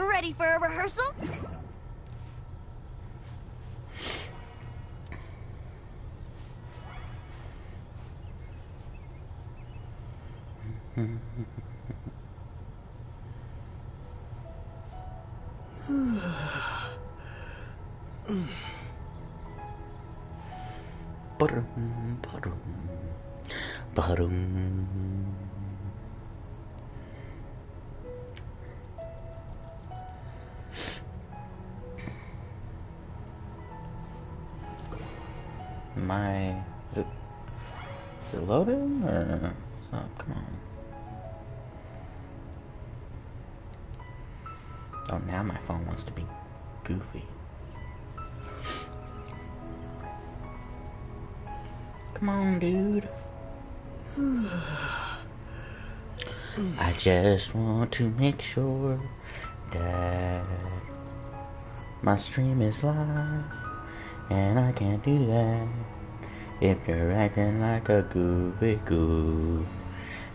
Ready for a rehearsal? Ba-dum, ba-dum, ba-dum. Is it loading or oh, come on. Oh, now my phone wants to be goofy. Come on, dude. I just want to make sure that my stream is live, and I can't do that if you're acting like a goofy goof.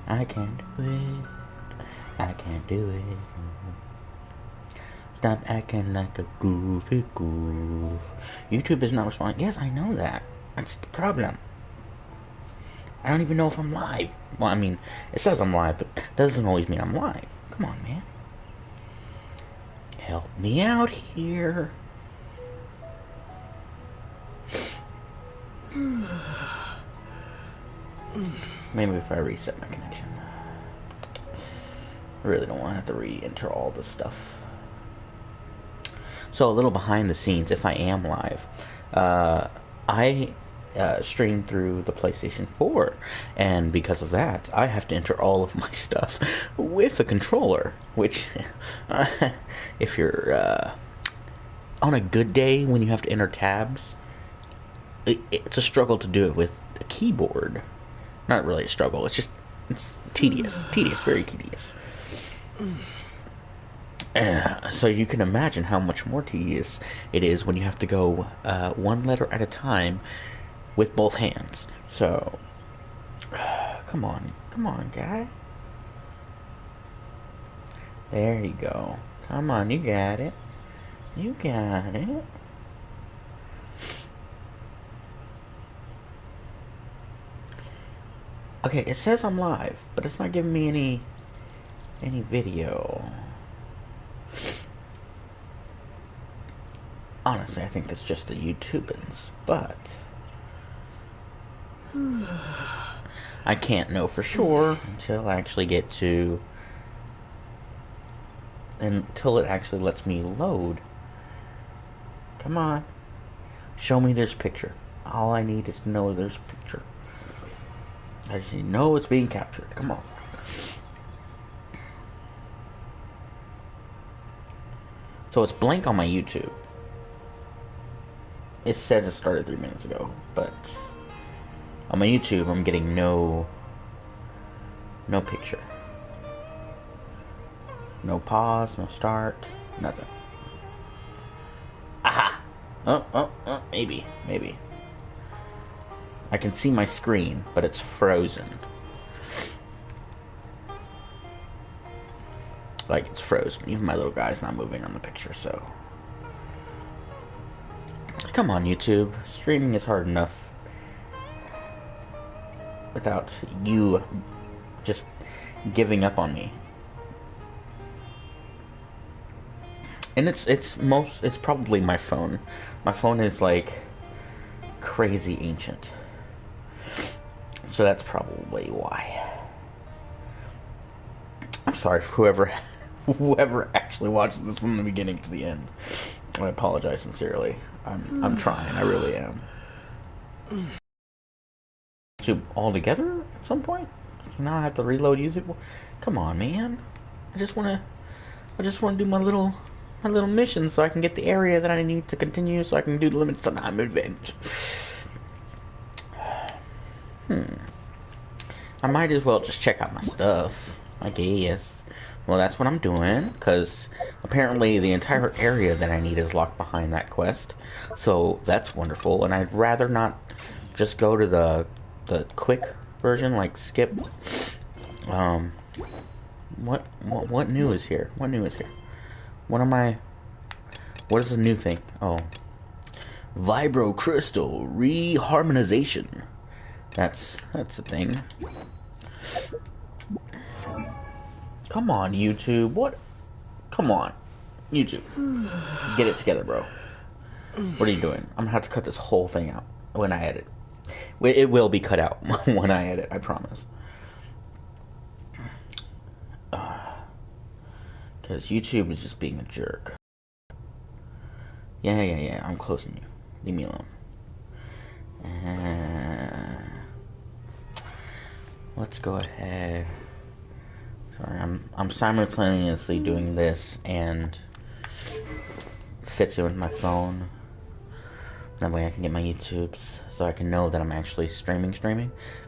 I can't do it. I can't do it. Stop acting like a goofy goof. YouTube is not responding. Yes, I know that. That's the problem. I don't even know if I'm live. Well, I mean, it says I'm live, but that doesn't always mean I'm live. Come on, man. Help me out here. Maybe if I reset my connection. I really don't want to have to re-enter all this stuff. So a little behind the scenes, if I am live, I stream through the PlayStation 4, and because of that, I have to enter all of my stuff with a controller, which, if you're on a good day when you have to enter tabs, it's a struggle to do it with a keyboard. Not really a struggle, it's tedious, very tedious. So you can imagine how much more tedious it is when you have to go one letter at a time with both hands. So, come on, guy. There you go. Come on, you got it. You got it. Okay, it says I'm live, but it's not giving me any video. Honestly, I think that's just the YouTubans, but I can't know for sure until I actually get to, until it actually lets me load. Come on. Show me this picture. All I need is to know there's a picture. I just need to know it's being captured. Come on. So it's blank on my YouTube. It says it started 3 minutes ago, but on my YouTube I'm getting no picture. No pause, no start, nothing. Aha! Oh, maybe. I can see my screen, but it's frozen. Like, it's frozen. Even my little guy's not moving on the picture, so. Come on, YouTube. Streaming is hard enough without you just giving up on me. And it's probably my phone. My phone is like crazy ancient. So that's probably why. I'm sorry for whoever actually watches this from the beginning to the end. I apologize sincerely. I'm trying. I really am. So all together at some point? So now I have to reload YouTube. Come on, man. I just wanna do my little mission so I can get the area that I need to continue so I can do the limited time event. I might as well just check out my stuff, I guess. Well, that's what I'm doing, because apparently the entire area that I need is locked behind that quest. So that's wonderful, and I'd rather not just go to the quick version, like skip. What new is here? What am I... What is the new thing? Oh. Vibro Crystal Reharmonization. That's a thing. Come on, YouTube. What? Come on. YouTube. Get it together, bro. What are you doing? I'm gonna have to cut this whole thing out when I edit. It will be cut out when I edit, I promise. Because YouTube is just being a jerk. Yeah, I'm closing you. Leave me alone. Let's go ahead. Sorry, I'm simultaneously doing this and fixing with my phone. That way I can get my YouTubes, so I can know that I'm actually streaming.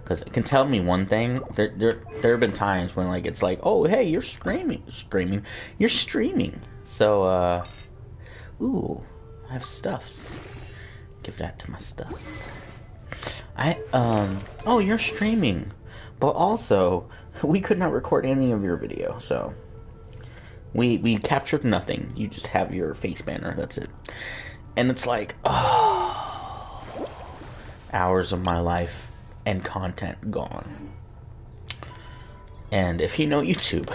Because it can tell me one thing. There have been times when like it's like, oh hey, you're streaming. You're streaming. So ooh, I have stuffs. Give that to my stuffs. Oh, you're streaming. But also, we could not record any of your video, so we captured nothing. You just have your face banner, that's it. And it's like, oh, hours of my life and content gone. And if you know YouTube,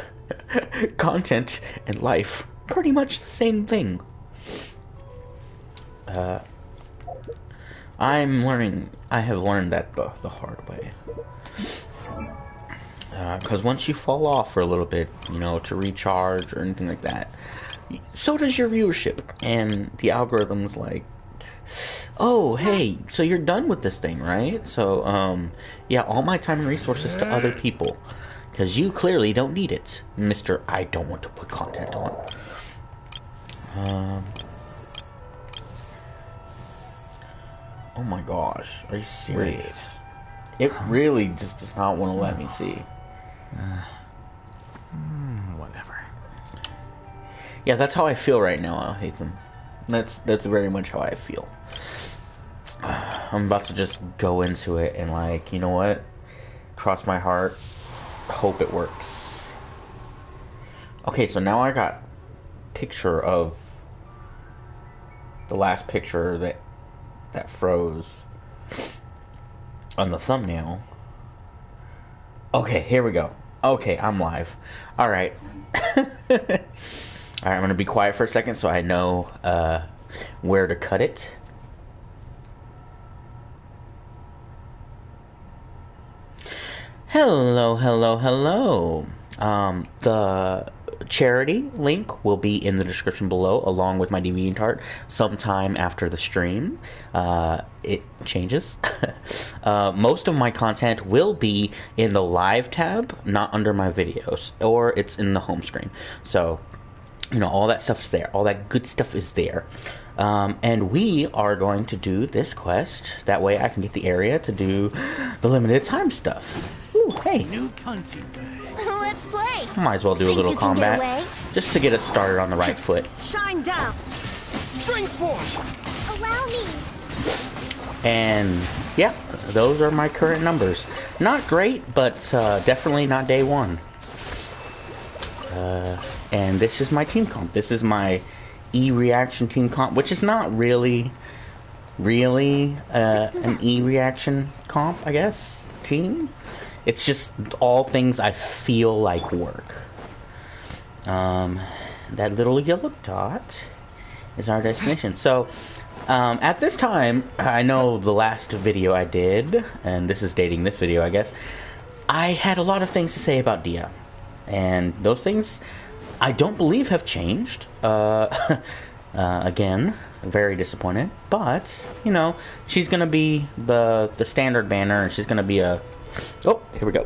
content and life, pretty much the same thing. I have learned that the hard way. Because once you fall off for a little bit, you know, to recharge or anything like that, so does your viewership. And the algorithm's like, oh, hey, so you're done with this thing, right? So, yeah, all my time and resources to other people. Because you clearly don't need it, Mr. I don't want to put content on. Oh my gosh, are you serious? It really just does not want to let me see. Whatever. Yeah, that's how I feel right now, I'll hate them. That's very much how I feel. I'm about to just go into it and like, you know what? Cross my heart. Hope it works. Okay, so now I got picture of the last picture that froze on the thumbnail. Okay, here we go. Okay, I'm live. Alright. Alright, I'm gonna be quiet for a second so I know where to cut it. Hello. The charity link will be in the description below, along with my DeviantArt sometime after the stream. It changes. Most of my content will be in the live tab, not under my videos, or it's in the home screen. So, you know, all that stuff's there. All that good stuff is there. And we are going to do this quest. That way I can get the area to do the limited time stuff. Ooh, hey. New punching bag. Let's play. Might as well do a little combat just to get us started on the right foot. Shine down. Spring force. Allow me. And yeah, those are my current numbers. Not great, but definitely not day one. And this is my team comp. This is my E-reaction team comp, which is not really an E-reaction comp, I guess, team. It's just all things I feel like work. That little yellow dot is our destination. So, at this time, I know the last video I did, and this is dating this video, I guess, I had a lot of things to say about Dia. And those things, I don't believe have changed. Again, very disappointed. But, you know, she's gonna be the standard banner, and she's gonna be a... Oh, here we go.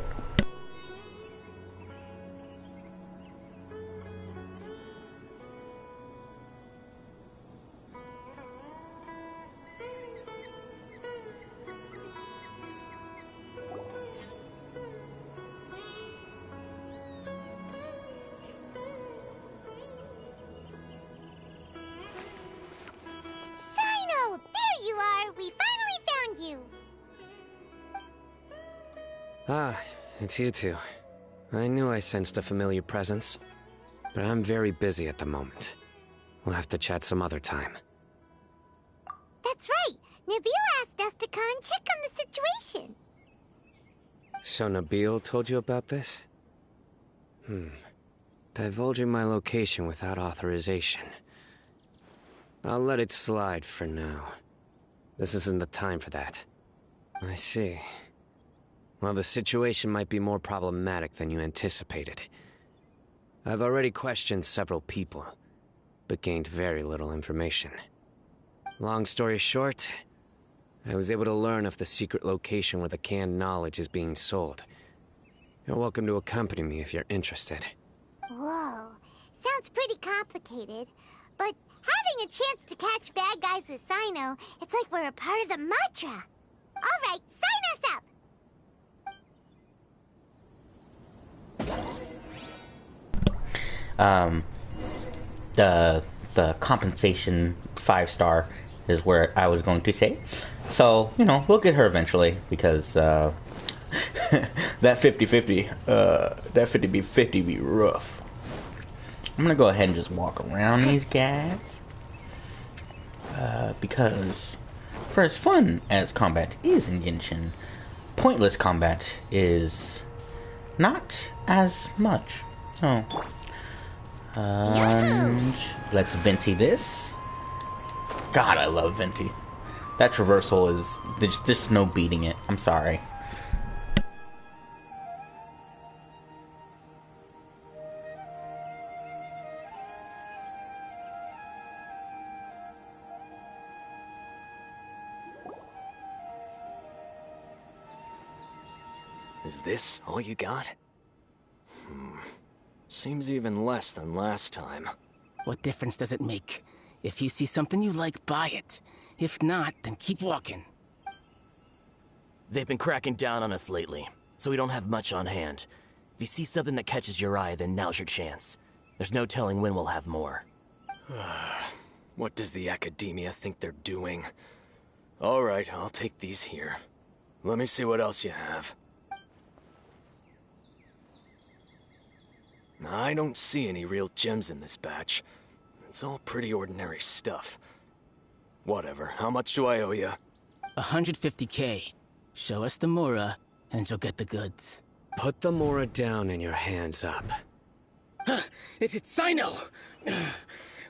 Sino, there you are. We finally found you. Ah, it's you two. I knew I sensed a familiar presence, but I'm very busy at the moment. We'll have to chat some other time. That's right. Nabil asked us to come and check on the situation. So Nabil told you about this? Divulging my location without authorization. I'll let it slide for now. This isn't the time for that. I see. Well, the situation might be more problematic than you anticipated. I've already questioned several people, but gained very little information. Long story short, I was able to learn of the secret location where the canned knowledge is being sold. You're welcome to accompany me if you're interested. Whoa, sounds pretty complicated. But having a chance to catch bad guys with Sino, it's like we're a part of the mantra. All right, sign us up! The compensation 5-star is where I was going to say. So, you know, we'll get her eventually because that 50-50, that 50-50 be rough. I'm gonna go ahead and just walk around these guys because for as fun as combat is in Genshin, pointless combat is not as much. Oh. And let's Venti this. God, I love Venti. That traversal is... there's just no beating it. I'm sorry. Is this all you got? Seems even less than last time. What difference does it make? If you see something you like, buy it. If not, then keep walking. They've been cracking down on us lately, so we don't have much on hand. If you see something that catches your eye, then now's your chance. There's no telling when we'll have more. What does the Academia think they're doing? Alright, I'll take these here. Let me see what else you have. I don't see any real gems in this batch. It's all pretty ordinary stuff. Whatever, how much do I owe you? 150K. Show us the Mora, and you'll get the goods. Put the Mora down and your hands up. It's Sino!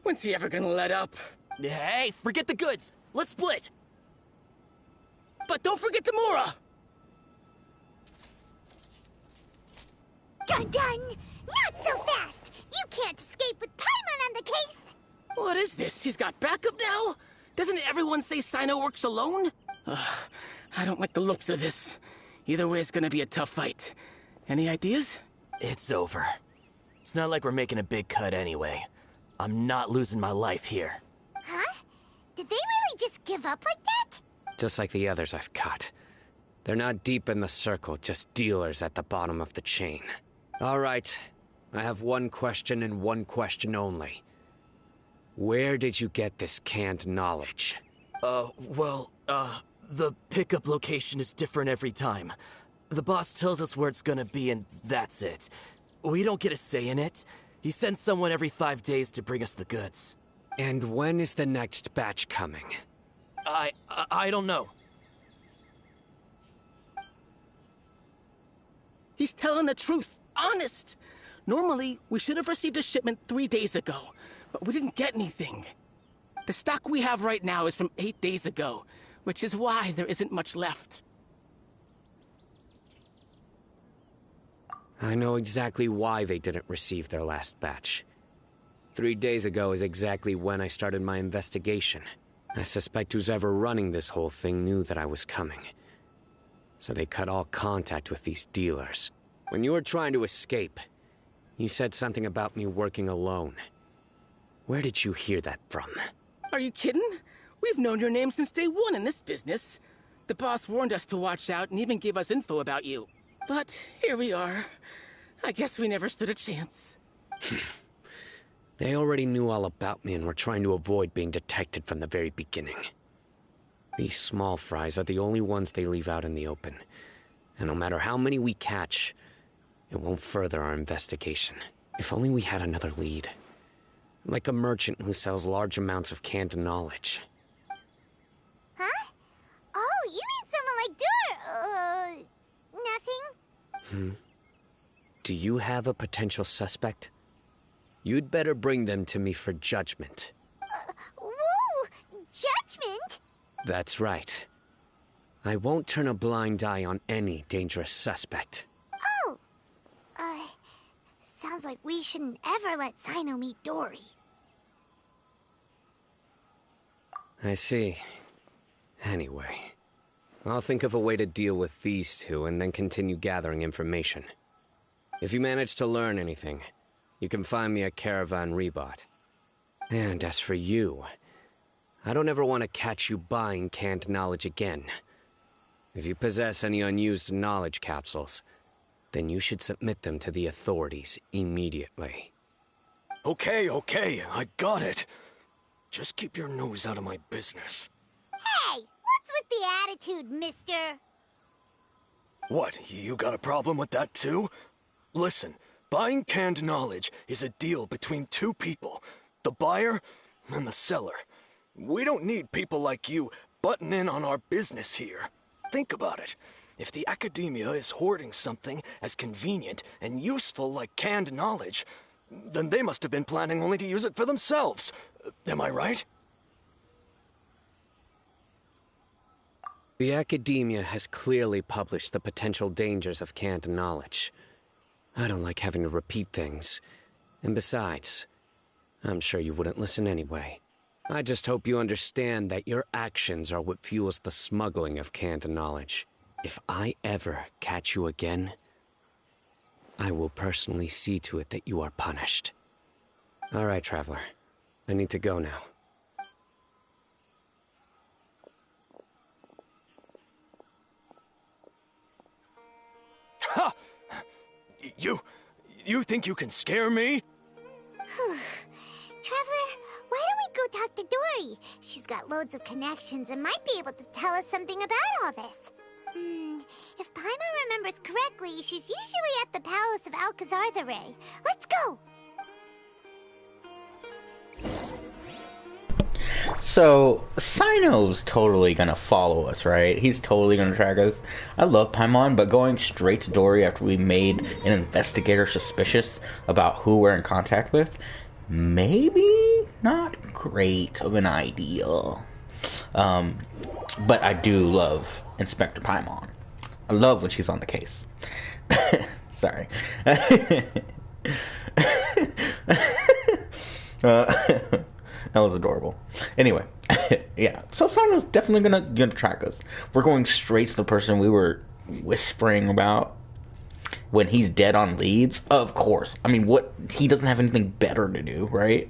When's he ever gonna let up? Hey, forget the goods! Let's split! But don't forget the Mora! Dun dun! Not so fast! You can't escape with Paimon on the case! What is this? He's got backup now? Doesn't everyone say Sino works alone? I don't like the looks of this. Either way, it's gonna be a tough fight. Any ideas? It's over. It's not like we're making a big cut anyway. I'm not losing my life here. Huh? Did they really just give up like that? Just like the others I've caught. They're not deep in the circle, just dealers at the bottom of the chain. All right, I have one question and one question only. Where did you get this canned knowledge? The pickup location is different every time. The boss tells us where it's gonna be and that's it. We don't get a say in it. He sends someone every 5 days to bring us the goods. And when is the next batch coming? I don't know. He's telling the truth. Honest. Normally, we should have received a shipment 3 days ago, but we didn't get anything. The stock we have right now is from 8 days ago, which is why there isn't much left. I know exactly why they didn't receive their last batch. 3 days ago is exactly when I started my investigation. I suspect who's ever running this whole thing knew that I was coming. So they cut all contact with these dealers. When you were trying to escape, you said something about me working alone. Where did you hear that from? Are you kidding? We've known your name since day one in this business. The boss warned us to watch out and even gave us info about you. But here we are. I guess we never stood a chance. They already knew all about me and were trying to avoid being detected from the very beginning. These small fries are the only ones they leave out in the open. And no matter how many we catch, it won't further our investigation. If only we had another lead. Like a merchant who sells large amounts of canned knowledge. Huh? Oh, you mean someone like nothing? Do you have a potential suspect? You'd better bring them to me for judgment. Whoa! Judgment? That's right. I won't turn a blind eye on any dangerous suspect. Oh! Sounds like we shouldn't ever let Sino meet Dory. I see. Anyway, I'll think of a way to deal with these two and then continue gathering information. If you manage to learn anything, you can find me at Caravan Rebot. And as for you, I don't ever want to catch you buying canned knowledge again. If you possess any unused knowledge capsules, then you should submit them to the authorities immediately. Okay, I got it. Just keep your nose out of my business. Hey! What's with the attitude, mister? What, you got a problem with that too? Listen, buying canned knowledge is a deal between two people, the buyer and the seller. We don't need people like you butting in on our business here. Think about it. If the academia is hoarding something as convenient and useful like canned knowledge, then they must have been planning only to use it for themselves. Am I right? The academia has clearly published the potential dangers of canned knowledge. I don't like having to repeat things. And besides, I'm sure you wouldn't listen anyway. I just hope you understand that your actions are what fuels the smuggling of canned knowledge. If I ever catch you again, I will personally see to it that you are punished. All right, Traveler. I need to go now. Ha! You think you can scare me? Traveler, why don't we go talk to Dory? She's got loads of connections and might be able to tell us something about all this. If Paimon remembers correctly, she's usually at the Palace of Alcazar's Array. Let's go! So, Sino's totally gonna follow us, right? He's totally gonna track us. I love Paimon, but going straight to Dory after we made an investigator suspicious about who we're in contact with, maybe not great of an idea. But I do love Inspector Paimon. I love when she's on the case. Sorry. That was adorable. Anyway, yeah. So Sino's definitely gonna track us. We're going straight to the person we were whispering about when he's dead on leads. Of course. I mean, what? He doesn't have anything better to do, right?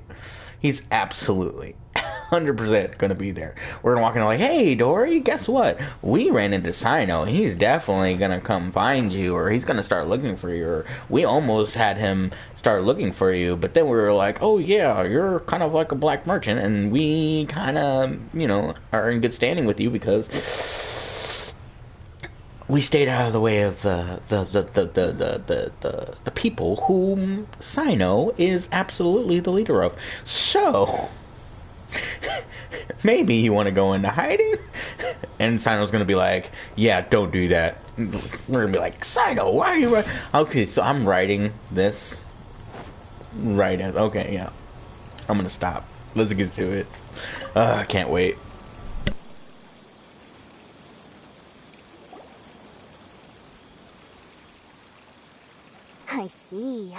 He's absolutely 100% gonna be there. We're gonna walk in like, hey, Dory, guess what? We ran into Sino. He's definitely gonna come find you, or he's gonna start looking for you, or we almost had him start looking for you, but then we were like, oh yeah, you're kind of like a black merchant, and we kind of, are in good standing with you because we stayed out of the way of the people whom Sino is absolutely the leader of. So maybe you want to go into hiding? And Sino's going to be like, yeah, don't do that. We're going to be like, Sino, why are you writing? Okay, so I'm writing this right as... Okay, yeah. I'm going to stop. Let's get to it. I can't wait. I see.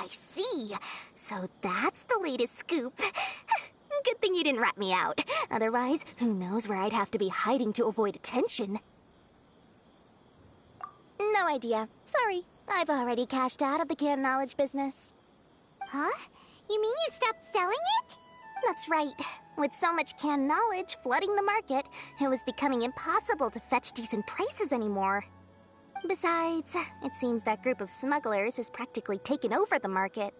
So that's the latest scoop. Good thing you didn't rat me out. Otherwise, who knows where I'd have to be hiding to avoid attention. No idea. Sorry. I've already cashed out of the canned knowledge business. Huh? You mean you stopped selling it? That's right. With so much canned knowledge flooding the market, it was becoming impossible to fetch decent prices anymore. Besides, it seems that group of smugglers has practically taken over the market.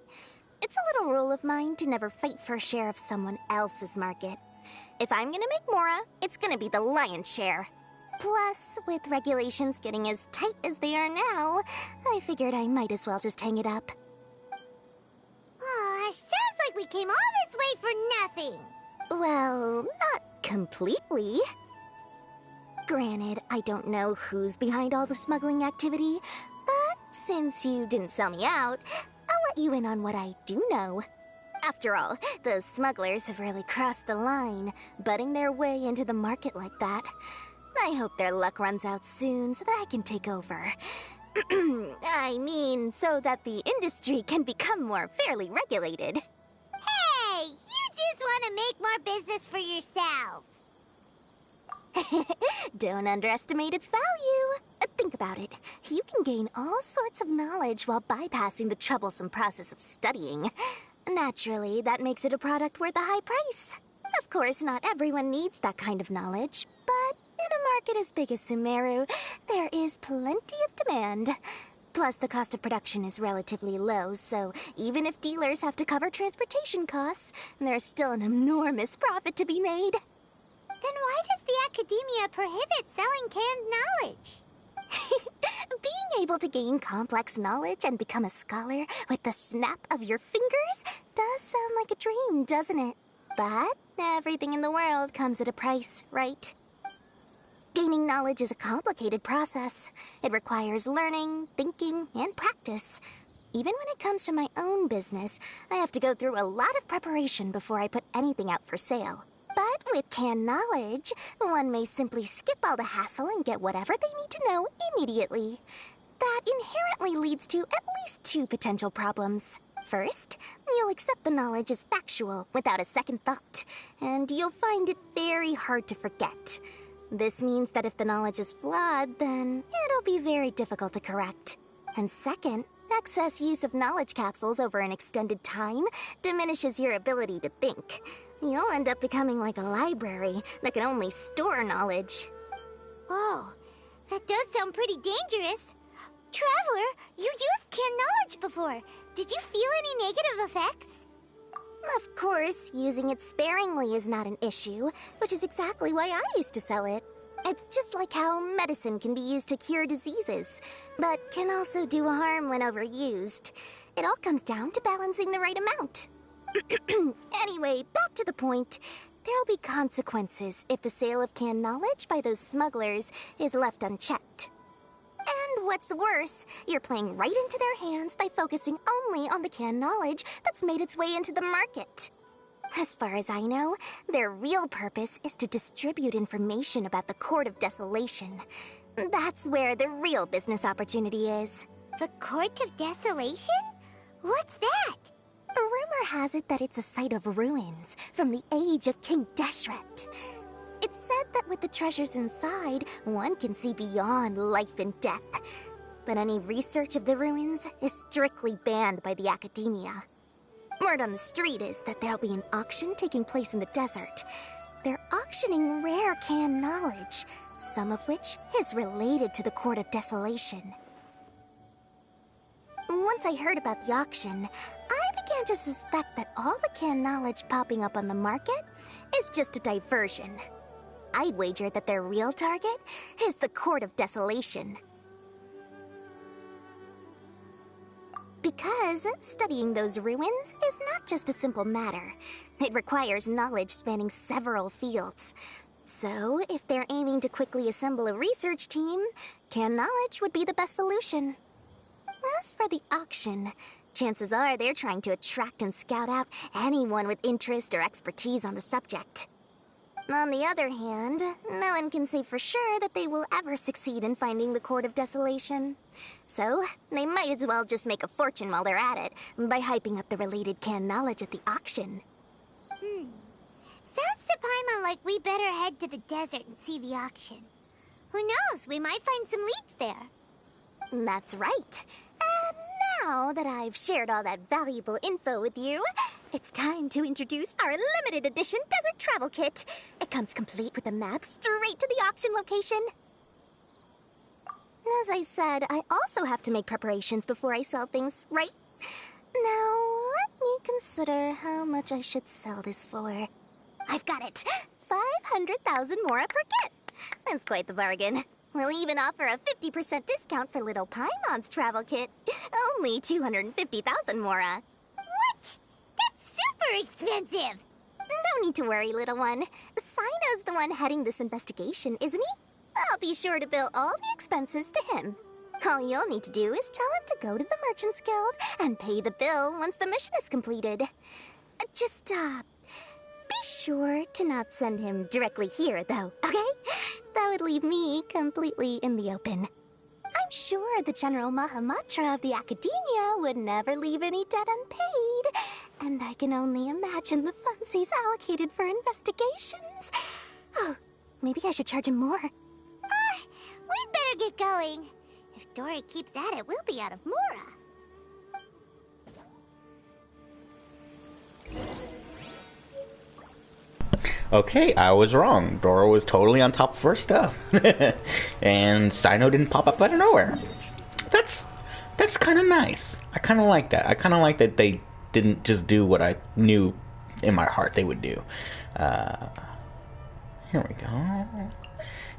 It's a little rule of mine to never fight for a share of someone else's market. If I'm gonna make Mora, it's gonna be the lion's share. Plus, with regulations getting as tight as they are now, I figured I might as well just hang it up. Sounds like we came all this way for nothing. Well, not completely. Granted, I don't know who's behind all the smuggling activity, but since you didn't sell me out, I'll let you in on what I do know. After all, those smugglers have really crossed the line, butting their way into the market like that. I hope their luck runs out soon so that I can take over. I mean, so that the industry can become more fairly regulated. Hey, you just want to make more business for yourself. Don't underestimate its value. Think about it. You can gain all sorts of knowledge while bypassing the troublesome process of studying. Naturally, that makes it a product worth a high price. Of course, not everyone needs that kind of knowledge, but in a market as big as Sumeru, there is plenty of demand. Plus, the cost of production is relatively low, so even if dealers have to cover transportation costs, there's still an enormous profit to be made. Then why does the Academia prohibit selling canned knowledge? Being able to gain complex knowledge and become a scholar with the snap of your fingers does sound like a dream, doesn't it? But everything in the world comes at a price, right? Gaining knowledge is a complicated process. It requires learning, thinking, and practice. Even when it comes to my own business, I have to go through a lot of preparation before I put anything out for sale. But with canned knowledge, one may simply skip all the hassle and get whatever they need to know immediately. That inherently leads to at least two potential problems. First, you'll accept the knowledge as factual without a second thought, and you'll find it very hard to forget. This means that if the knowledge is flawed, then it'll be very difficult to correct. And second, excess use of knowledge capsules over an extended time diminishes your ability to think. You'll end up becoming like a library that can only store knowledge. Whoa, that does sound pretty dangerous. Traveler, you used canned knowledge before. Did you feel any negative effects? Of course, using it sparingly is not an issue, which is exactly why I used to sell it. It's just like how medicine can be used to cure diseases, but can also do harm when overused. It all comes down to balancing the right amount. Anyway, back to the point. There'll be consequences if the sale of canned knowledge by those smugglers is left unchecked. And what's worse, you're playing right into their hands by focusing only on the canned knowledge that's made its way into the market. As far as I know, their real purpose is to distribute information about the Court of Desolation. That's where the real business opportunity is. The Court of Desolation? What's that? A rumor has it that it's a site of ruins from the age of King Deshret. It's said that with the treasures inside, one can see beyond life and death. But any research of the ruins is strictly banned by the Academia. Word on the street is that there'll be an auction taking place in the desert. They're auctioning rare canned knowledge, some of which is related to the Court of Desolation. Once I heard about the auction, I began to suspect that all the canned knowledge popping up on the market is just a diversion. I'd wager that their real target is the Court of Desolation. Because studying those ruins is not just a simple matter. It requires knowledge spanning several fields. So, if they're aiming to quickly assemble a research team, canned knowledge would be the best solution. As for the auction, chances are they're trying to attract and scout out anyone with interest or expertise on the subject. On the other hand, no one can say for sure that they will ever succeed in finding the Court of Desolation. So, they might as well just make a fortune while they're at it by hyping up the related canned knowledge at the auction. Sounds to Paimon like we better head to the desert and see the auction. Who knows, we might find some leads there. That's right. And now that I've shared all that valuable info with you, it's time to introduce our limited edition desert travel kit. It comes complete with a map straight to the auction location. As I said, I also have to make preparations before I sell things, right? Now, let me consider how much I should sell this for. I've got it! 500,000 mora per kit! That's quite the bargain. We'll even offer a 50% discount for little Paimon's travel kit. Only 250,000 mora. What? That's super super expensive. No need to worry, little one. Sino's the one heading this investigation, isn't he? I'll be sure to bill all the expenses to him. All you'll need to do is tell him to go to the Merchants Guild and pay the bill once the mission is completed. Just, be sure to not send him directly here, though, okay? That would leave me completely in the open. I'm sure the General Mahamatra of the Academia would never leave any debt unpaid, and I can only imagine the funds he's allocated for investigations. Oh, maybe I should charge him more. We'd better get going. If Dora keeps at it, we'll be out of Mora. Okay, I was wrong. Dora was totally on top of her stuff. And Sino didn't pop up out of nowhere. That's kind of nice. I kind of like that. I kind of like that they didn't just do what I knew in my heart they would do. Here we go.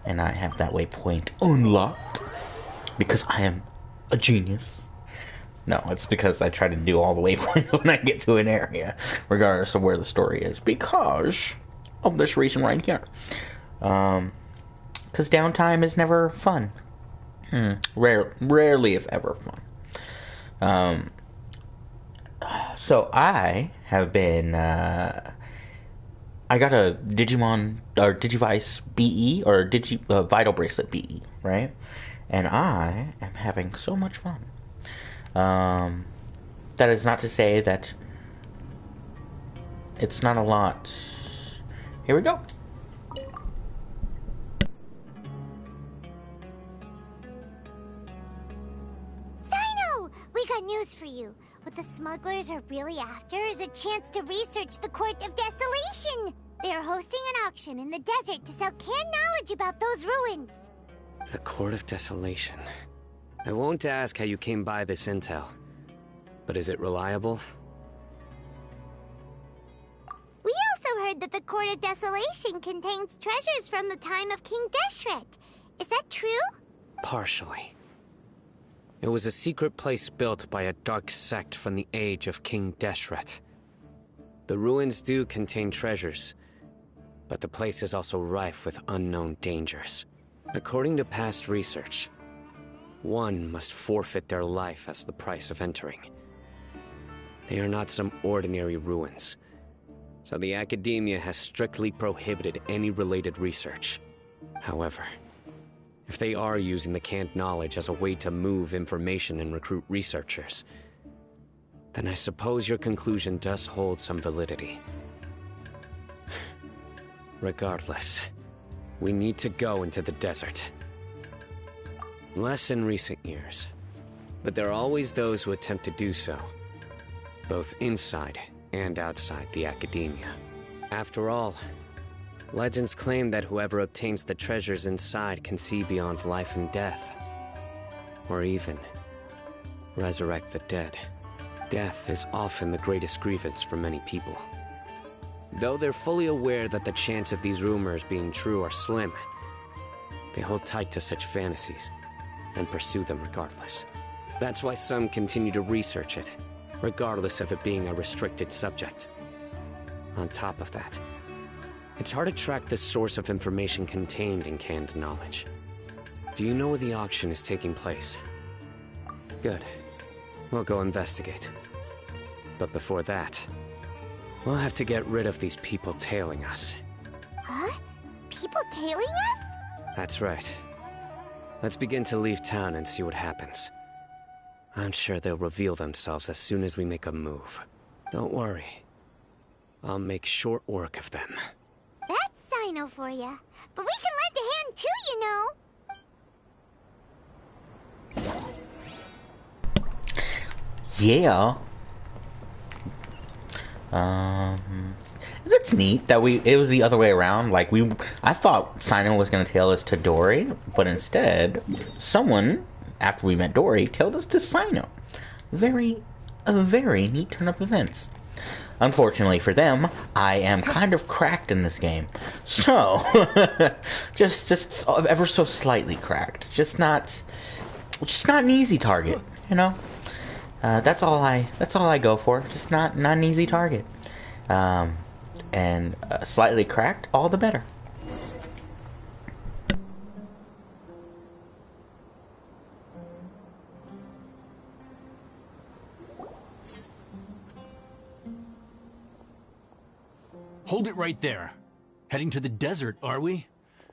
And I have that waypoint unlocked. Because I am a genius. No, it's because I try to do all the waypoints when I get to an area. Regardless of where the story is. Because of this reason right here. Because downtime is never fun. Rarely, if ever, fun. So I have been... I got a Digimon, or Digivice BE, or Vital Bracelet BE, right? And I am having so much fun. That is not to say that it's not a lot. Here we go. Sino! We got news for you. What the smugglers are really after is a chance to research the Court of Desolation. They are hosting an auction in the desert to sell canned knowledge about those ruins. The Court of Desolation. I won't ask how you came by this intel, but is it reliable? We also heard that the Court of Desolation contains treasures from the time of King Deshret. Is that true? Partially. It was a secret place built by a dark sect from the age of King Deshret. The ruins do contain treasures, but the place is also rife with unknown dangers. According to past research, one must forfeit their life as the price of entering. They are not some ordinary ruins, so the Academia has strictly prohibited any related research. However, if they are using the canned knowledge as a way to move information and recruit researchers, then I suppose your conclusion does hold some validity. Regardless, we need to go into the desert. Less in recent years, but there are always those who attempt to do so, both inside and outside the Academia. After all, legends claim that whoever obtains the treasures inside can see beyond life and death, or even resurrect the dead. Death is often the greatest grievance for many people. Though they're fully aware that the chance of these rumors being true are slim, they hold tight to such fantasies and pursue them regardless. That's why some continue to research it, regardless of it being a restricted subject. On top of that, it's hard to track the source of information contained in canned knowledge. Do you know where the auction is taking place? Good. We'll go investigate. But before that, we'll have to get rid of these people tailing us. Huh? People tailing us? That's right. Let's begin to leave town and see what happens. I'm sure they'll reveal themselves as soon as we make a move. Don't worry. I'll make short work of them. That's Sino for ya. But we can lend a hand too, you know. Yeah. That's neat that it was the other way around. Like I thought Sino was gonna tail us to Dory, but instead, someone after we met Dory tailed us to Sino. A very neat turn of events. Unfortunately for them, I am kind of cracked in this game, so just ever so slightly cracked. Just not an easy target, you know. That's all I go for. Just not an easy target. And slightly cracked, all the better. Hold it right there. Heading to the desert, are we?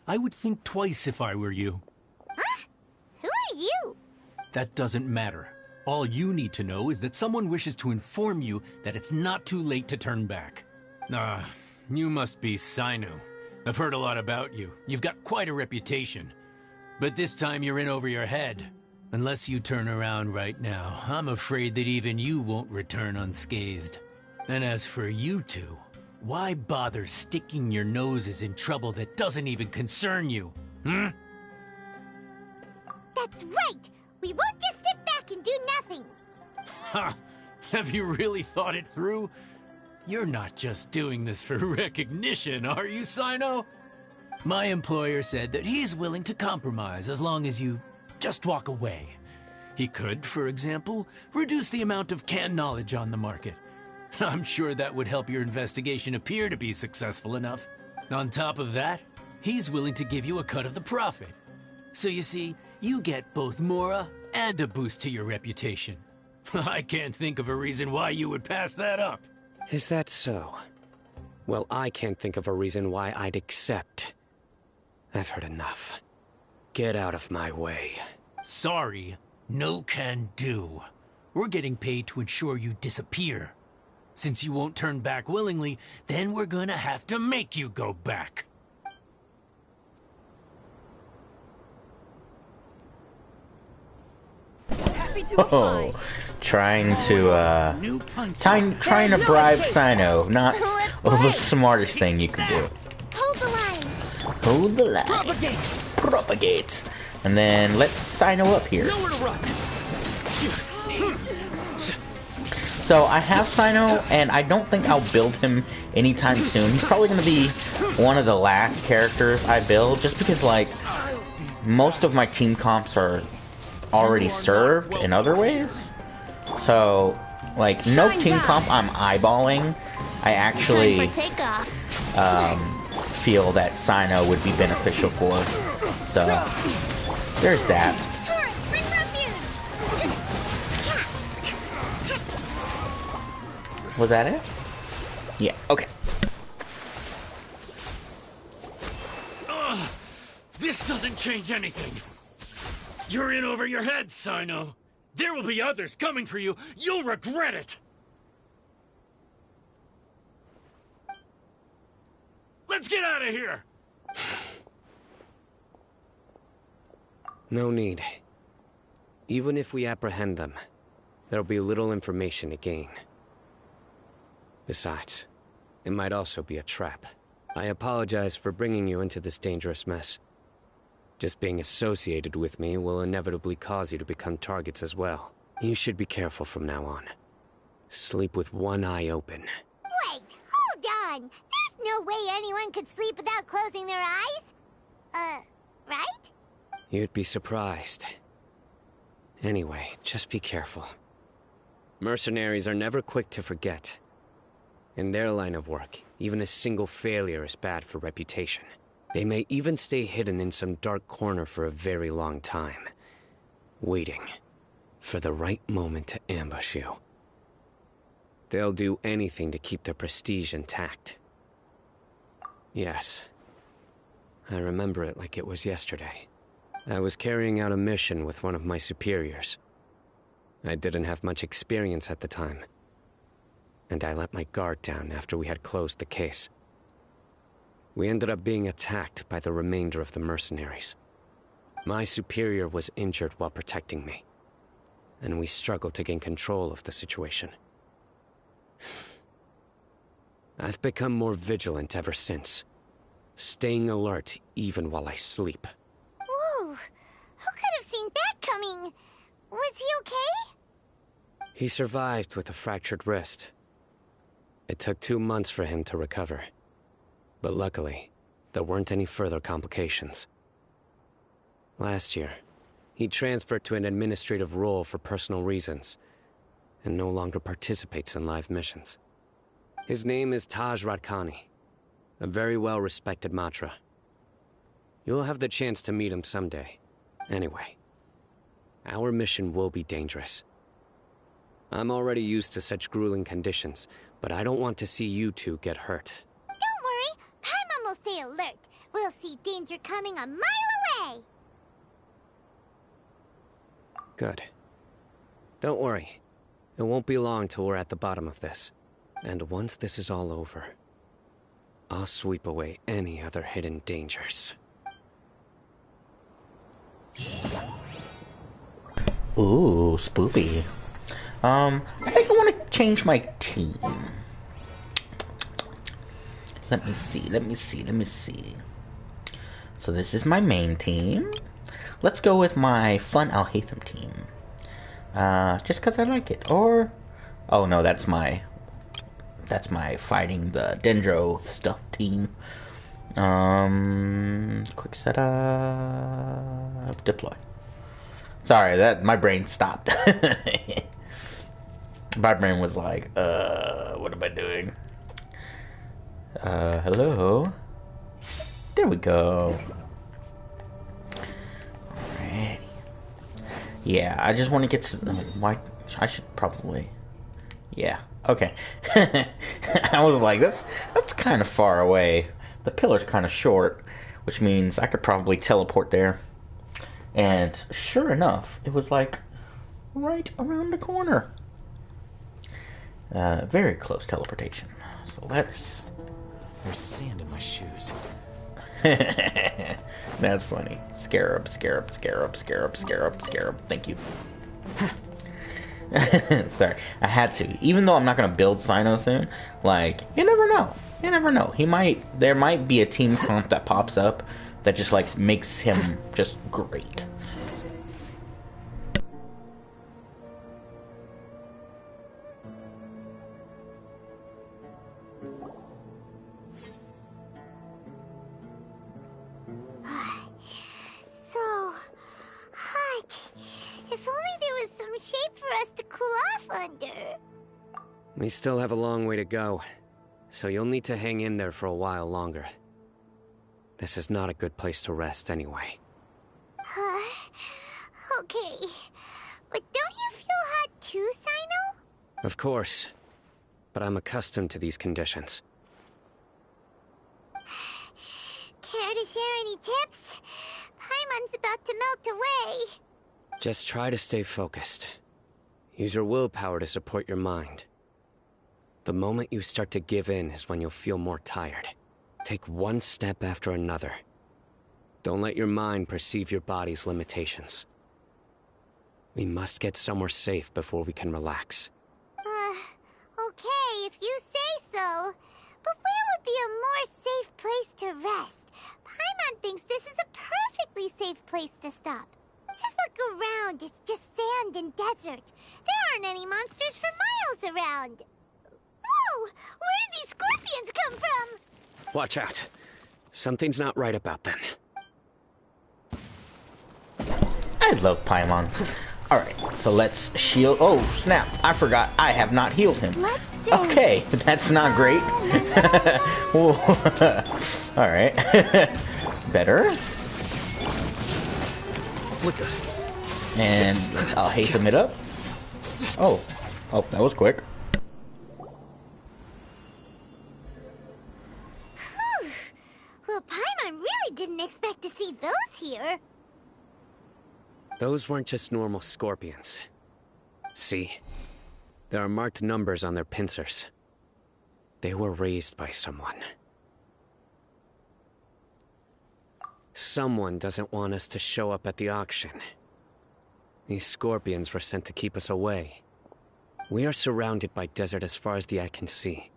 I would think twice if I were you. Huh? Who are you? That doesn't matter. All you need to know is that someone wishes to inform you that it's not too late to turn back. You must be Sino. I've heard a lot about you. You've got quite a reputation. But this time you're in over your head. Unless you turn around right now, I'm afraid that even you won't return unscathed. And as for you two, why bother sticking your noses in trouble that doesn't even concern you? That's right! We won't just sit back and do nothing! Ha! Have you really thought it through? You're not just doing this for recognition, are you, Sino? My employer said that he's willing to compromise as long as you just walk away. He could, for example, reduce the amount of canned knowledge on the market. I'm sure that would help your investigation appear to be successful enough. On top of that, he's willing to give you a cut of the profit. So you see, you get both Mora and a boost to your reputation. I can't think of a reason why you would pass that up. Is that so? Well, I can't think of a reason why I'd accept. I've heard enough. Get out of my way. Sorry, no can do. We're getting paid to ensure you disappear. Since you won't turn back willingly, then we're gonna have to make you go back. Oh, trying to bribe Sino, not the smartest thing you could do. Hold the line! Hold the line. Propagate. And then let's Sino up here. Nowhere to run. So I have Sino, and I don't think I'll build him anytime soon. He's probably going to be one of the last characters I build, just because, like, most of my team comps are already served in other ways. So, like, no team comp I'm eyeballing. I actually feel that Sino would be beneficial for. So, there's that. Was that it? Yeah, okay. This doesn't change anything. You're in over your head, Sino. There will be others coming for you. You'll regret it. Let's get out of here. No need. Even if we apprehend them, there'll be little information to gain. Besides, it might also be a trap. I apologize for bringing you into this dangerous mess. Just being associated with me will inevitably cause you to become targets as well. You should be careful from now on. Sleep with one eye open. Wait, hold on! There's no way anyone could sleep without closing their eyes? Right? You'd be surprised. Anyway, just be careful. Mercenaries are never quick to forget. In their line of work, even a single failure is bad for reputation. They may even stay hidden in some dark corner for a very long time, waiting for the right moment to ambush you. They'll do anything to keep their prestige intact. Yes, I remember it like it was yesterday. I was carrying out a mission with one of my superiors. I didn't have much experience at the time, and I let my guard down after we had closed the case. We ended up being attacked by the remainder of the mercenaries. My superior was injured while protecting me, and we struggled to gain control of the situation. I've become more vigilant ever since, staying alert even while I sleep. Whoa! Who could have seen that coming? Was he okay? He survived with a fractured wrist. It took 2 months for him to recover. But luckily, there weren't any further complications. Last year, he transferred to an administrative role for personal reasons, and no longer participates in live missions. His name is Taj Radkani, a very well-respected Matra. You'll have the chance to meet him someday. Anyway, our mission will be dangerous. I'm already used to such grueling conditions, but I don't want to see you two get hurt. Don't worry, Paimon will stay alert. We'll see danger coming a mile away. Good. Don't worry. It won't be long till we're at the bottom of this. And once this is all over, I'll sweep away any other hidden dangers. Ooh, spoopy. I think I want to change my team. Let me see. So this is my main team. Let's go with my fun Alhaitham team. Just because I like it. Or, oh no, that's my fighting the Dendro stuff team. Quick setup, deploy. Sorry, that my brain stopped. My brain was like, what am I doing? Hello? There we go. Alrighty. Yeah, I just want to get to... Why? I should probably... Yeah, okay. I was like, that's kind of far away. The pillar's kind of short, which means I could probably teleport there. And sure enough, it was like right around the corner. Very close teleportation. So let's... There's sand in my shoes. That's funny. Scarab. Thank you. Sorry, I had to. Even though I'm not gonna build Sino soon, like, you never know. There might be a team comp that pops up that just like makes him just great. So hot. If only there was some shade for us to cool off under. We still have a long way to go, so you'll need to hang in there for a while longer. This is not a good place to rest anyway. Okay. But don't you feel hot too, Sino? Of course, but I'm accustomed to these conditions. Care to share any tips? Paimon's about to melt away. Just try to stay focused. Use your willpower to support your mind. The moment you start to give in is when you'll feel more tired. Take one step after another. Don't let your mind perceive your body's limitations. We must get somewhere safe before we can relax. Okay, if you say so. But where would be a more safe place to rest? Paimon thinks this is a perfectly safe place to stop. Just look around, it's just sand and desert. There aren't any monsters for miles around. Whoa! Where did these scorpions come from? Watch out. Something's not right about them. I love Paimon. Alright, so let's shield... Oh, snap. I forgot. I have not healed him. Let's dance. Okay, that's not great. Alright. Better. Flicker. And I'll hasten it up. Oh, that was quick. Whew. Well, Paimon really didn't expect to see those here. Those weren't just normal scorpions. See? There are marked numbers on their pincers. They were raised by someone. Someone doesn't want us to show up at the auction. These scorpions were sent to keep us away. We are surrounded by desert as far as the eye can see.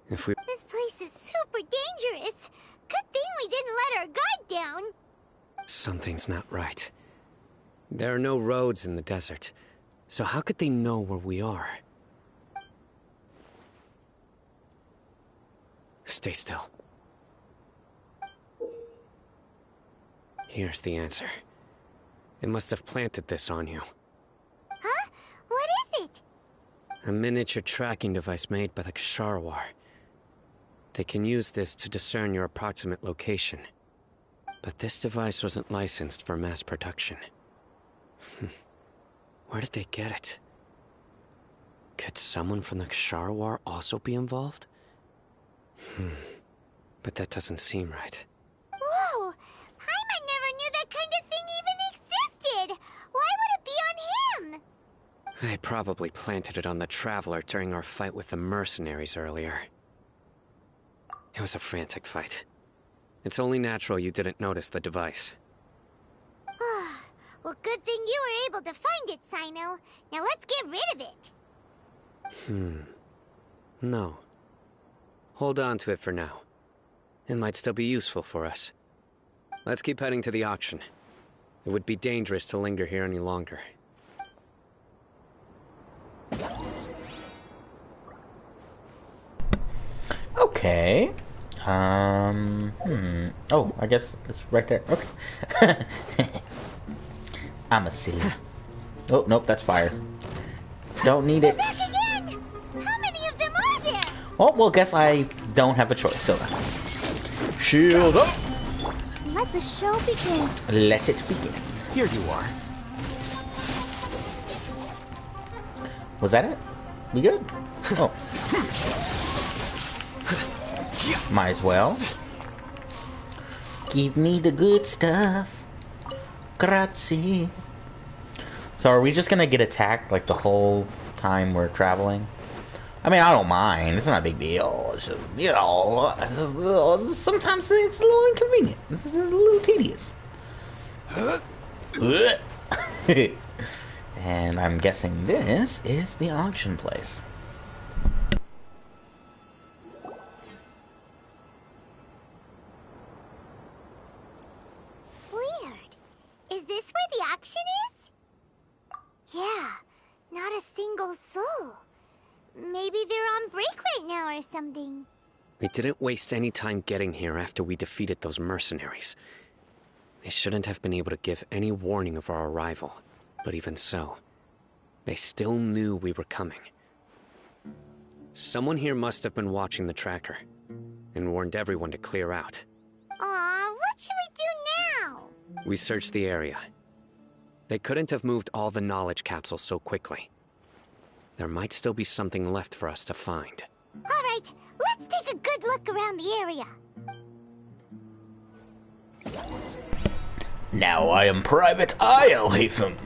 If we... This place is super dangerous. Good thing we didn't let our guard down. Something's not right. There are no roads in the desert, so how could they know where we are? Stay still. Here's the answer. It must have planted this on you. Huh? What is it? A miniature tracking device made by the Ksharwar. They can use this to discern your approximate location. But this device wasn't licensed for mass production. Where did they get it? Could someone from the Ksharwar also be involved? But that doesn't seem right. Whoa! Paimon never knew that kind of thing even existed! Why would it be on him? They probably planted it on the Traveler during our fight with the mercenaries earlier. It was a frantic fight. It's only natural you didn't notice the device. Well, good thing you were able to find it, Sino. Now let's get rid of it. No. Hold on to it for now. It might still be useful for us. Let's keep heading to the auction. It would be dangerous to linger here any longer. Okay. Oh, I guess it's right there. Okay. I'm a silly. Oh, nope, that's fire. Don't need it. Back again! How many of them are there? Oh, well, guess I don't have a choice, do I? Shield up! Let the show begin. Let it begin. Here you are. Was that it? We good? Oh. Might as well. Give me the good stuff. Grazie. So are we just gonna get attacked like the whole time we're traveling? I mean, I don't mind. It's not a big deal. It's just, you know, sometimes it's a little inconvenient. It's just a little tedious. And I'm guessing this is the auction place. Weird. Is this where the auction is? Yeah, not a single soul. Maybe they're on break right now or something. We didn't waste any time getting here after we defeated those mercenaries. They shouldn't have been able to give any warning of our arrival. But even so, they still knew we were coming. Someone here must have been watching the tracker and warned everyone to clear out. Aw, what should we do now? We searched the area. They couldn't have moved all the knowledge capsules so quickly. There might still be something left for us to find. All right, let's take a good look around the area. Now I am Private Eye Latham.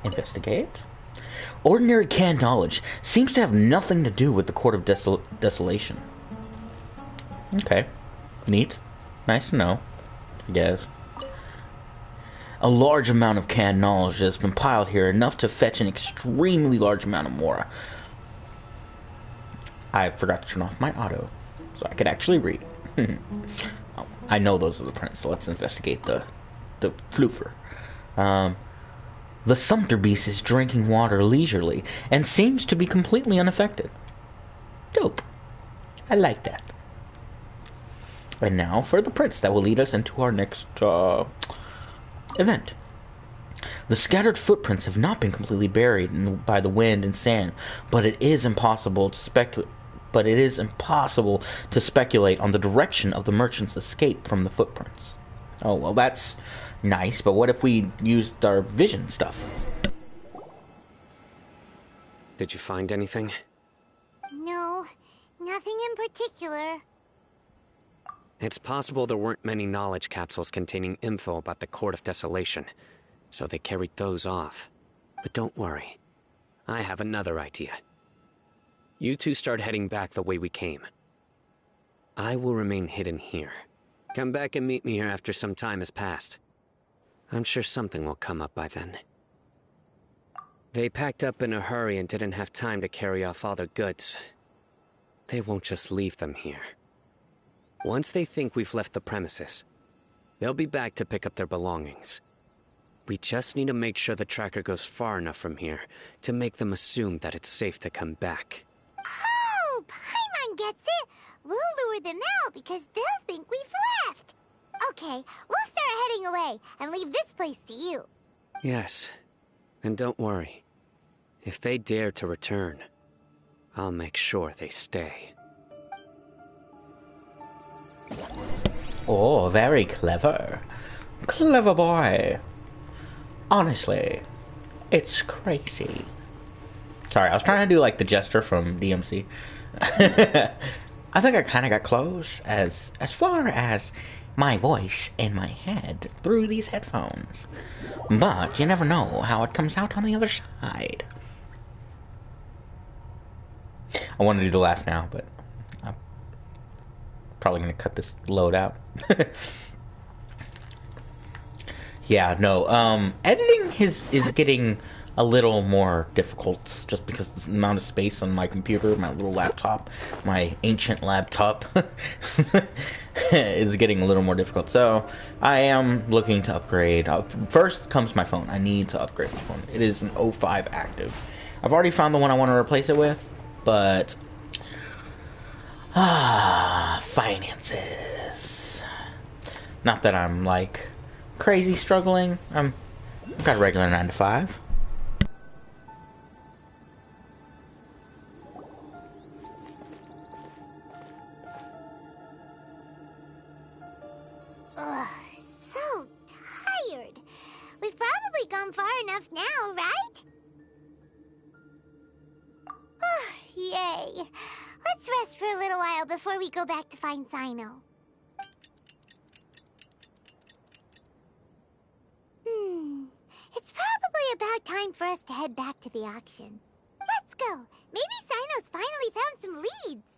Investigate. Ordinary canned knowledge seems to have nothing to do with the Court of Desolation. Okay. Neat. Nice to know, I guess. A large amount of canned knowledge has been piled here, enough to fetch an extremely large amount of mora. I forgot to turn off my auto, so I could actually read. Oh, I know those are the prints, so let's investigate the floofer. The Sumpter Beast is drinking water leisurely, and seems to be completely unaffected. Dope. I like that. And now for the prints that will lead us into our next, event. The scattered footprints have not been completely buried by the wind and sand, but it is impossible to speculate on the direction of the merchant's escape from the footprints. Oh, well, that's nice, but what if we used our vision stuff? Did you find anything? No, nothing in particular. It's possible there weren't many knowledge capsules containing info about the Court of Desolation, so they carried those off. But don't worry. I have another idea. You two start heading back the way we came. I will remain hidden here. Come back and meet me here after some time has passed. I'm sure something will come up by then. They packed up in a hurry and didn't have time to carry off all their goods. They won't just leave them here. Once they think we've left the premises, they'll be back to pick up their belongings. We just need to make sure the tracker goes far enough from here to make them assume that it's safe to come back. Oh, Paimon gets it. We'll lure them out because they'll think we've left. Okay, we'll start heading away and leave this place to you. Yes, and don't worry. If they dare to return, I'll make sure they stay. Oh, very clever. Clever boy. Honestly, it's crazy. Sorry, I was trying to do like the jester from DMC. I think I kind of got close as far as my voice in my head through these headphones. But you never know how it comes out on the other side. I want to do the laugh now, but I'm probably going to cut this load out. Yeah, no, editing is getting a little more difficult just because the amount of space on my computer, my little laptop, my ancient laptop is getting a little more difficult. So I am looking to upgrade. First comes my phone. I need to upgrade my phone. It is an 05 active. I've already found the one I want to replace it with, but finances. Not that I'm like crazy struggling. I've got a regular 9 to 5. Ugh, so tired. We've probably gone far enough now, right? Yay. Let's rest for a little while before we go back to find Sino. It's probably about time for us to head back to the auction. Let's go. Maybe Sino's finally found some leads.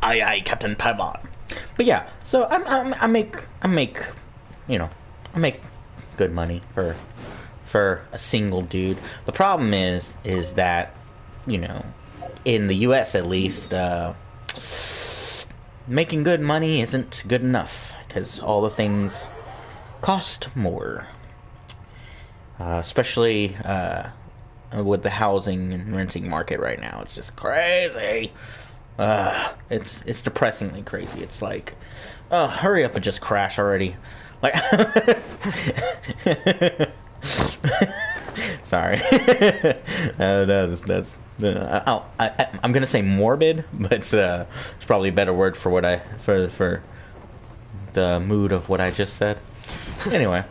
Aye, aye, Captain Paimon. But yeah, so I make good money for a single dude. The problem is that, you know, in the US at least, making good money isn't good enough because all the things cost more. Especially with the housing and renting market right now, it's just crazy. It's depressingly crazy. It's like, hurry up and just crash already. Like, sorry. I'm gonna say morbid, but it's probably a better word for what for the mood of what I just said. Anyway,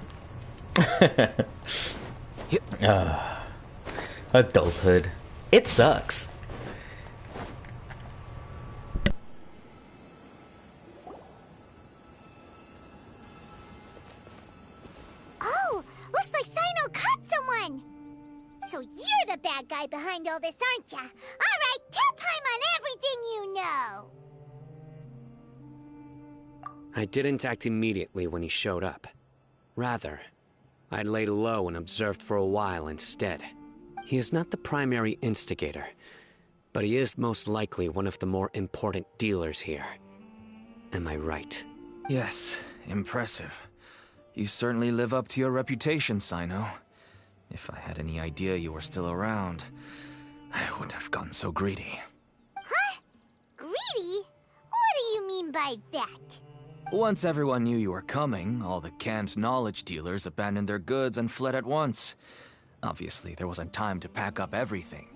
adulthood, it sucks. Oh, looks like Sino caught someone. So you're the bad guy behind all this, aren't ya? All right, tell Paimon everything you know. I didn't act immediately when he showed up. Rather, I laid low and observed for a while instead. He is not the primary instigator, but he is most likely one of the more important dealers here. Am I right? Yes, impressive. You certainly live up to your reputation, Sino. If I had any idea you were still around, I wouldn't have gotten so greedy. Huh? Greedy? What do you mean by that? Once everyone knew you were coming, all the canned knowledge dealers abandoned their goods and fled at once. Obviously, there wasn't time to pack up everything.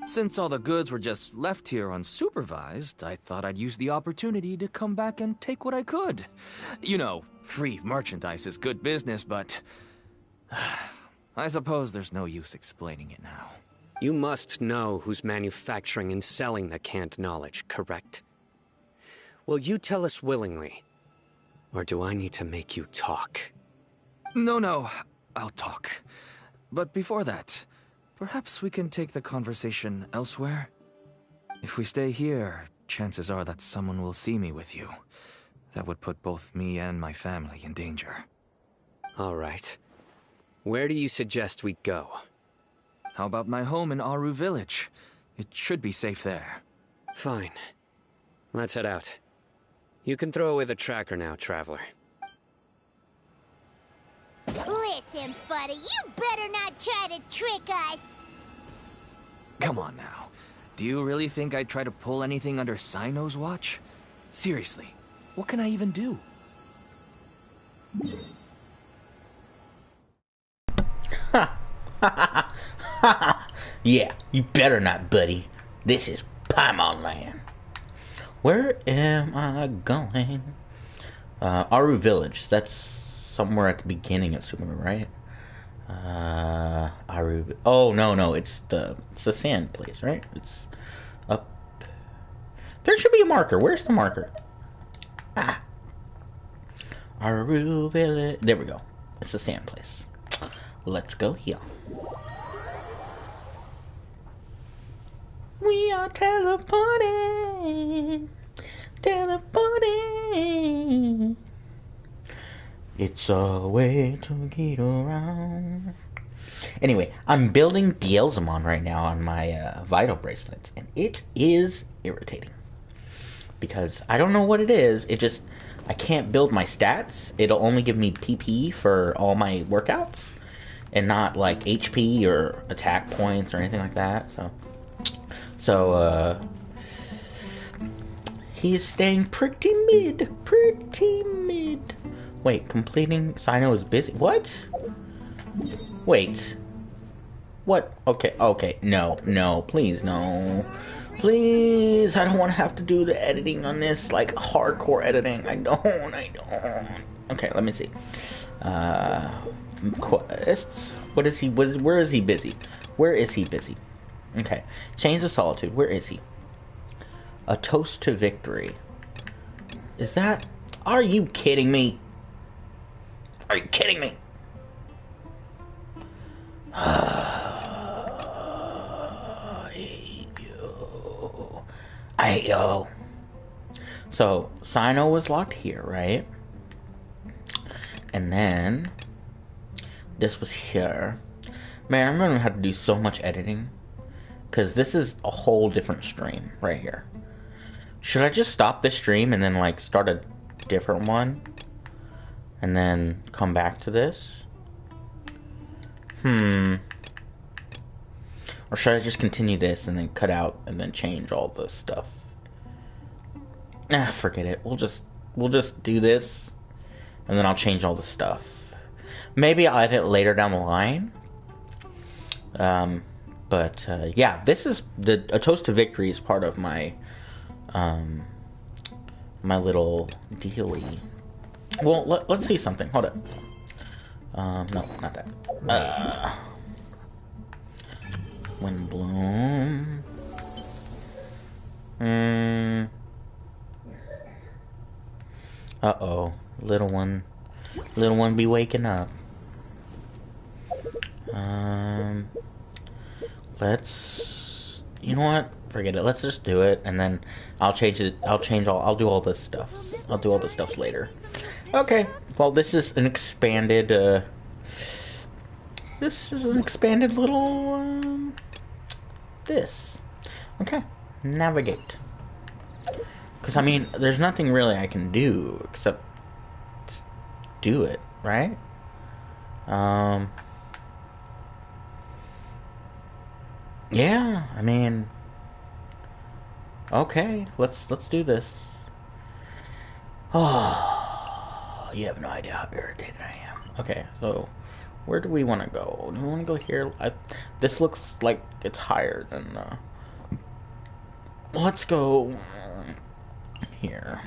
Since all the goods were just left here unsupervised, I thought I'd use the opportunity to come back and take what I could. You know, free merchandise is good business, but I suppose there's no use explaining it now. You must know who's manufacturing and selling the canned knowledge, correct? Will you tell us willingly? Or do I need to make you talk? No, I'll talk. But before that, perhaps we can take the conversation elsewhere? If we stay here, chances are that someone will see me with you. That would put both me and my family in danger. All right. Where do you suggest we go? How about my home in Aru Village? It should be safe there. Fine. Let's head out. You can throw away the tracker now, traveler. Listen, buddy, you better not try to trick us. Come on now. Do you really think I'd try to pull anything under Sino's watch? Seriously, what can I even do? Yeah, you better not, buddy. This is Paimon Land. Where am I going? Aru Village. That's somewhere at the beginning of Sumeru, right? Aru. Oh no, it's the sand place, right? It's up. There should be a marker. Where's the marker? Ah, Aru Village. There we go. It's the sand place. Let's go here. We are teleporting. Teleporting. It's a way to get around. Anyway, I'm building Beelzemon right now on my Vital bracelets, and it is irritating. Because I don't know what it is, I can't build my stats. It'll only give me PP for all my workouts, and not like HP or attack points or anything like that, So, he is staying pretty mid. Wait, completing Sino is busy. What? Wait. What? Okay. No, please, no. Please, I don't want to have to do the editing on this, like, hardcore editing. I don't. Okay, let me see. Quests. Where is he busy? Where is he busy? Okay. Chains of Solitude. Where is he? A Toast to Victory. Is that... Are you kidding me? Are you kidding me? I hate you. So, Sino was locked here, right? And then... This was here. Man, I'm gonna have to do so much editing. Because this is a whole different stream right here. Should I just stop this stream and then, like, start a different one? And then come back to this? Or should I just continue this and then cut out and then change all the stuff? Forget it. We'll just do this. And then I'll change all the stuff. Maybe I'll edit later down the line. But yeah, this is A Toast to Victory is part of my my little dealie. Well, let's see something. Hold up. No, not that. Windbloom. Uh-oh. Little one be waking up. You know what? Forget it. Let's just do it, and then I'll change it. I'll do all this stuff. I'll do all the stuffs later. Okay. Well, this is an expanded, little, this. Okay. Navigate. Because, I mean, there's nothing really I can do except just do it, right? Yeah, I mean, okay, let's do this. Oh, you have no idea how irritated I am. Okay, so where do we want to go? Do we want to go here? This looks like it's higher than. Let's go here.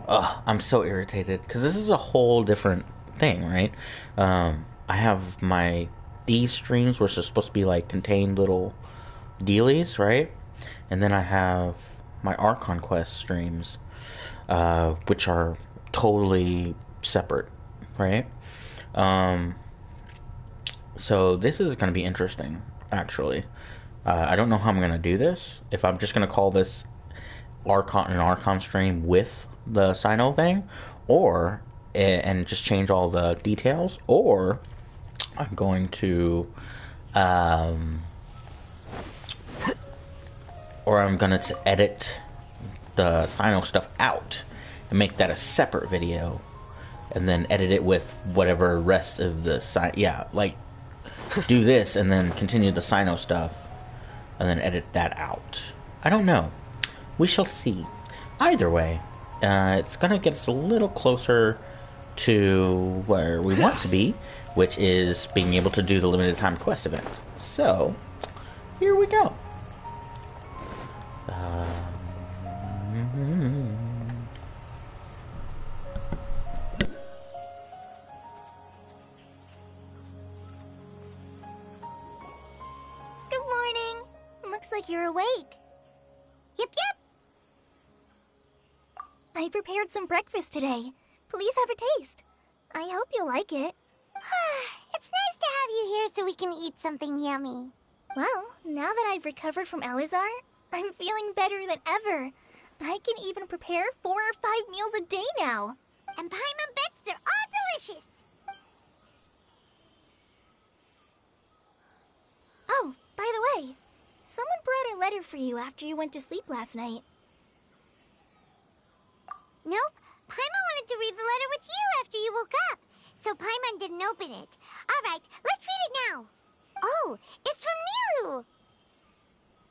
I'm so irritated because this is a whole different thing, right? I have these streams which are supposed to be like contained little dealies, right? And then I have my Archon Quest streams, which are totally separate, right? So this is going to be interesting, actually. I don't know how I'm going to do this. If I'm just going to call this an Archon stream with the Sino thing, or and just change all the details, or I'm going to edit the Sino stuff out and make that a separate video, and then edit it with whatever rest of the do this and then continue the Sino stuff and then edit that out. I don't know. We shall see. Either way, it's gonna get us a little closer to where we want to be, which is being able to do the limited time quest event. So, here we go. Good morning. Looks like you're awake. Yep. I prepared some breakfast today. Please have a taste. I hope you'll like it. It's nice to have you here so we can eat something yummy. Well, now that I've recovered from Elazar, I'm feeling better than ever. I can even prepare 4 or 5 meals a day now. And Paimon bets they're all delicious. Oh, by the way, someone brought a letter for you after you went to sleep last night. Nope. Paimon wanted to read the letter with you after you woke up, so Paimon didn't open it. All right, let's read it now. Oh, it's from Nilu.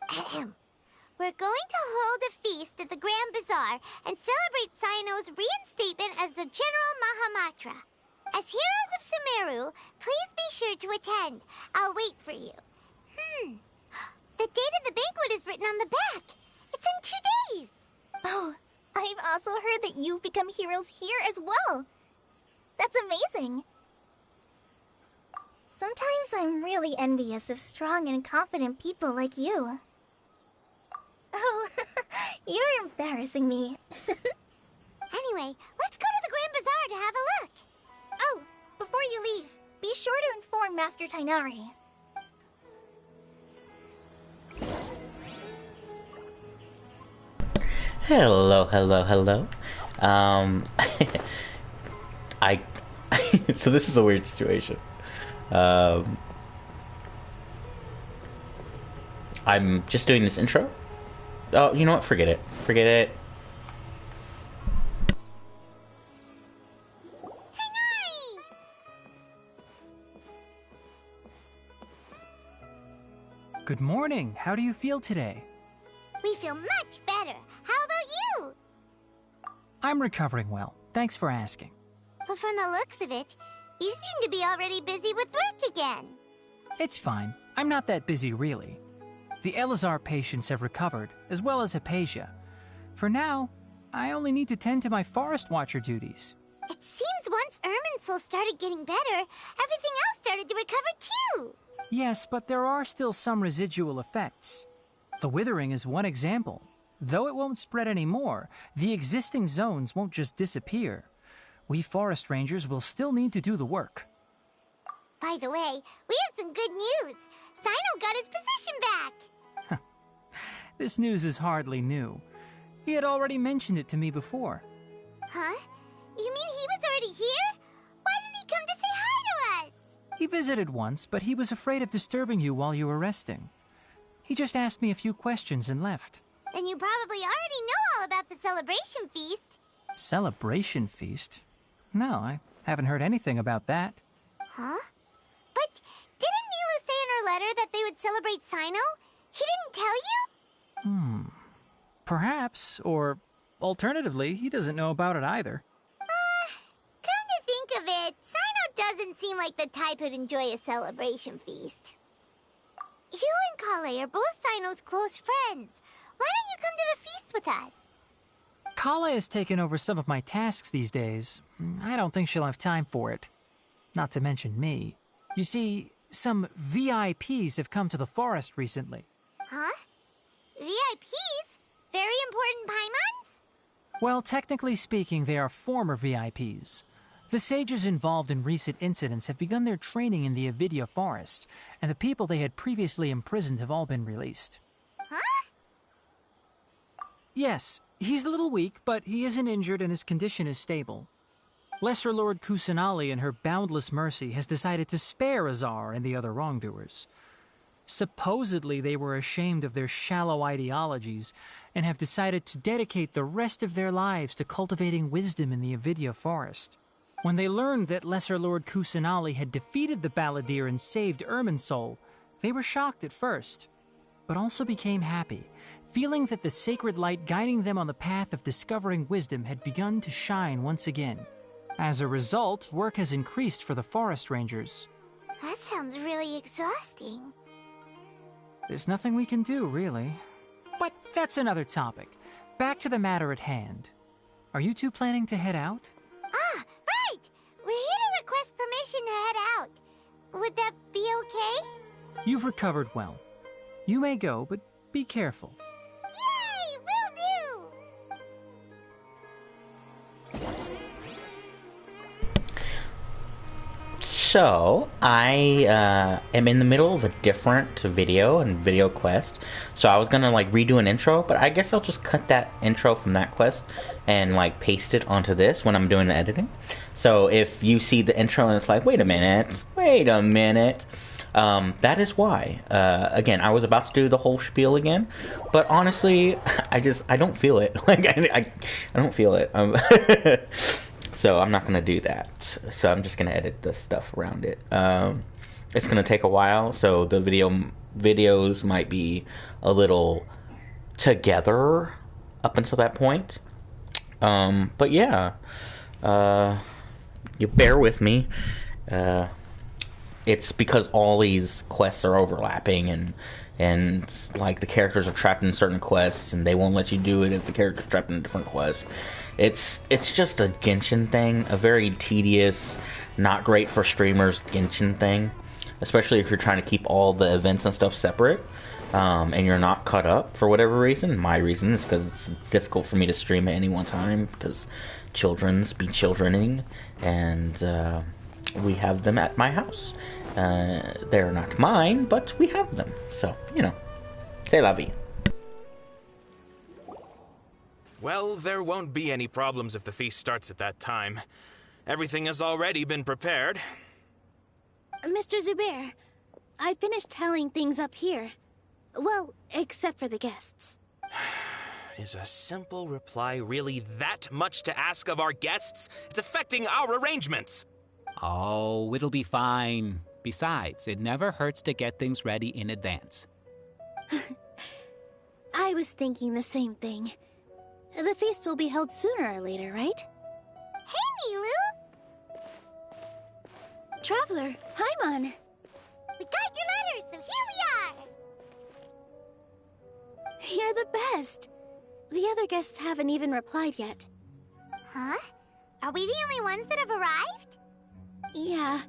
Ahem. We're going to hold a feast at the Grand Bazaar and celebrate Cyno's reinstatement as the General Mahamatra. As heroes of Sumeru, please be sure to attend. I'll wait for you. The date of the banquet is written on the back. It's in 2 days. Oh, I've also heard that you've become heroes here as well. That's amazing. Sometimes I'm really envious of strong and confident people like you. Oh, you're embarrassing me. Anyway, let's go to the Grand Bazaar to have a look. Oh, before you leave, be sure to inform Master Tainari. Hello. So this is a weird situation. I'm just doing this intro. Oh, you know what? Forget it. Good morning. How do you feel today? We feel much better. How about you? I'm recovering well. Thanks for asking. But from the looks of it, you seem to be already busy with work again. It's fine. I'm not that busy, really. The Elazar patients have recovered, as well as Hypatia. For now, I only need to tend to my Forest Watcher duties. It seems once Irminsul started getting better, everything else started to recover too. Yes, but there are still some residual effects. The withering is one example. Though it won't spread anymore, the existing zones won't just disappear. We forest rangers will still need to do the work. By the way, we have some good news. Cyno got his position back. This news is hardly new. He had already mentioned it to me before. Huh? You mean he was already here? Why didn't he come to say hi to us? He visited once, but he was afraid of disturbing you while you were resting. He just asked me a few questions and left. Then you probably already know all about the celebration feast. Celebration feast? No, I haven't heard anything about that. Huh? But didn't Nilu say in her letter that they would celebrate Cyno? He didn't tell you? Perhaps, or alternatively, he doesn't know about it either. Come to think of it, Cyno doesn't seem like the type who'd enjoy a celebration feast. You and Kale are both Cyno's close friends. Why don't you come to the feast with us? Kala has taken over some of my tasks these days. I don't think she'll have time for it. Not to mention me. You see, some VIPs have come to the forest recently. Huh? VIPs? Very important Paimons? Well, technically speaking, they are former VIPs. The sages involved in recent incidents have begun their training in the Avidya forest, and the people they had previously imprisoned have all been released. Huh? Yes, he's a little weak, but he isn't injured and his condition is stable. Lesser Lord Kusanali, in her boundless mercy, has decided to spare Azar and the other wrongdoers. Supposedly, they were ashamed of their shallow ideologies and have decided to dedicate the rest of their lives to cultivating wisdom in the Avidya forest. When they learned that Lesser Lord Kusanali had defeated the Balladeer and saved Irminsul, they were shocked at first, but also became happy, feeling that the sacred light guiding them on the path of discovering wisdom had begun to shine once again. As a result, work has increased for the forest rangers. That sounds really exhausting. There's nothing we can do, really. But that's another topic. Back to the matter at hand. Are you two planning to head out? Ah, right! We're here to request permission to head out. Would that be okay? You've recovered well. You may go, but be careful. Yay! Will do! So, I am in the middle of a different video and video quest. So I was gonna like redo an intro, but I guess I'll just cut that intro from that quest and like paste it onto this when I'm doing the editing. So if you see the intro and it's like, wait a minute, that is why. Again, I was about to do the whole spiel again, but honestly, I don't feel it. Like I don't feel it. So I'm not going to do that. So I'm just going to edit the stuff around it. It's going to take a while, so the videos might be a little together up until that point. But yeah, you bear with me. It's because all these quests are overlapping and like the characters are trapped in certain quests and they won't let you do it if the character's trapped in a different quest. It's just a Genshin thing, a very tedious, not great for streamers Genshin thing, especially if you're trying to keep all the events and stuff separate, and you're not caught up for whatever reason. My reason is because it's difficult for me to stream at any one time because children's be childrening, and we have them at my house. They're not mine, but we have them, so, you know, c'est la vie. Well, there won't be any problems if the feast starts at that time. Everything has already been prepared. Mr. Zubair, I finished tallying things up here. Well, except for the guests. Is a simple reply really that much to ask of our guests? It's affecting our arrangements. Oh, it'll be fine. Besides, it never hurts to get things ready in advance. I was thinking the same thing. The feast will be held sooner or later, right? Hey, Nilou! Traveler, Paimon! We got your letters, so here we are! You're the best! The other guests haven't even replied yet. Huh? Are we the only ones that have arrived? Yeah.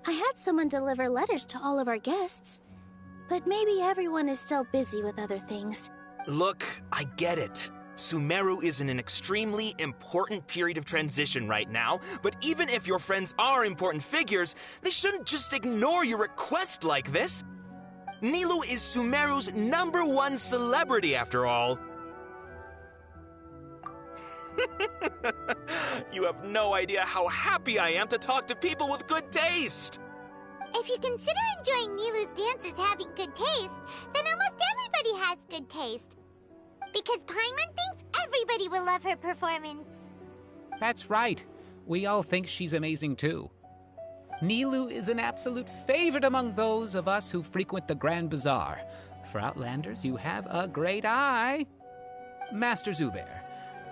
I had someone deliver letters to all of our guests. But maybe everyone is still busy with other things. Look, I get it. Sumeru is in an extremely important period of transition right now, but even if your friends are important figures, they shouldn't just ignore your request like this. Nilou is Sumeru's #1 celebrity, after all. You have no idea how happy I am to talk to people with good taste. If you consider enjoying Nilou's dances having good taste, then almost everybody has good taste. Because Paimon thinks everybody will love her performance. That's right. We all think she's amazing too. Nilou is an absolute favorite among those of us who frequent the Grand Bazaar. For Outlanders, you have a great eye. Master Zubair,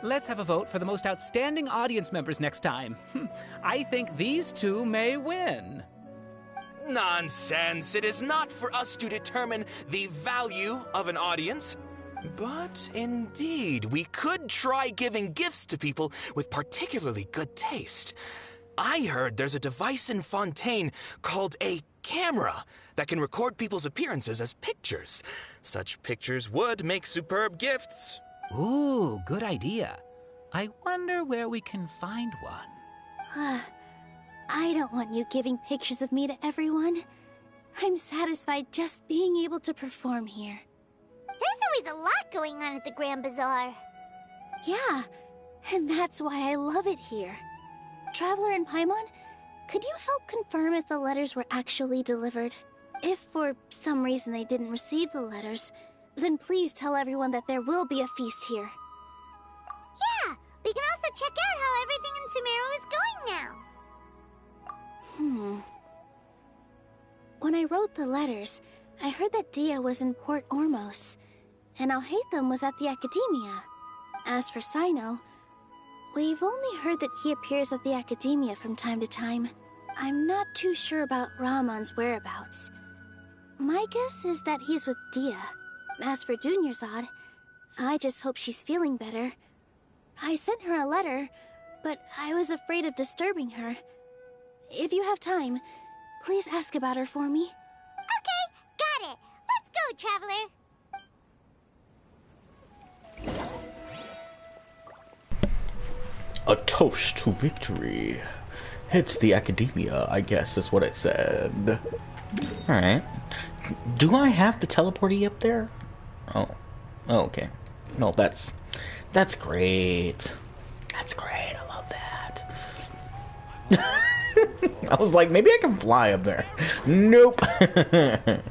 let's have a vote for the most outstanding audience members next time. I think these two may win. Nonsense. It is not for us to determine the value of an audience. But indeed, we could try giving gifts to people with particularly good taste. I heard there's a device in Fontaine called a camera that can record people's appearances as pictures. Such pictures would make superb gifts. Ooh, good idea. I wonder where we can find one. I don't want you giving pictures of me to everyone. I'm satisfied just being able to perform here. There's always a lot going on at the Grand Bazaar. Yeah, and that's why I love it here. Traveler and Paimon, could you help confirm if the letters were actually delivered? If for some reason they didn't receive the letters, then please tell everyone that there will be a feast here. Yeah, we can also check out how everything in Sumeru is going now. When I wrote the letters, I heard that Dia was in Port Ormos, and Alhaitham was at the Academia. As for Sino, We've only heard that he appears at the Academia from time to time. I'm not too sure about Rahman's whereabouts. My guess is that he's with Dia. As for Dunyarzad, I just hope she's feeling better. I sent her a letter, but I was afraid of disturbing her. If you have time, please ask about her for me. Okay, got it. Let's go, Traveler. A toast to victory. Head to the Academia, I guess is what it said. Alright. Do I have the teleporty up there? Oh. Oh, okay. No, that's great. That's great. I love that. I was like, maybe I can fly up there. Nope.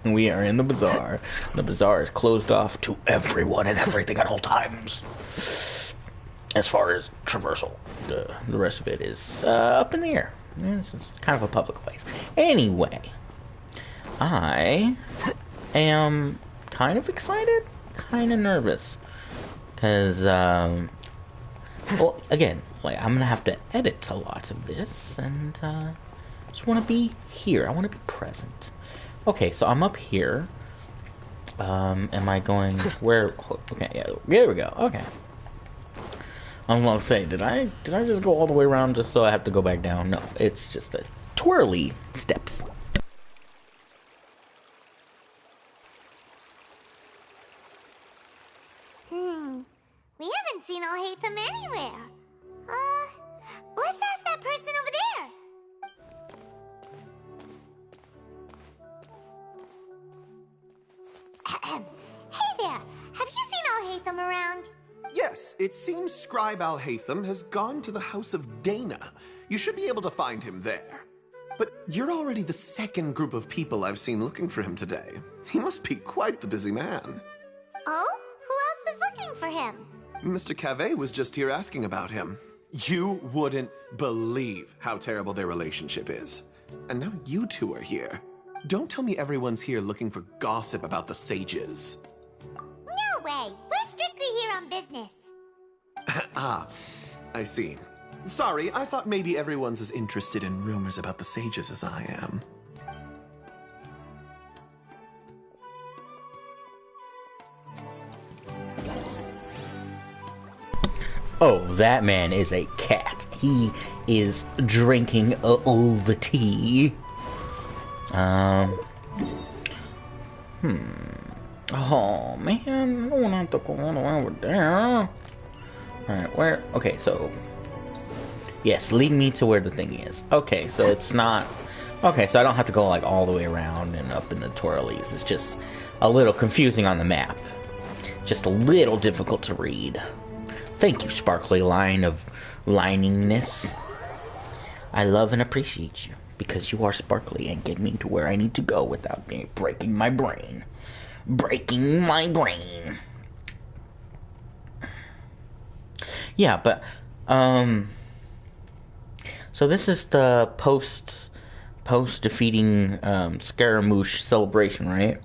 We are in the bazaar. The bazaar is closed off to everyone and everything at all times. As far as traversal, the rest of it is up in the air. It's kind of a public place. Anyway, I am kind of excited, kind of nervous. Because, well, again, like, I'm going to have to edit a lot of this, and just want to be here. I want to be present. Okay, so I'm up here. Am I going where? Okay, yeah, there we go. Okay. I'm gonna say, did I just go all the way around just so I have to go back down? No, it's just a twirly steps. We haven't seen Alhaitham anywhere. Let's ask that person over there. Hey there, have you seen Alhaitham around? Yes, it seems Scribe Alhaitham has gone to the House of Dana. You should be able to find him there. But you're already the second group of people I've seen looking for him today. He must be quite the busy man. Oh? Who else was looking for him? Mr. Cavey was just here asking about him. You wouldn't believe how terrible their relationship is. And now you two are here. Don't tell me everyone's here looking for gossip about the sages. No way! We're strictly here on business. Ah, I see. Sorry, I thought maybe everyone's as interested in rumors about the sages as I am. Oh, that man is a cat. He is drinking all the tea. Oh, man. I don't want to go all the way over there. Alright, where? Okay, so... Yes, lead me to where the thing is. Okay, so it's not... Okay, so I don't have to go, like, all the way around and up in the twirlies. It's just a little confusing on the map. Just a little difficult to read. Thank you, sparkly line of liningness. I love and appreciate you, because you are sparkly and get me to where I need to go without me breaking my brain. Breaking my brain. Yeah, but, so this is the post-defeating, Scaramouche celebration, right?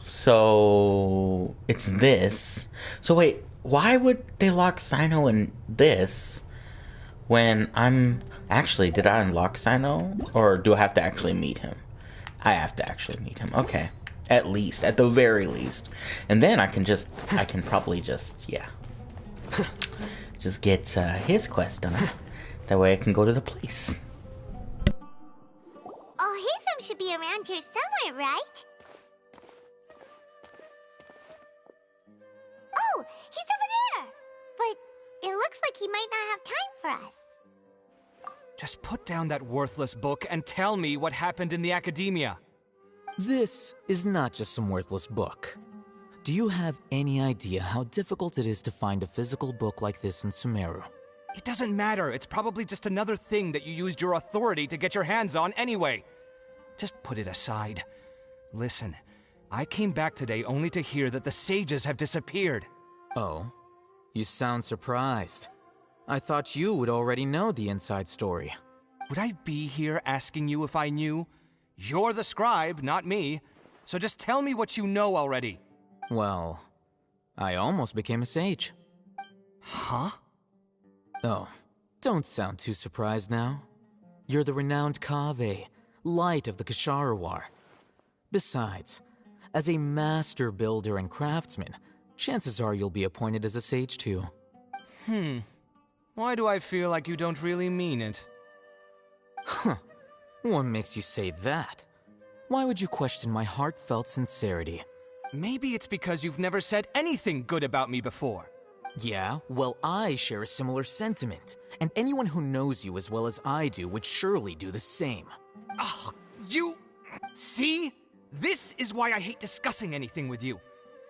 So, it's this. So wait, why would they lock Sino in this when I'm... Actually, did I unlock Sino? Or do I have to actually meet him? I have to actually meet him. Okay. At least. At the very least. And then I can probably just, yeah. Just get his quest done. That way I can go to the place. Alhaitham should be around here somewhere, right? Oh, he's over there! But it looks like he might not have time for us. Just put down that worthless book and tell me what happened in the Academia. This is not just some worthless book. Do you have any idea how difficult it is to find a physical book like this in Sumeru? It doesn't matter. It's probably just another thing that you used your authority to get your hands on anyway. Just put it aside. Listen, I came back today only to hear that the sages have disappeared. Oh, you sound surprised. I thought you would already know the inside story. Would I be here asking you if I knew? You're the scribe, not me. So just tell me what you know already. Well, I almost became a sage. Huh? Oh, don't sound too surprised now. You're the renowned Kaveh, light of the Ksharawar. Besides, as a master builder and craftsman, chances are you'll be appointed as a sage too. Why do I feel like you don't really mean it? Huh. What makes you say that? Why would you question my heartfelt sincerity? Maybe it's because you've never said anything good about me before. Yeah, well, I share a similar sentiment, and anyone who knows you as well as I do would surely do the same. Ah, you... See? This is why I hate discussing anything with you.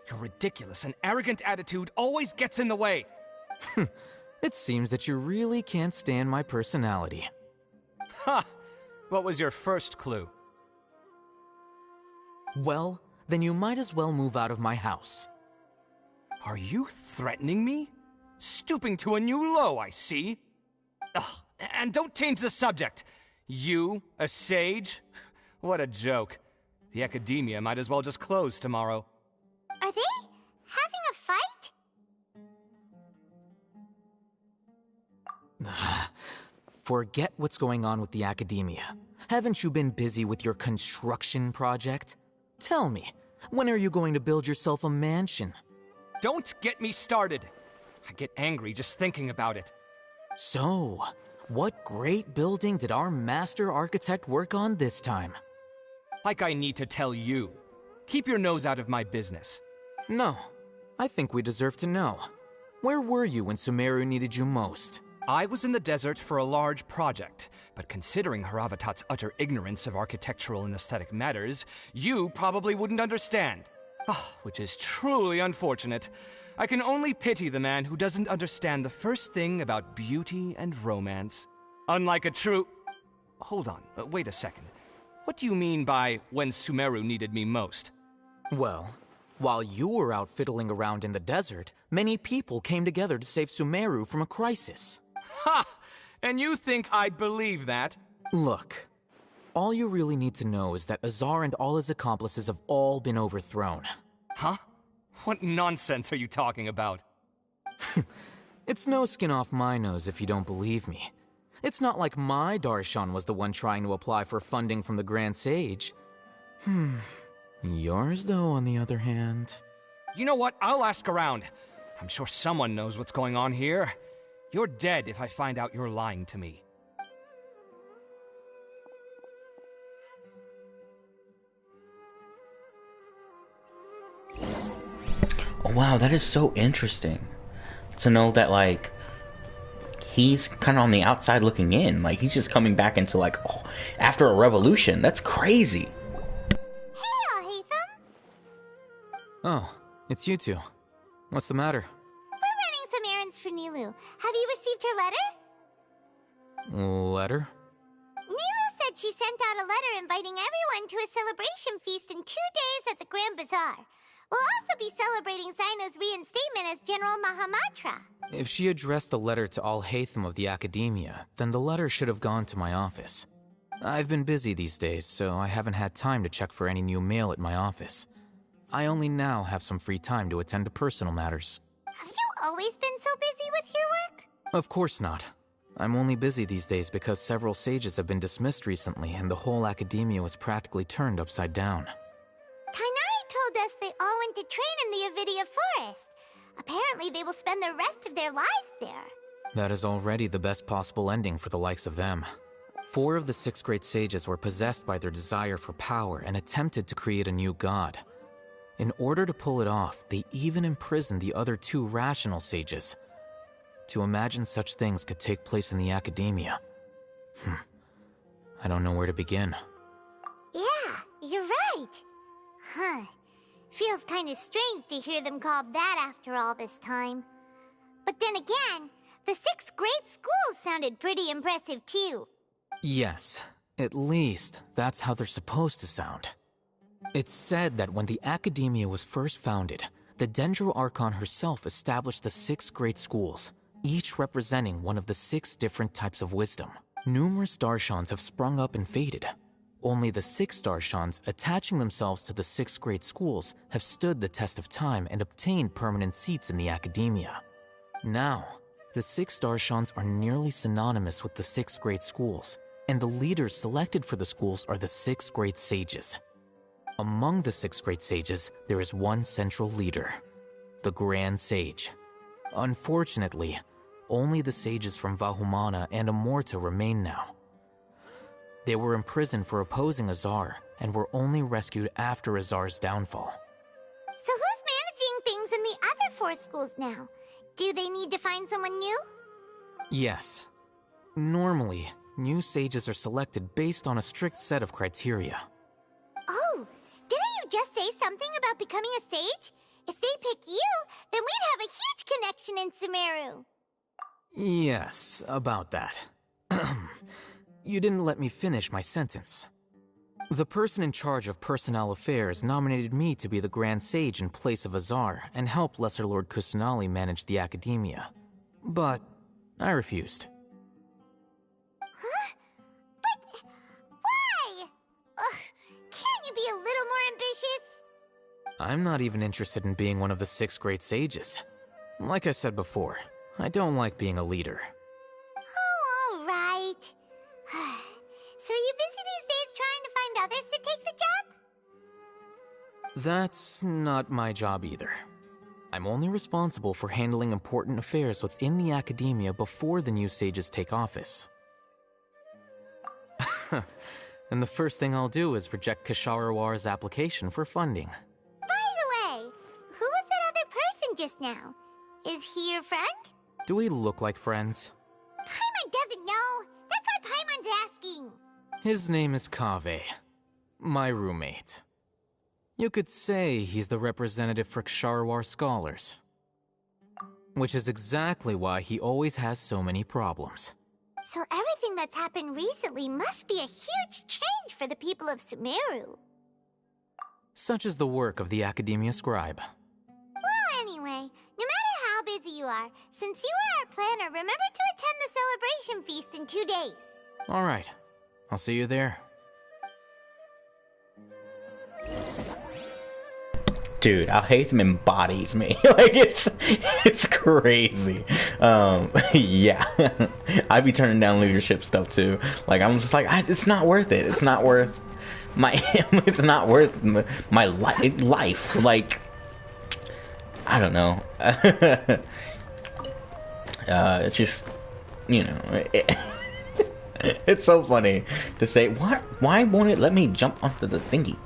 Your ridiculous and arrogant attitude always gets in the way. It seems that you really can't stand my personality. Ha! What was your first clue? Well, then you might as well move out of my house. Are you threatening me? Stooping to a new low, I see. Ugh, and don't change the subject. You, a sage? What a joke. The academia might as well just close tomorrow. Are they having a fight? Forget what's going on with the academia. Haven't you been busy with your construction project? Tell me, when are you going to build yourself a mansion? Don't get me started. I get angry just thinking about it. So, what great building did our master architect work on this time? Like I need to tell you. Keep your nose out of my business. No, I think we deserve to know. Where were you when Sumeru needed you most? I was in the desert for a large project, but considering Haravatat's utter ignorance of architectural and aesthetic matters, you probably wouldn't understand. Which is truly unfortunate. I can only pity the man who doesn't understand the first thing about beauty and romance. Unlike a true... Hold on, wait a second. What do you mean by when Sumeru needed me most? Well, while you were out fiddling around in the desert, many people came together to save Sumeru from a crisis. Ha! And you think I'd believe that? Look, all you really need to know is that Azar and all his accomplices have all been overthrown. Huh? What nonsense are you talking about? It's no skin off my nose if you don't believe me. It's not like my Darshan was the one trying to apply for funding from the Grand Sage. Yours, though, on the other hand... You know what? I'll ask around. I'm sure someone knows what's going on here. You're dead if I find out you're lying to me. Oh, wow, that is so interesting. To know that, like, he's kind of on the outside looking in. Like, he's just coming back into, like, oh, after a revolution. That's crazy. Hey, Alhaitham! Oh, it's you two. What's the matter? We're running some errands for Nilou. Have you received her letter? Letter? Nilou said she sent out a letter inviting everyone to a celebration feast in 2 days at the Grand Bazaar. We'll also be celebrating Zaino's reinstatement as General Mahamatra. If she addressed the letter to Alhaitham of the Academia, then the letter should have gone to my office. I've been busy these days, so I haven't had time to check for any new mail at my office. I only now have some free time to attend to personal matters. Have you always been so busy with your work? Of course not. I'm only busy these days because several sages have been dismissed recently and the whole Academia was practically turned upside down. Kainari told us they all went to train in the Avidia Forest. Apparently they will spend the rest of their lives there. That is already the best possible ending for the likes of them. 4 of the 6 great sages were possessed by their desire for power and attempted to create a new god. In order to pull it off, they even imprisoned the other 2 rational sages. To imagine such things could take place in the Academia. I don't know where to begin. Yeah, you're right. Huh. Feels kind of strange to hear them called that after all this time. But then again, the 6 great schools sounded pretty impressive too. Yes, at least that's how they're supposed to sound. It's said that when the Academia was first founded, the Dendro Archon herself established the 6 great schools, each representing one of the 6 different types of wisdom. Numerous Darshans have sprung up and faded. Only the 6 Darshans attaching themselves to the 6 great schools have stood the test of time and obtained permanent seats in the Academia. Now, The 6 Darshans are nearly synonymous with the 6 great schools, and the leaders selected for the schools are the 6 great sages. Among the 6 great sages, there is one central leader, the Grand Sage. Unfortunately, only the sages from Vahumana and Amorta remain now. They were imprisoned for opposing Azar, and were only rescued after Azar's downfall. So who's managing things in the other 4 schools now? Do they need to find someone new? Yes. Normally, new sages are selected based on a strict set of criteria. Oh, didn't you just say something about becoming a sage? If they pick you, then we'd have a huge connection in Sumeru. Yes, about that. You didn't let me finish my sentence. The person in charge of personnel affairs nominated me to be the Grand Sage in place of Azar and help Lesser Lord Kusanali manage the academia. But I refused. Huh? But why? Ugh, can't you be a little more ambitious? I'm not even interested in being one of the 6 great sages. Like I said before, I don't like being a leader. Oh, all right. So are you busy these days trying to find others to take the job? That's not my job either. I'm only responsible for handling important affairs within the academia before the new sages take office. And the first thing I'll do is reject Kasharawar's application for funding. By the way, who was that other person just now? Is he your friend? Do we look like friends? Paimon doesn't know. That's why Paimon's asking. His name is Kaveh, my roommate. You could say he's the representative for Ksharawar scholars. Which is exactly why he always has so many problems. So everything that's happened recently must be a huge change for the people of Sumeru. Such is the work of the Academia Scribe. Well, anyway, no matter how busy you are, since you are our planner, remember to attend the celebration feast in 2 days. Alright, I'll see you there. Dude, Al-Haytham embodies me. Like, it's crazy. Yeah. I'd be turning down leadership stuff too. Like, I'm just like, it's not worth it. It's not worth it's not worth my life. Like, I don't know. It's just, you know, it's so funny to say, why won't it let me jump onto the thingy?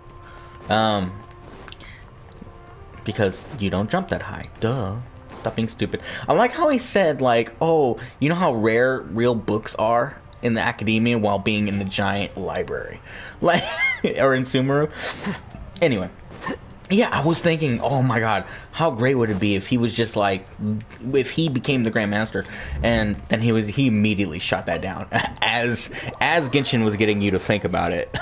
Because you don't jump that high. Duh. Stop being stupid. I like how he said, like, oh, you know how rare real books are in the academia while being in the giant library? Like, or in Sumeru? Anyway. Yeah, I was thinking, oh my god, how great would it be if he was just like, if he became the Grandmaster, and then he immediately shot that down as Genshin was getting you to think about it.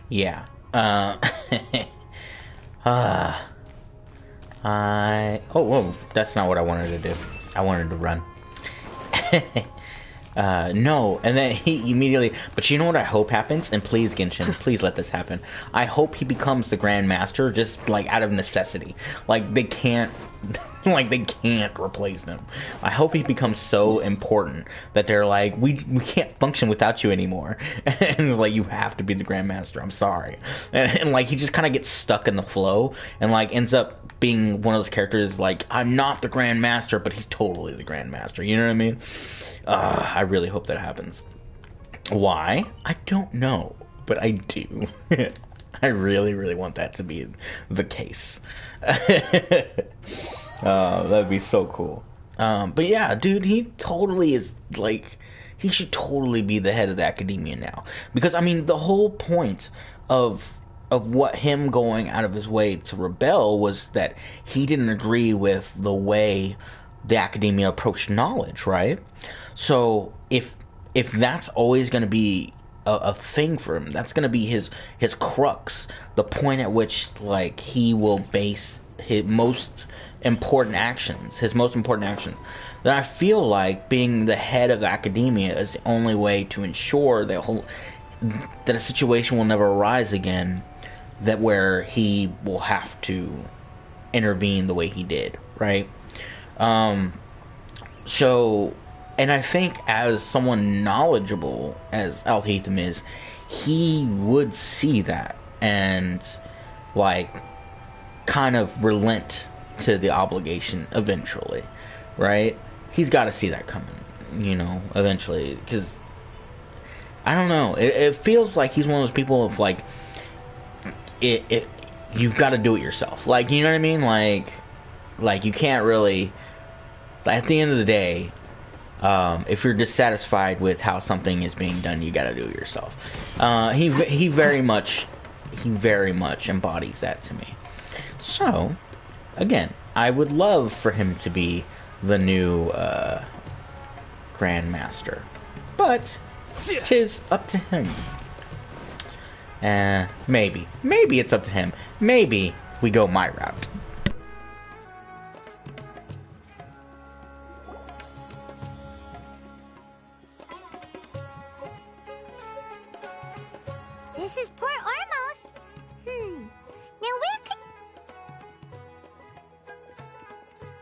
Yeah. Whoa, that's not what I wanted to do. I wanted to run. No, and then he immediately, but you know what I hope happens? And please, Genshin, please let this happen. I hope he becomes the Grand Master just, like, out of necessity. Like, they can't replace him. I hope he becomes so important that they're like, we can't function without you anymore. And it's like, you have to be the Grand Master, I'm sorry. And like, he just kind of gets stuck in the flow, and like, ends up being one of those characters, like, I'm not the Grand Master, but he's totally the Grand Master, you know what I mean? I really hope that happens. Why? I don't know, but I do. I really, really want that to be the case. That'd be so cool. But yeah, dude, he totally is, like, he should totally be the head of the academia now. Because, I mean, the whole point of what him going out of his way to rebel was that he didn't agree with the way the academia approached knowledge, right? So if that's always going to be a thing for him, that's going to be his crux, the point at which, like, he will base his most important actions, then I feel like being the head of academia is the only way to ensure that a situation will never arise again that where he will have to intervene the way he did, right? So, and I think as someone knowledgeable as Alhaitham is, he would see that and, like, kind of relent to the obligation eventually, right? He's got to see that coming, you know, eventually, because I don't know, it feels like he's one of those people of, like, you've got to do it yourself, like, you know what I mean, like you can't really, at the end of the day, if you're dissatisfied with how something is being done, you got to do it yourself. He very much embodies that to me. So, again, I would love for him to be the new Grandmaster, but 'tis up to him. Maybe it's up to him. Maybe we go my route. This is Port Ormos. Now where could...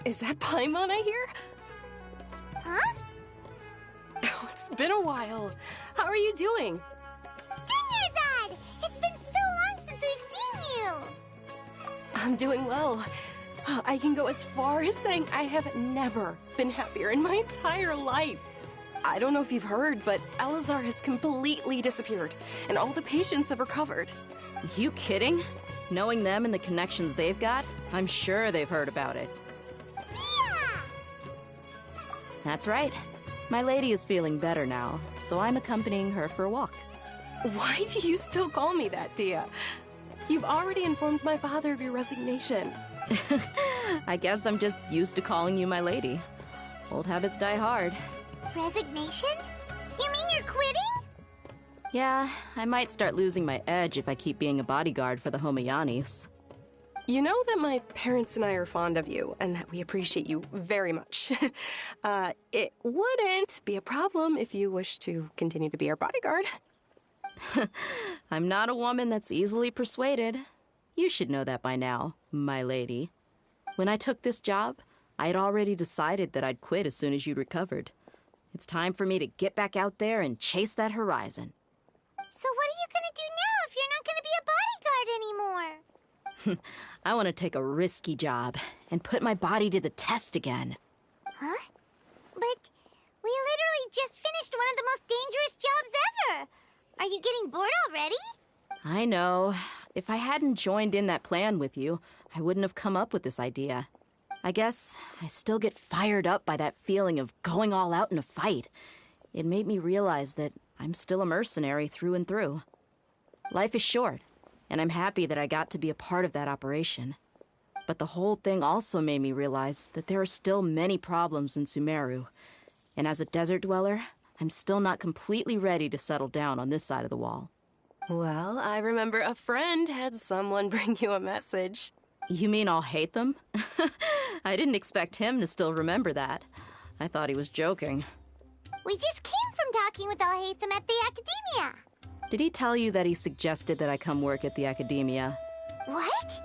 Is that Paimon I hear? Huh? Oh, it's been a while. How are you doing? Dunyarzad! It's been so long since we've seen you! I'm doing well. I can go as far as saying I have never been happier in my entire life. I don't know if you've heard, but Elazar has completely disappeared, and all the patients have recovered. You kidding? Knowing them and the connections they've got, I'm sure they've heard about it. Yeah! That's right. My lady is feeling better now, so I'm accompanying her for a walk. Why do you still call me that, Dia? You've already informed my father of your resignation. I guess I'm just used to calling you my lady. Old habits die hard. Resignation? You mean you're quitting? Yeah, I might start losing my edge if I keep being a bodyguard for the Homayanis. You know that my parents and I are fond of you, and that we appreciate you very much. It wouldn't be a problem if you wish to continue to be our bodyguard. I'm not a woman that's easily persuaded. You should know that by now, my lady. When I took this job, I had already decided that I'd quit as soon as you'd recovered. It's time for me to get back out there and chase that horizon. So what are you gonna do now if you're not gonna be a bodyguard anymore? I want to take a risky job and put my body to the test again. Huh? But we literally just finished one of the most dangerous jobs ever! Are you getting bored already? I know. If I hadn't joined in that plan with you, I wouldn't have come up with this idea. I guess I still get fired up by that feeling of going all out in a fight. It made me realize that I'm still a mercenary through and through. Life is short, and I'm happy that I got to be a part of that operation. But the whole thing also made me realize that there are still many problems in Sumeru. And as a desert dweller, I'm still not completely ready to settle down on this side of the wall. Well, I remember a friend had someone bring you a message. You mean I'll hate them? I didn't expect him to still remember that. I thought he was joking. We just came from talking with Alhaitham at the Academia. Did he tell you that he suggested that I come work at the Academia? What?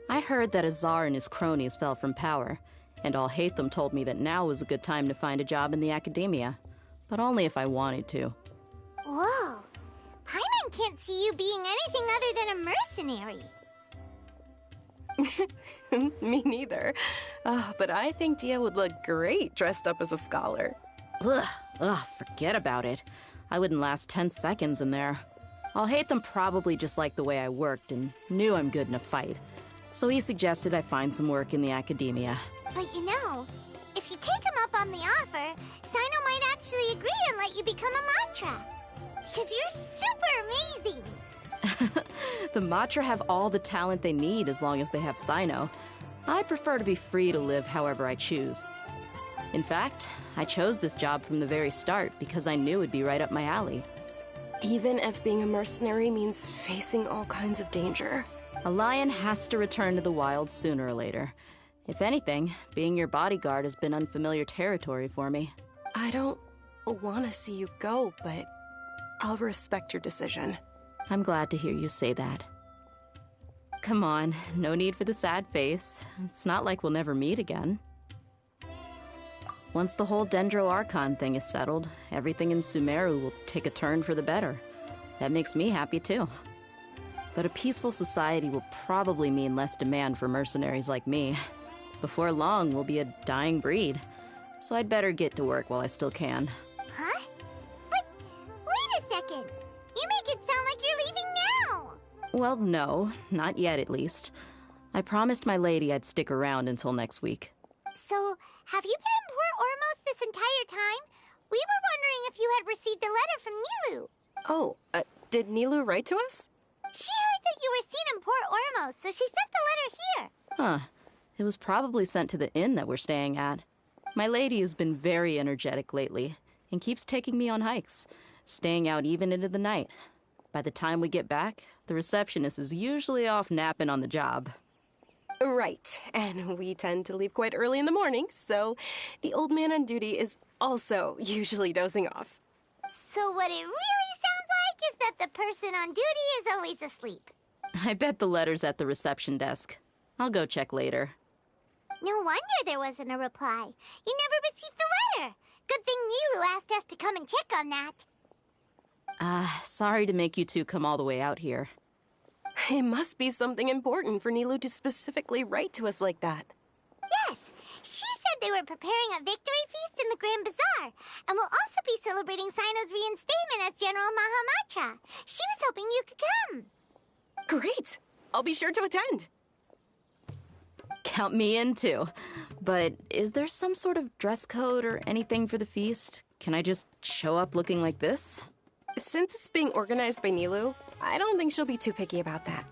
I heard that Azar and his cronies fell from power, and Alhaitham told me that now was a good time to find a job in the Academia, but only if I wanted to. Whoa. Paimon can't see you being anything other than a mercenary. Me neither. But I think Dia would look great dressed up as a scholar. Ugh, forget about it. I wouldn't last 10 seconds in there. Alhaitham probably just liked the way I worked and knew I'm good in a fight. So he suggested I find some work in the Academia. But you know, if you take him up on the offer, Sino might actually agree and let you become a Matra. Because you're super amazing! The Matra have all the talent they need as long as they have Sino. I prefer to be free to live however I choose. In fact, I chose this job from the very start because I knew it'd be right up my alley. Even if being a mercenary means facing all kinds of danger. A lion has to return to the wild sooner or later. If anything, being your bodyguard has been unfamiliar territory for me. I don't want to see you go, but I'll respect your decision. I'm glad to hear you say that. Come on, no need for the sad face. It's not like we'll never meet again. Once the whole Dendro Archon thing is settled, everything in Sumeru will take a turn for the better. That makes me happy too. But a peaceful society will probably mean less demand for mercenaries like me. Before long, we'll be a dying breed. So I'd better get to work while I still can. Huh? But wait a second! You make it sound like you're leaving now! Well, no, not yet at least. I promised my lady I'd stick around until next week. So, have you been in Port Ormos this entire time? We were wondering if you had received a letter from Nilou. Oh, did Nilou write to us? She heard that you were seen in Port Ormos, so she sent the letter here. Huh. It was probably sent to the inn that we're staying at. My lady has been very energetic lately, and keeps taking me on hikes, staying out even into the night. By the time we get back, the receptionist is usually off napping on the job. Right, and we tend to leave quite early in the morning, so the old man on duty is also usually dozing off. So what it really sounds like is that the person on duty is always asleep. I bet the letter's at the reception desk. I'll go check later. No wonder there wasn't a reply. You never received the letter. Good thing Nilou asked us to come and check on that. Sorry to make you two come all the way out here. It must be something important for Nilou to specifically write to us like that. Yes, she said they were preparing a victory feast in the Grand Bazaar, and will also be celebrating Sino's reinstatement as General Mahamatra. She was hoping you could come. Great! I'll be sure to attend. Count me in too. But is there some sort of dress code or anything for the feast? Can I just show up looking like this? Since it's being organized by Nilou, I don't think she'll be too picky about that.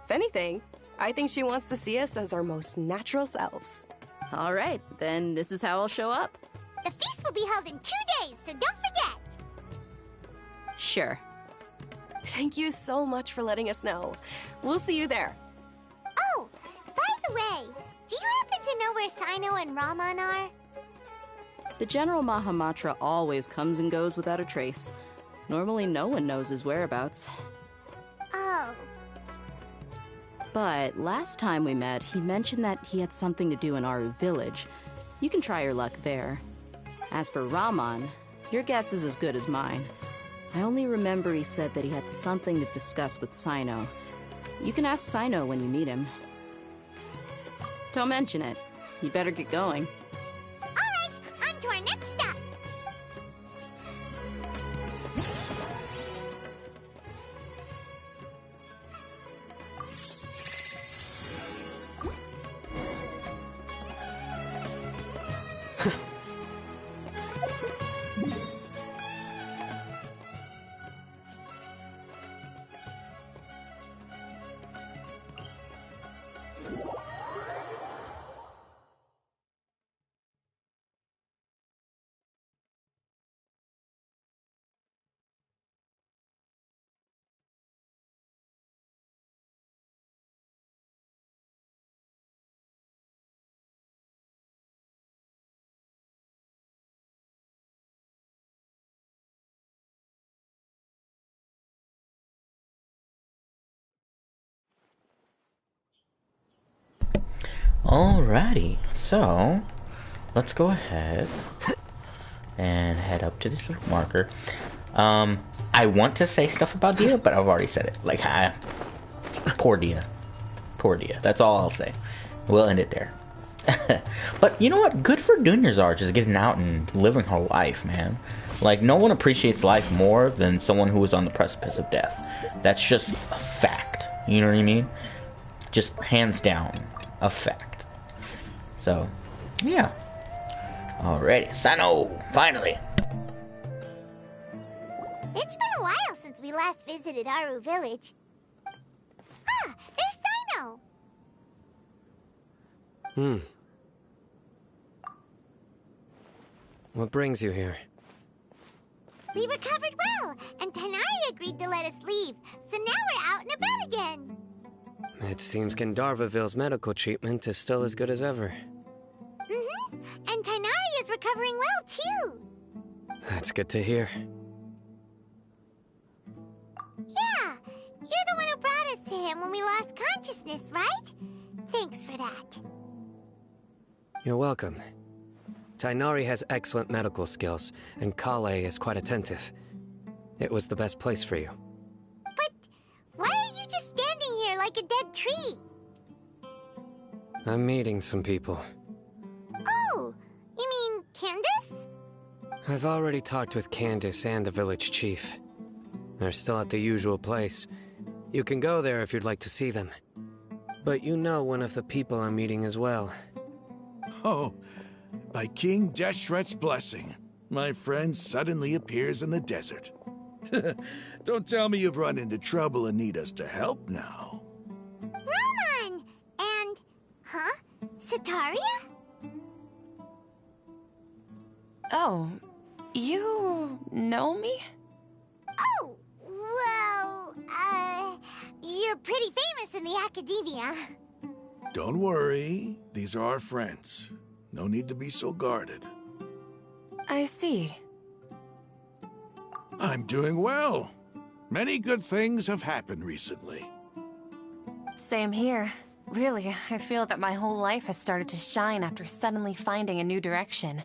If anything, I think she wants to see us as our most natural selves. All right, then this is how I'll show up. The feast will be held in 2 days, so don't forget. Sure. Thank you so much for letting us know. We'll see you there. Oh, by the way, do you happen to know where Sino and Raman are? The General Mahamatra always comes and goes without a trace. Normally no one knows his whereabouts. Oh. But last time we met, he mentioned that he had something to do in Aru village. You can try your luck there. As for Raman, your guess is as good as mine. I only remember he said that he had something to discuss with Sino. You can ask Sino when you meet him. Don't mention it. You better get going. All right, on to our next stop. Alrighty, so let's go ahead and head up to this little marker. I want to say stuff about Dia, but I've already said it. Like, poor Dia. Poor Dia. That's all I'll say. We'll end it there. But you know what? Good for Dunyarzad just getting out and living her life, man. Like, no one appreciates life more than someone who is on the precipice of death. That's just a fact. You know what I mean? Just hands down, a fact. So, yeah. Alrighty, Sino, finally. It's been a while since we last visited Aru Village. Ah, there's Sino! What brings you here? We recovered well, and Tanari agreed to let us leave, so now we're out and about again. It seems Gandharvaville's medical treatment is still as good as ever. Mm-hmm, and Tanari is recovering well, too. That's good to hear. Yeah, you're the one who brought us to him when we lost consciousness, right? Thanks for that. You're welcome. Tainari has excellent medical skills, and Kale is quite attentive. It was the best place for you. But why are you just standing here like a dead tree? I'm meeting some people. Oh, you mean Candace? I've already talked with Candace and the village chief. They're still at the usual place. You can go there if you'd like to see them. But you know one of the people I'm meeting as well. Oh, by King Deshret's blessing, my friend suddenly appears in the desert. Don't tell me you've run into trouble and need us to help now. Roman! And... huh? Sataria? Oh, you know me? Oh, well, you're pretty famous in the academia. Don't worry, these are our friends. No need to be so guarded. I see. I'm doing well. Many good things have happened recently. Same here. Really, I feel that my whole life has started to shine after suddenly finding a new direction.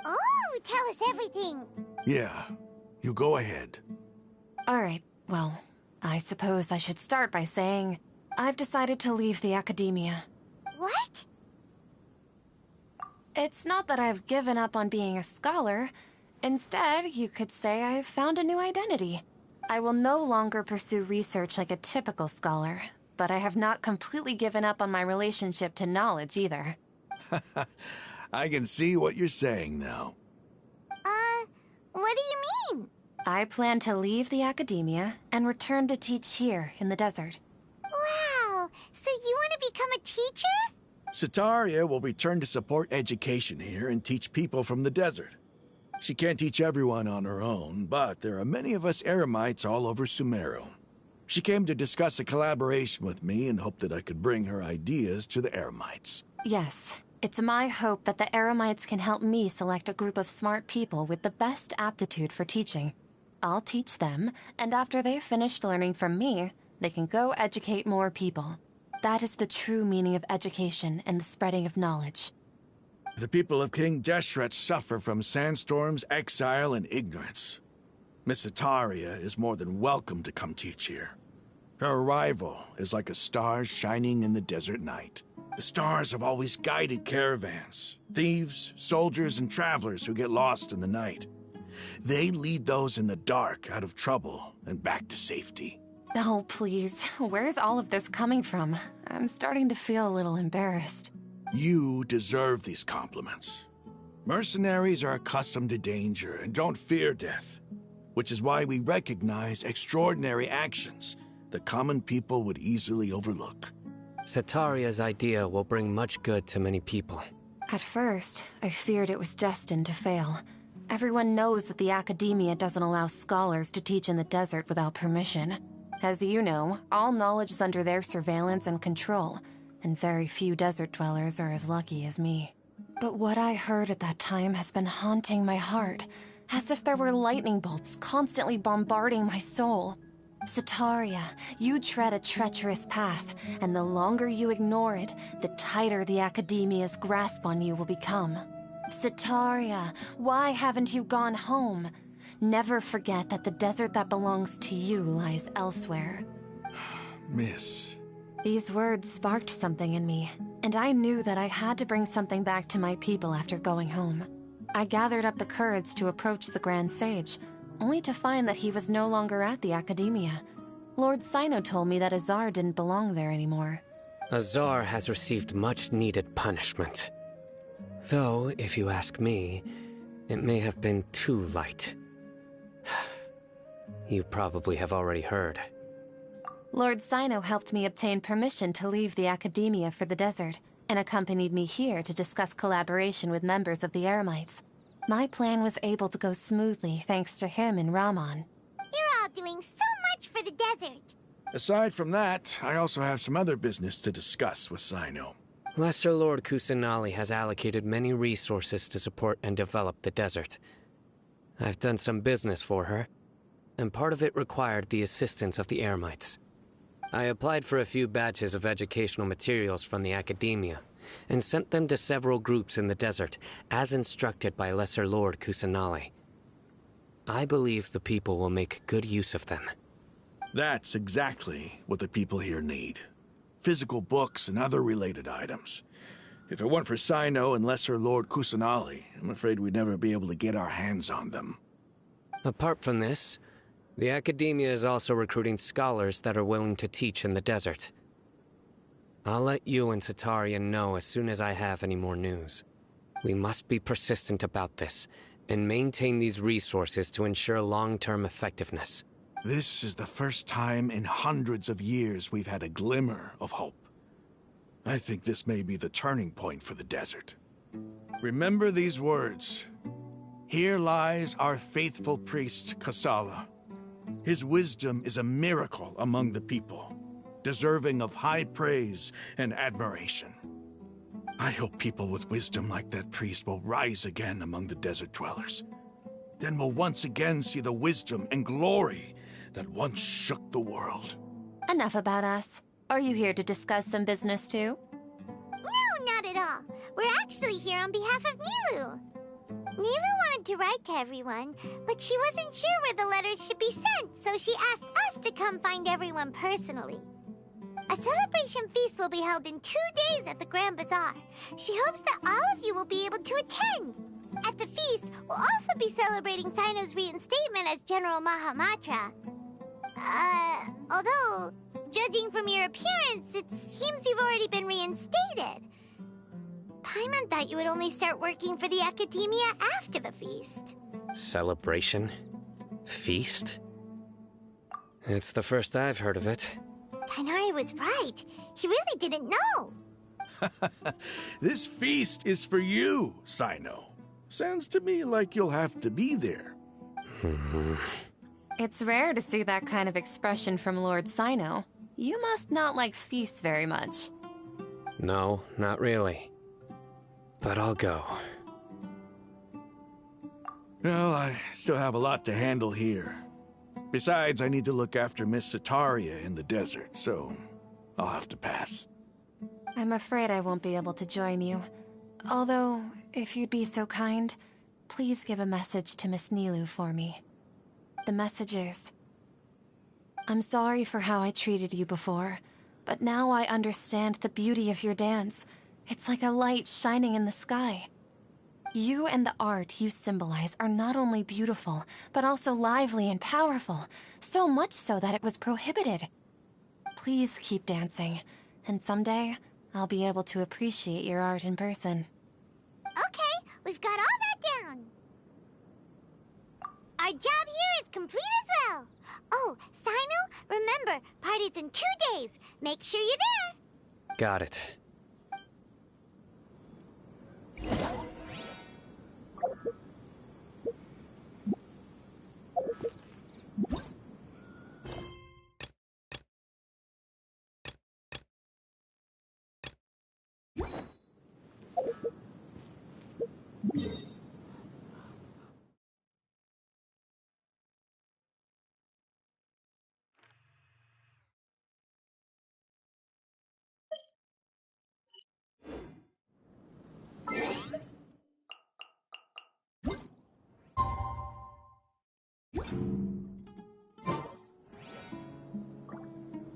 Oh, tell us everything. Yeah, you go ahead. Alright, well, I suppose I should start by saying I've decided to leave the academia. What? It's not that I've given up on being a scholar. Instead, you could say I've found a new identity. I will no longer pursue research like a typical scholar, but I have not completely given up on my relationship to knowledge either. I can see what you're saying now. What do you mean? I plan to leave the academia and return to teach here in the desert. Wow, so you want to become a teacher? Sataria will return to support education here and teach people from the desert. She can't teach everyone on her own, but there are many of us Eremites all over Sumeru. She came to discuss a collaboration with me and hoped that I could bring her ideas to the Eremites. Yes, it's my hope that the Eremites can help me select a group of smart people with the best aptitude for teaching. I'll teach them, and after they've finished learning from me, they can go educate more people. That is the true meaning of education and the spreading of knowledge. The people of King Deshret suffer from sandstorms, exile, and ignorance. Miss Sataria is more than welcome to come teach here. Her arrival is like a star shining in the desert night. The stars have always guided caravans, thieves, soldiers, and travelers who get lost in the night. They lead those in the dark out of trouble and back to safety. Oh, please. Where's all of this coming from? I'm starting to feel a little embarrassed. You deserve these compliments. Mercenaries are accustomed to danger and don't fear death, which is why we recognize extraordinary actions that common people would easily overlook. Sataria's idea will bring much good to many people. At first, I feared it was destined to fail. Everyone knows that the academia doesn't allow scholars to teach in the desert without permission. As you know, all knowledge is under their surveillance and control, and very few desert dwellers are as lucky as me. But what I heard at that time has been haunting my heart, as if there were lightning bolts constantly bombarding my soul. Sataria, you tread a treacherous path, and the longer you ignore it, the tighter the academia's grasp on you will become. Sataria, why haven't you gone home? Never forget that the desert that belongs to you lies elsewhere. Miss. These words sparked something in me, and I knew that I had to bring something back to my people after going home. I gathered up the courage to approach the Grand Sage, only to find that he was no longer at the academia. Lord Sino told me that Azar didn't belong there anymore. Azar has received much-needed punishment. Though, if you ask me, it may have been too light. You probably have already heard. Lord Sino helped me obtain permission to leave the Academia for the desert, and accompanied me here to discuss collaboration with members of the Eremites. My plan was able to go smoothly thanks to him and Rahman. You're all doing so much for the desert. Aside from that, I also have some other business to discuss with Sino. Lesser Lord Kusanali has allocated many resources to support and develop the desert. I've done some business for her, and part of it required the assistance of the Eremites. I applied for a few batches of educational materials from the Academia, and sent them to several groups in the desert, as instructed by Lesser Lord Kusanali. I believe the people will make good use of them. That's exactly what the people here need. Physical books and other related items. If it weren't for Sino and Lesser Lord Kusanali, I'm afraid we'd never be able to get our hands on them. Apart from this, the Academia is also recruiting scholars that are willing to teach in the desert. I'll let you and Sataria know as soon as I have any more news. We must be persistent about this, and maintain these resources to ensure long-term effectiveness. This is the first time in hundreds of years we've had a glimmer of hope. I think this may be the turning point for the desert. Remember these words. Here lies our faithful priest, Kasala. His wisdom is a miracle among the people, deserving of high praise and admiration. I hope people with wisdom like that priest will rise again among the desert dwellers. Then we'll once again see the wisdom and glory that once shook the world. Enough about us. Are you here to discuss some business too? No, not at all. We're actually here on behalf of Nilu. Nilu wanted to write to everyone, but she wasn't sure where the letters should be sent, so she asked us to come find everyone personally. A celebration feast will be held in 2 days at the Grand Bazaar. She hopes that all of you will be able to attend. At the feast, we'll also be celebrating Sino's reinstatement as General Mahamatra. Although, judging from your appearance, it seems you've already been reinstated. Paimon thought you would only start working for the Academia after the feast. Celebration? Feast? It's the first I've heard of it. Tighnari was right. He really didn't know. This feast is for you, Sino. Sounds to me like you'll have to be there. It's rare to see that kind of expression from Lord Sino. You must not like feasts very much. No, not really. But I'll go. Well, I still have a lot to handle here. Besides, I need to look after Miss Sataria in the desert, so I'll have to pass. I'm afraid I won't be able to join you. Although, if you'd be so kind, please give a message to Miss Nilu for me. The message is, I'm sorry for how I treated you before, but now I understand the beauty of your dance. It's like a light shining in the sky. You and the art you symbolize are not only beautiful, but also lively and powerful, so much so that it was prohibited. Please keep dancing, and someday I'll be able to appreciate your art in person. Okay, we've got all that down. Our job here is complete as well. Oh, Sino, remember, party's in 2 days. Make sure you're there. Got it.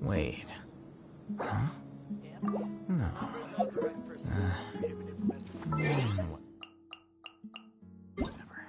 Wait. Huh? No. Whatever.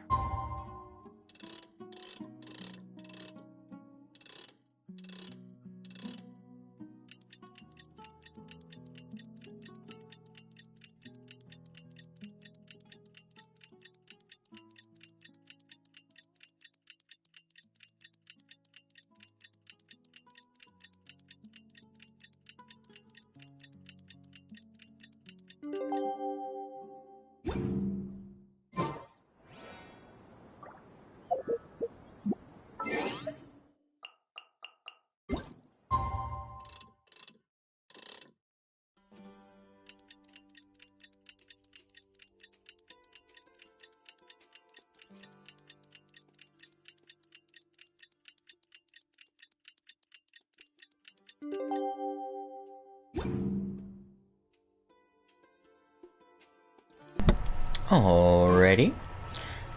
Alrighty.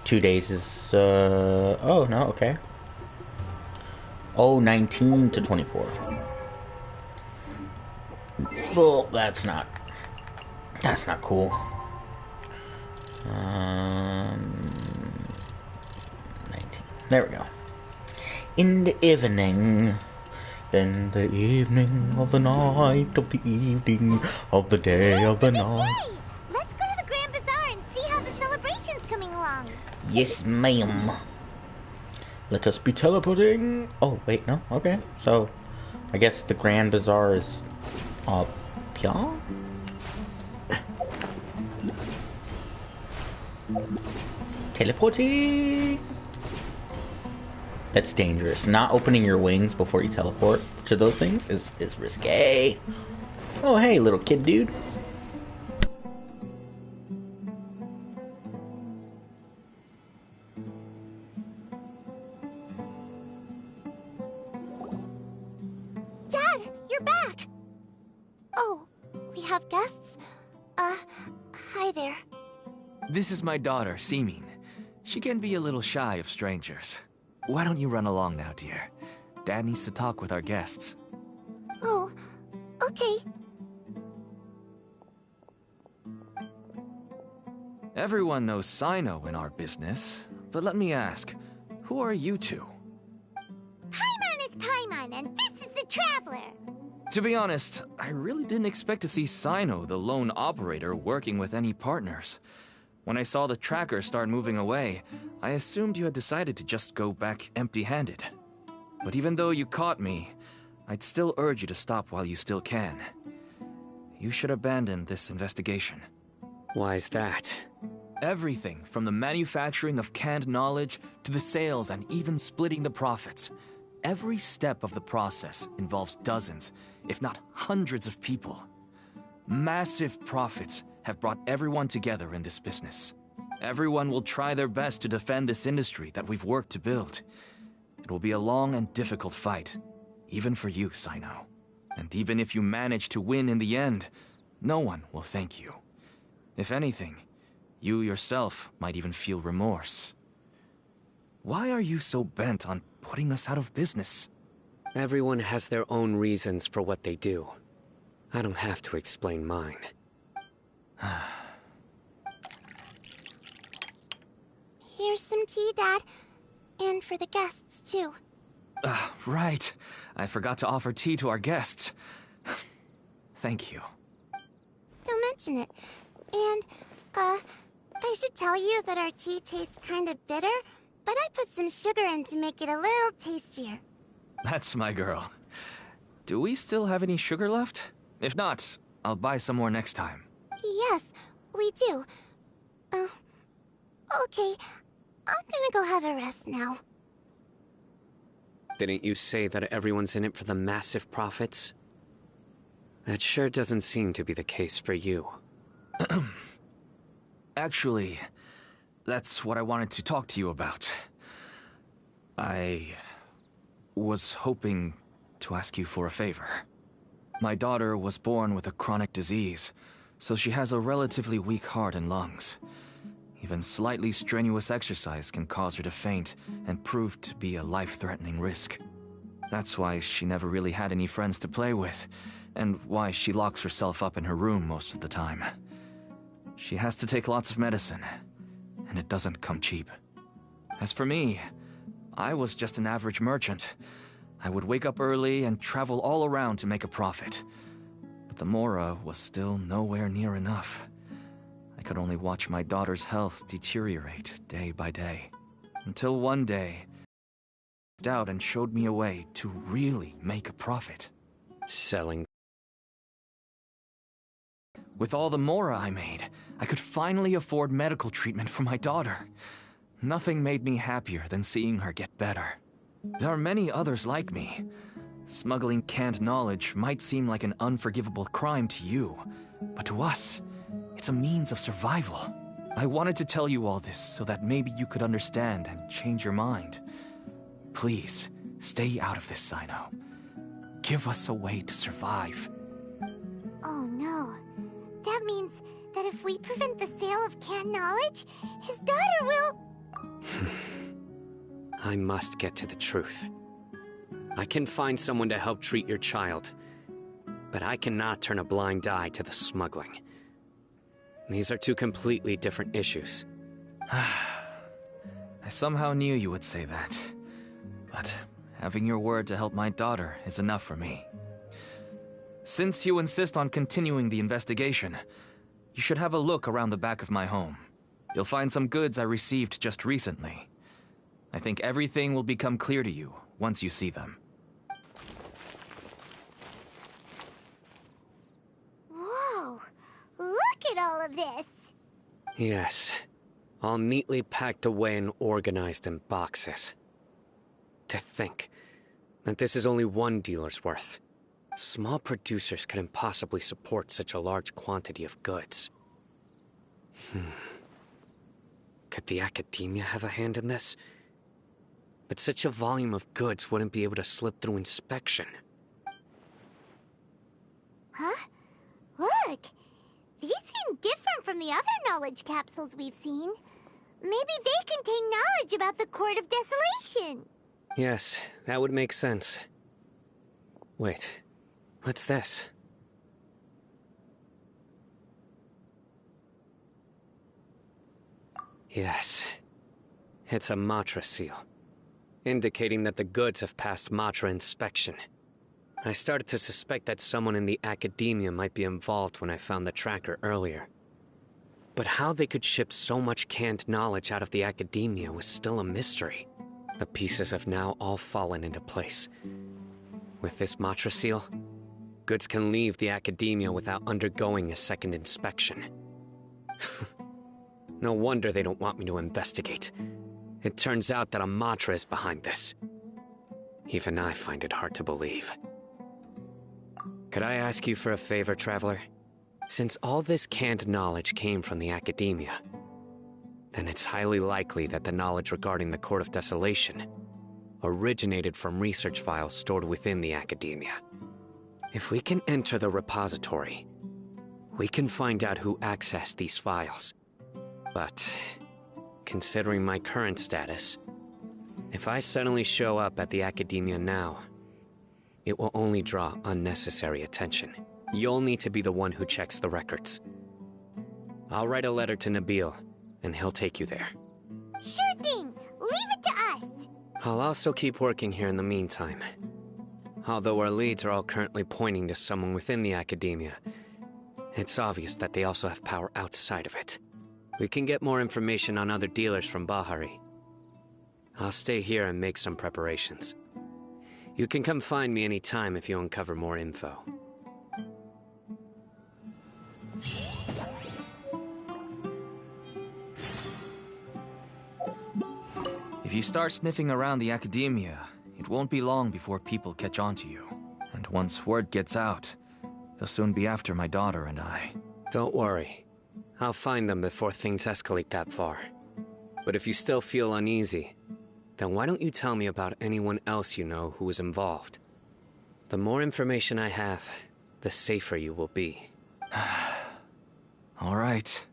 2 days is, oh, no, okay. Oh, 19 to 24. Well, that's not cool. 19. There we go. In the evening. In the evening of the night of the evening of the day of the night. Let's go to the Grand Bazaar and see how the celebration's coming along. Yes, ma'am. Let us be teleporting. Oh, wait, no? Okay. So, I guess the Grand Bazaar is up here? Teleporting! That's dangerous. Not opening your wings before you teleport to those things is risque. Oh, hey, little kid dude. Dad, you're back! Oh, we have guests? Hi there. This is my daughter, Seeming. She can be a little shy of strangers. Why don't you run along now, dear? Dad needs to talk with our guests. Oh, okay. Everyone knows Sino in our business, but let me ask, who are you two? Paimon is Paimon, and this is the Traveler! To be honest, I really didn't expect to see Sino, the lone operator, working with any partners. When I saw the tracker start moving away, I assumed you had decided to just go back empty-handed. But even though you caught me, I'd still urge you to stop while you still can. You should abandon this investigation. Why is that? Everything from the manufacturing of canned knowledge to the sales and even splitting the profits. Every step of the process involves dozens, if not hundreds of people. Massive profits have brought everyone together in this business. Everyone will try their best to defend this industry that we've worked to build. It will be a long and difficult fight, even for you, Sino. And even if you manage to win in the end, no one will thank you. If anything, you yourself might even feel remorse. Why are you so bent on putting us out of business? Everyone has their own reasons for what they do. I don't have to explain mine. Here's some tea, Dad. And for the guests, too. Right. I forgot to offer tea to our guests. Thank you. Don't mention it. And, I should tell you that our tea tastes kind of bitter, but I put some sugar in to make it a little tastier. That's my girl. Do we still have any sugar left? If not, I'll buy some more next time. Yes, we do. Okay. I'm gonna go have a rest now. Didn't you say that everyone's in it for the massive profits? That sure doesn't seem to be the case for you. Actually, that's what I wanted to talk to you about. I was hoping to ask you for a favor. My daughter was born with a chronic disease, so she has a relatively weak heart and lungs. Even slightly strenuous exercise can cause her to faint and prove to be a life-threatening risk. That's why she never really had any friends to play with, and why she locks herself up in her room most of the time. She has to take lots of medicine, and it doesn't come cheap. As for me, I was just an average merchant. I would wake up early and travel all around to make a profit. But the Mora was still nowhere near enough. I could only watch my daughter's health deteriorate day by day. Until one day, she stepped out and showed me a way to really make a profit. Selling. With all the mora I made, I could finally afford medical treatment for my daughter. Nothing made me happier than seeing her get better. There are many others like me. Smuggling canned knowledge might seem like an unforgivable crime to you, but to us, it's a means of survival. I wanted to tell you all this so that maybe you could understand and change your mind. Please, stay out of this, Sino. Give us a way to survive. Oh no. That means that if we prevent the sale of canned knowledge, his daughter will... I must get to the truth. I can find someone to help treat your child, but I cannot turn a blind eye to the smuggling. These are two completely different issues. I somehow knew you would say that. But having your word to help my daughter is enough for me. Since you insist on continuing the investigation, you should have a look around the back of my home. You'll find some goods I received just recently. I think everything will become clear to you once you see them. Whoa! Look at all of this! Yes, all neatly packed away and organized in boxes. To think that this is only one dealer's worth. Small producers couldn't possibly support such a large quantity of goods. Could the academia have a hand in this? But such a volume of goods wouldn't be able to slip through inspection. Huh? Look! These seem different from the other knowledge capsules we've seen. Maybe they contain knowledge about the Court of Desolation. Yes, that would make sense. Wait, what's this? Yes, it's a Matra seal, indicating that the goods have passed Matra inspection. I started to suspect that someone in the academia might be involved when I found the tracker earlier. But how they could ship so much canned knowledge out of the academia was still a mystery. The pieces have now all fallen into place. With this Matra seal, goods can leave the academia without undergoing a second inspection. No wonder they don't want me to investigate. It turns out that a Matra is behind this. Even I find it hard to believe. Could I ask you for a favor, Traveler? Since all this canned knowledge came from the academia, then it's highly likely that the knowledge regarding the Court of Desolation originated from research files stored within the academia. If we can enter the repository, we can find out who accessed these files. But, considering my current status, if I suddenly show up at the academia now, it will only draw unnecessary attention. You'll need to be the one who checks the records. I'll write a letter to Nabil, and he'll take you there. Sure thing! Leave it to us! I'll also keep working here in the meantime. Although our leads are all currently pointing to someone within the academia, it's obvious that they also have power outside of it. We can get more information on other dealers from Bahari. I'll stay here and make some preparations. You can come find me anytime if you uncover more info. If you start sniffing around the academia, it won't be long before people catch on to you. And once word gets out, they'll soon be after my daughter and I. Don't worry. I'll find them before things escalate that far. But if you still feel uneasy, then why don't you tell me about anyone else you know who was involved? The more information I have, the safer you will be. All right.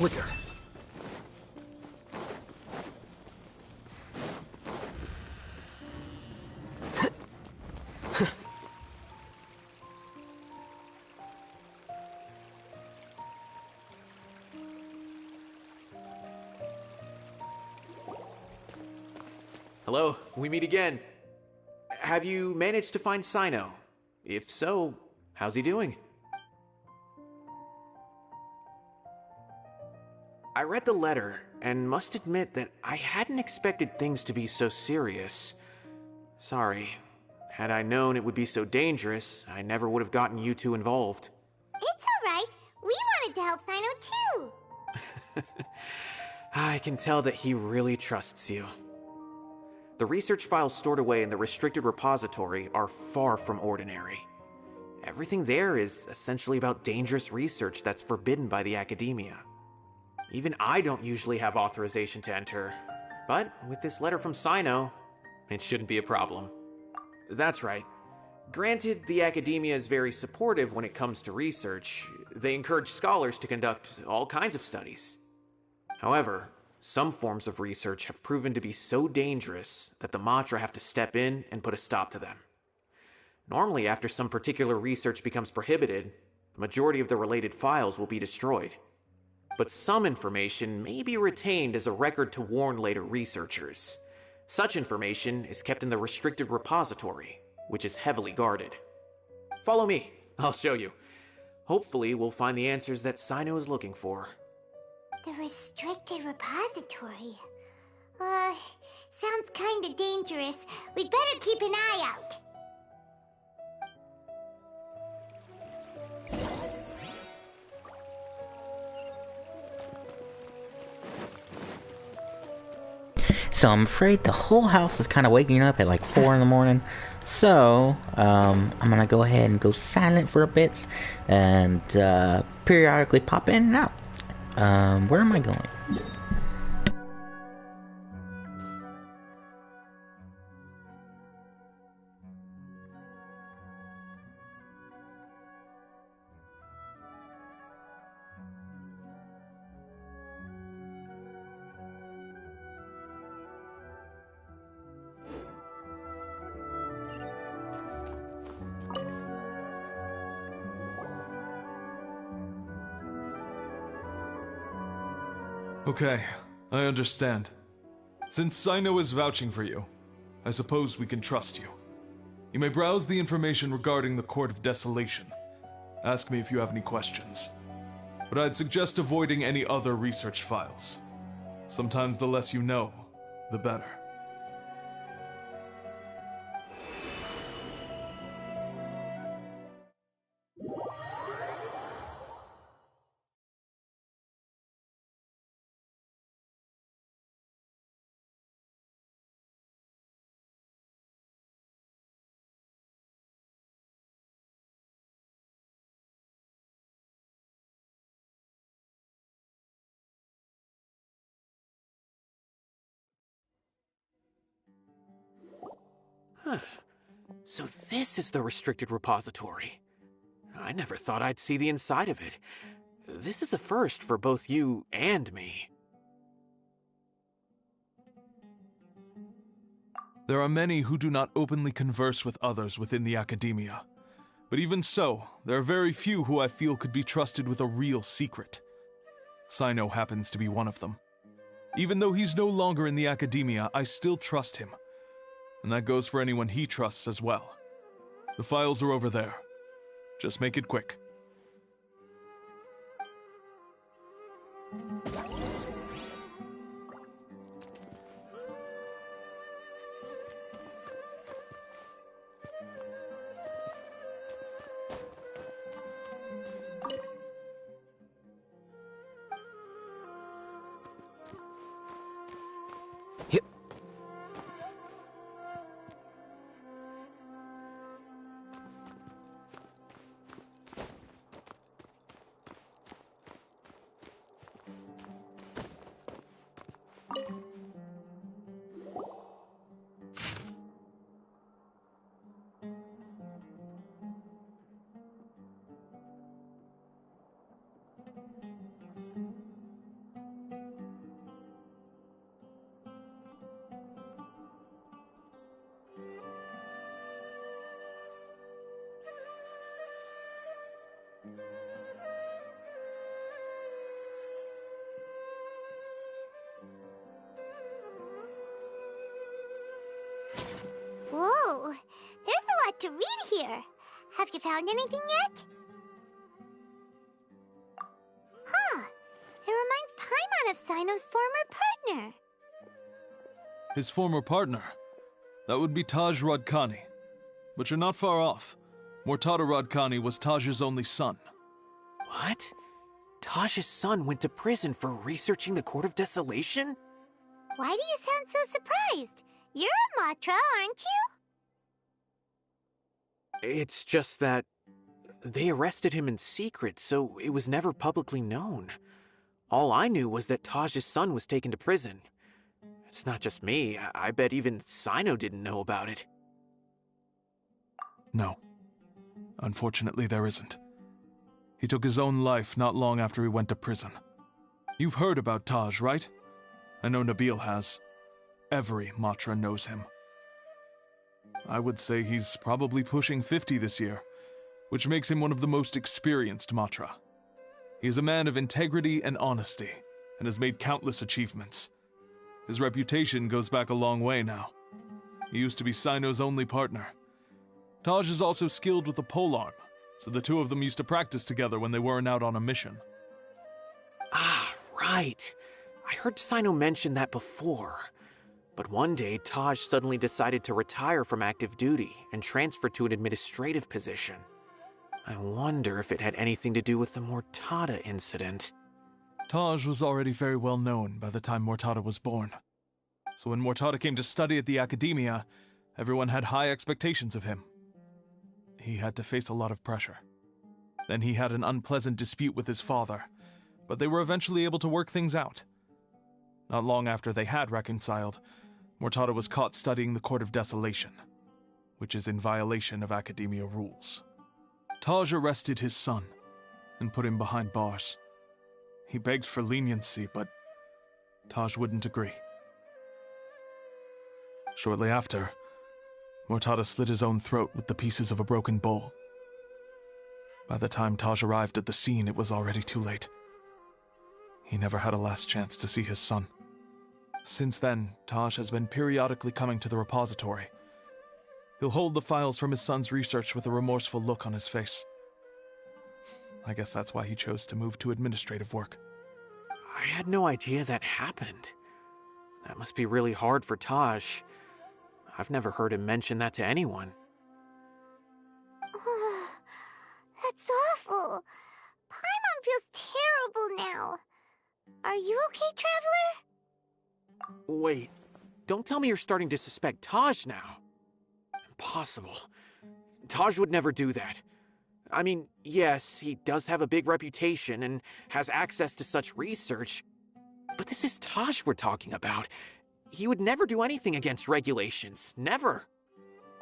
flicker. Hello, we meet again. Have you managed to find Sino? If so, how's he doing? I read the letter, and must admit that I hadn't expected things to be so serious. Sorry. Had I known it would be so dangerous, I never would have gotten you two involved. It's alright. We wanted to help Sino too. I can tell that he really trusts you. The research files stored away in the restricted repository are far from ordinary. Everything there is essentially about dangerous research that's forbidden by the academia. Even I don't usually have authorization to enter, but with this letter from Sino, it shouldn't be a problem. That's right. Granted, the academia is very supportive when it comes to research. They encourage scholars to conduct all kinds of studies. However, some forms of research have proven to be so dangerous that the Matra have to step in and put a stop to them. Normally, after some particular research becomes prohibited, the majority of the related files will be destroyed. But some information may be retained as a record to warn later researchers. Such information is kept in the restricted repository, which is heavily guarded. Follow me, I'll show you. Hopefully, we'll find the answers that Sino is looking for. The restricted repository. Sounds kinda dangerous. We'd better keep an eye out. So I'm afraid the whole house is kind of waking up at like 4 in the morning. So I'm gonna go ahead and go silent for a bit and periodically pop in and out. Where am I going? Okay, I understand. Since Sino is vouching for you, I suppose we can trust you. You may browse the information regarding the Court of Desolation. Ask me if you have any questions. But I'd suggest avoiding any other research files. Sometimes the less you know, the better. Huh. So this is the restricted repository. I never thought I'd see the inside of it. This is a first for both you and me. There are many who do not openly converse with others within the academia. But even so, there are very few who I feel could be trusted with a real secret. Sino happens to be one of them. Even though he's no longer in the academia, I still trust him. And that goes for anyone he trusts as well. The files are over there. Just make it quick. Whoa, there's a lot to read here. Have you found anything yet? Huh, it reminds Paimon of Sino's former partner. His former partner? That would be Taj Radkani. But you're not far off. Mortada Radkani was Taj's only son. What? Taj's son went to prison for researching the Court of Desolation? Why do you sound so surprised? You're a Matra, aren't you? It's just that they arrested him in secret, so it was never publicly known. All I knew was that Taj's son was taken to prison. It's not just me. I bet even Sino didn't know about it. No. Unfortunately, there isn't. He took his own life not long after he went to prison. You've heard about Taj, right? I know Nabil has. Every Matra knows him. I would say he's probably pushing 50 this year, which makes him one of the most experienced Matra. He is a man of integrity and honesty, and has made countless achievements. His reputation goes back a long way now. He used to be Sino's only partner. Taj is also skilled with the polearm, so the two of them used to practice together when they weren't out on a mission. Ah, right. I heard Sino mention that before. But one day, Taj suddenly decided to retire from active duty and transfer to an administrative position. I wonder if it had anything to do with the Mortada incident. Taj was already very well known by the time Mortada was born. So when Mortada came to study at the Academia, everyone had high expectations of him. He had to face a lot of pressure. Then he had an unpleasant dispute with his father, but they were eventually able to work things out. Not long after they had reconciled, Mortada was caught studying the Court of Desolation, which is in violation of Academia rules. Taj arrested his son and put him behind bars. He begged for leniency, but Taj wouldn't agree. Shortly after, Mortada slit his own throat with the pieces of a broken bowl. By the time Taj arrived at the scene, it was already too late. He never had a last chance to see his son. Since then, Taj has been periodically coming to the repository. He'll hold the files from his son's research with a remorseful look on his face. I guess that's why he chose to move to administrative work. I had no idea that happened. That must be really hard for Taj. I've never heard him mention that to anyone. Oh, that's awful. Paimon feels terrible now. Are you okay, Traveler? Wait, don't tell me you're starting to suspect Taj now. Impossible. Taj would never do that. I mean, yes, he does have a big reputation and has access to such research, but this is Taj we're talking about. He would never do anything against regulations. Never.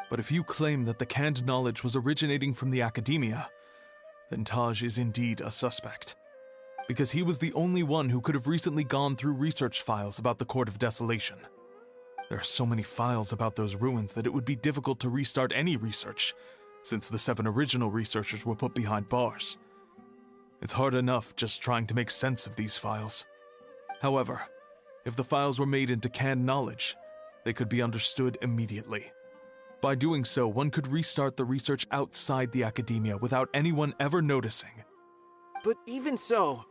But if you claim that the canned knowledge was originating from the Academia, then Taj is indeed a suspect. Because he was the only one who could have recently gone through research files about the Court of Desolation. There are so many files about those ruins that it would be difficult to restart any research, since the 7 original researchers were put behind bars. It's hard enough just trying to make sense of these files. However, if the files were made into canned knowledge, they could be understood immediately. By doing so, one could restart the research outside the Academia without anyone ever noticing. But even so...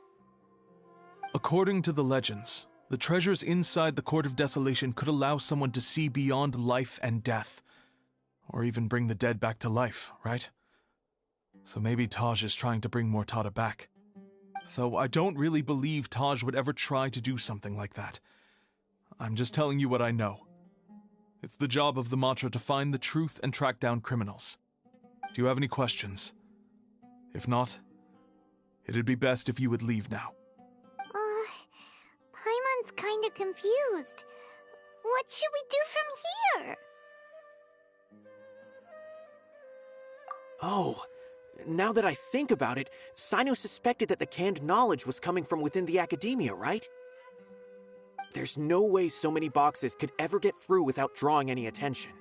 According to the legends, the treasures inside the Court of Desolation could allow someone to see beyond life and death, or even bring the dead back to life, right? So maybe Taj is trying to bring Mortada back. Though I don't really believe Taj would ever try to do something like that. I'm just telling you what I know. It's the job of the Matra to find the truth and track down criminals. Do you have any questions? If not, it'd be best if you would leave now. Paimon's kinda confused. What should we do from here? Oh, now that I think about it, Sino suspected that the canned knowledge was coming from within the Academia, right? There's no way so many boxes could ever get through without drawing any attention.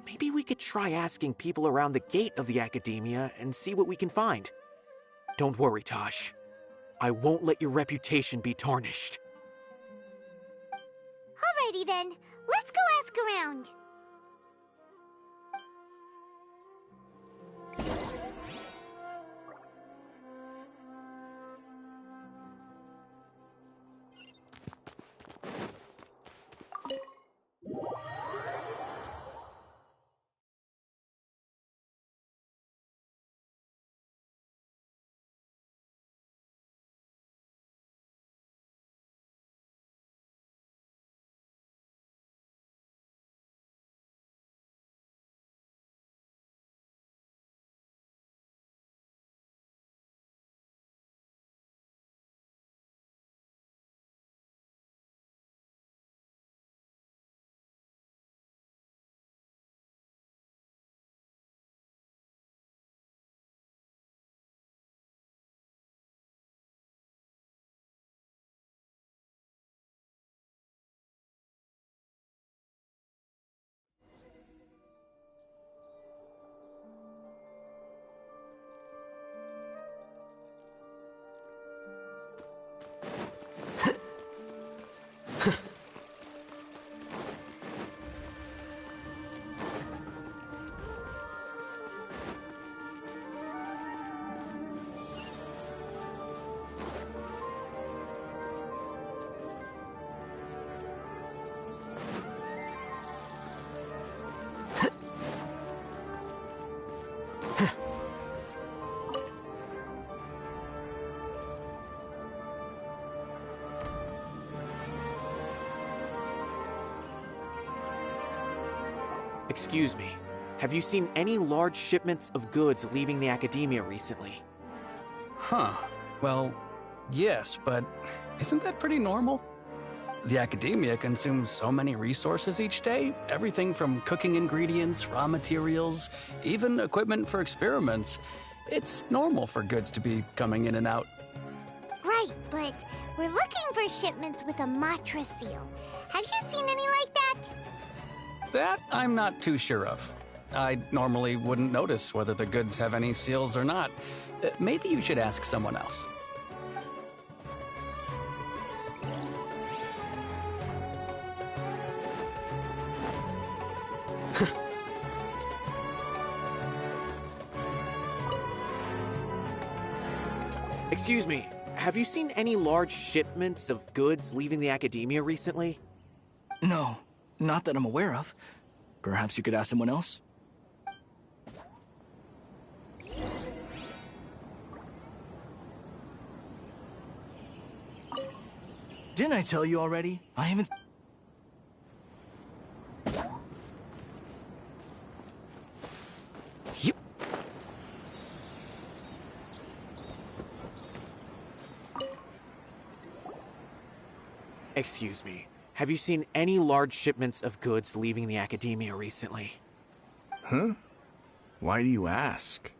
Maybe we could try asking people around the gate of the Academia and see what we can find. Don't worry, Taj. I won't let your reputation be tarnished. Alrighty then, let's go ask around. Excuse me, have you seen any large shipments of goods leaving the academia recently? Huh. Well, yes, but isn't that pretty normal? The academia consumes so many resources each day, everything from cooking ingredients, raw materials, even equipment for experiments. It's normal for goods to be coming in and out. Right, but we're looking for shipments with a Matra seal. Have you seen any like that? That I'm not too sure of. I normally wouldn't notice whether the goods have any seals or not. Maybe you should ask someone else. Excuse me, have you seen any large shipments of goods leaving the academia recently? No, not that I'm aware of. Perhaps you could ask someone else? Didn't I tell you already? I haven't... Yep. Excuse me, have you seen any large shipments of goods leaving the academia recently? Huh? Why do you ask?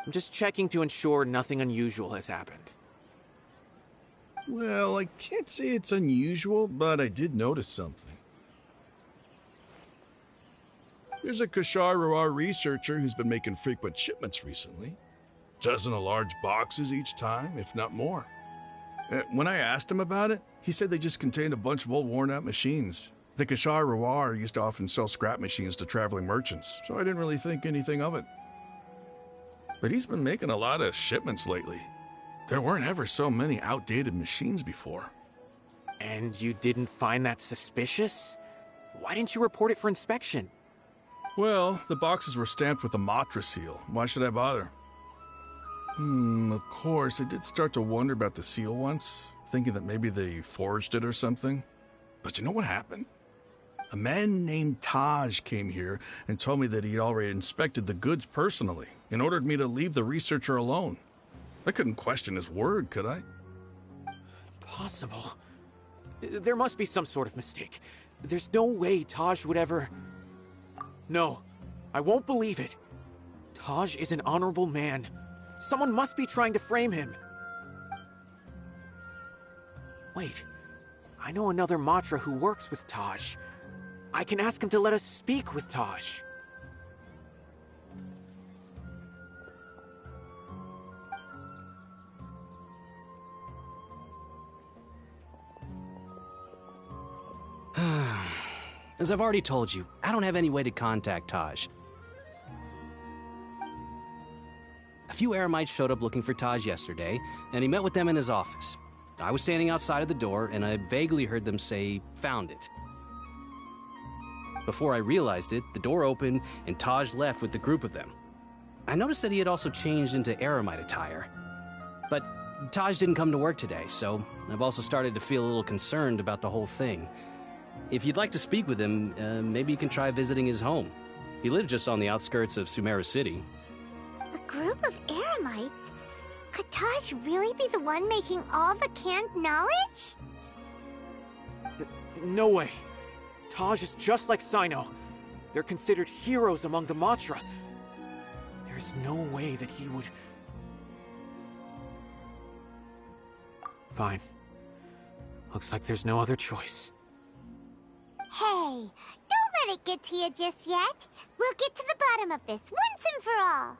I'm just checking to ensure nothing unusual has happened. Well, I can't say it's unusual, but I did notice something. There's a Kashar researcher who's been making frequent shipments recently. Dozen of large boxes each time, if not more. When I asked him about it, he said they just contained a bunch of old worn-out machines. The Kashar used to often sell scrap machines to traveling merchants, so I didn't really think anything of it. But he's been making a lot of shipments lately. There weren't ever so many outdated machines before. And you didn't find that suspicious? Why didn't you report it for inspection? Well, the boxes were stamped with a Matra seal. Why should I bother? Of course, I did start to wonder about the seal once, thinking that maybe they forged it or something. But you know what happened? A man named Taj came here and told me that he'd already inspected the goods personally and ordered me to leave the researcher alone. I couldn't question his word, could I? Impossible. There must be some sort of mistake. There's no way Taj would ever... No, I won't believe it. Taj is an honorable man. Someone must be trying to frame him. Wait, I know another Matra who works with Taj. I can ask him to let us speak with Taj. As I've already told you, I don't have any way to contact Taj. A few Eremites showed up looking for Taj yesterday, and he met with them in his office. I was standing outside of the door, and I vaguely heard them say, "Found it." Before I realized it, the door opened, and Taj left with the group of them. I noticed that he had also changed into Eremite attire. But Taj didn't come to work today, so I've also started to feel a little concerned about the whole thing. If you'd like to speak with him, maybe you can try visiting his home. He lives just on the outskirts of Sumeru City. A group of Eremites? Could Taj really be the one making all the canned knowledge? No way. Taj is just like Sino. They're considered heroes among the Matra. There's no way that he would... Fine. Looks like there's no other choice. Hey, don't let it get to you just yet. We'll get to the bottom of this once and for all.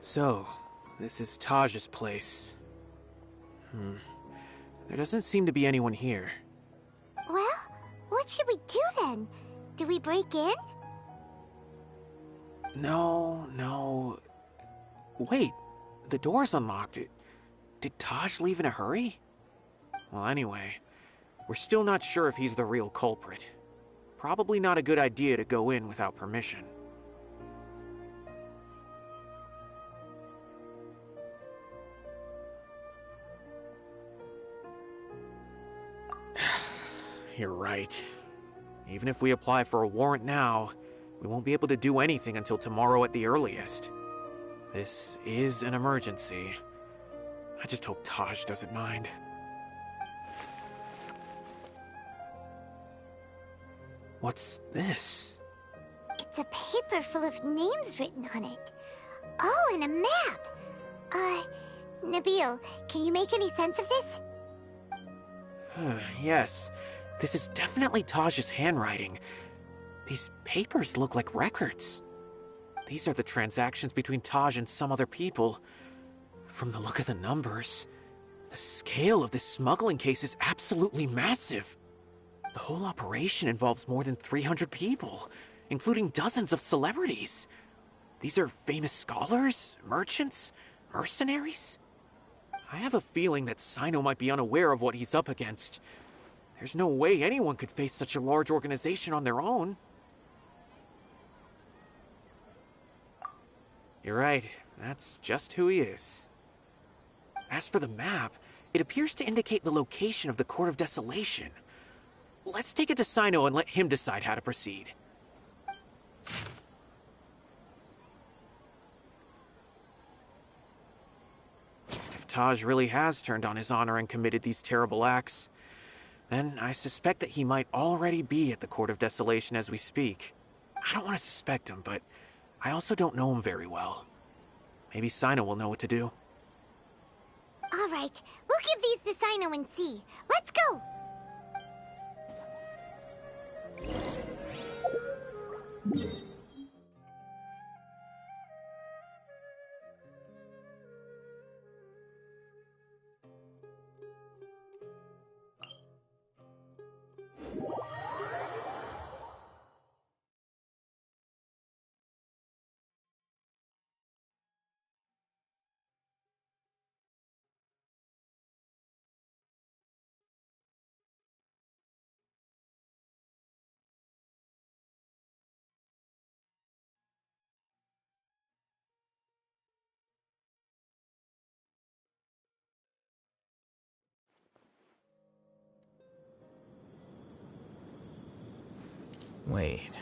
So, this is Taj's place. There doesn't seem to be anyone here. Well, what should we do then? Do we break in? No. Wait, the door's unlocked. Did Taj leave in a hurry? Well, anyway, we're still not sure if he's the real culprit. Probably not a good idea to go in without permission. You're right. Even if we apply for a warrant now, we won't be able to do anything until tomorrow at the earliest. This is an emergency. I just hope Taj doesn't mind. What's this? It's a paper full of names written on it. Oh, and a map. Nabil, can you make any sense of this? Yes. This is definitely Taj's handwriting. These papers look like records. These are the transactions between Taj and some other people. From the look of the numbers, the scale of this smuggling case is absolutely massive. The whole operation involves more than 300 people, including dozens of celebrities. These are famous scholars, merchants, mercenaries. I have a feeling that Sino might be unaware of what he's up against. There's no way anyone could face such a large organization on their own. You're right, that's just who he is. As for the map, it appears to indicate the location of the Court of Desolation. Let's take it to Sino and let him decide how to proceed. If Taj really has turned on his honor and committed these terrible acts, then I suspect that he might already be at the Court of Desolation as we speak. I don't want to suspect him, but I also don't know him very well. Maybe Sino will know what to do. All right, we'll give these to Sino and see. Let's go! Wait.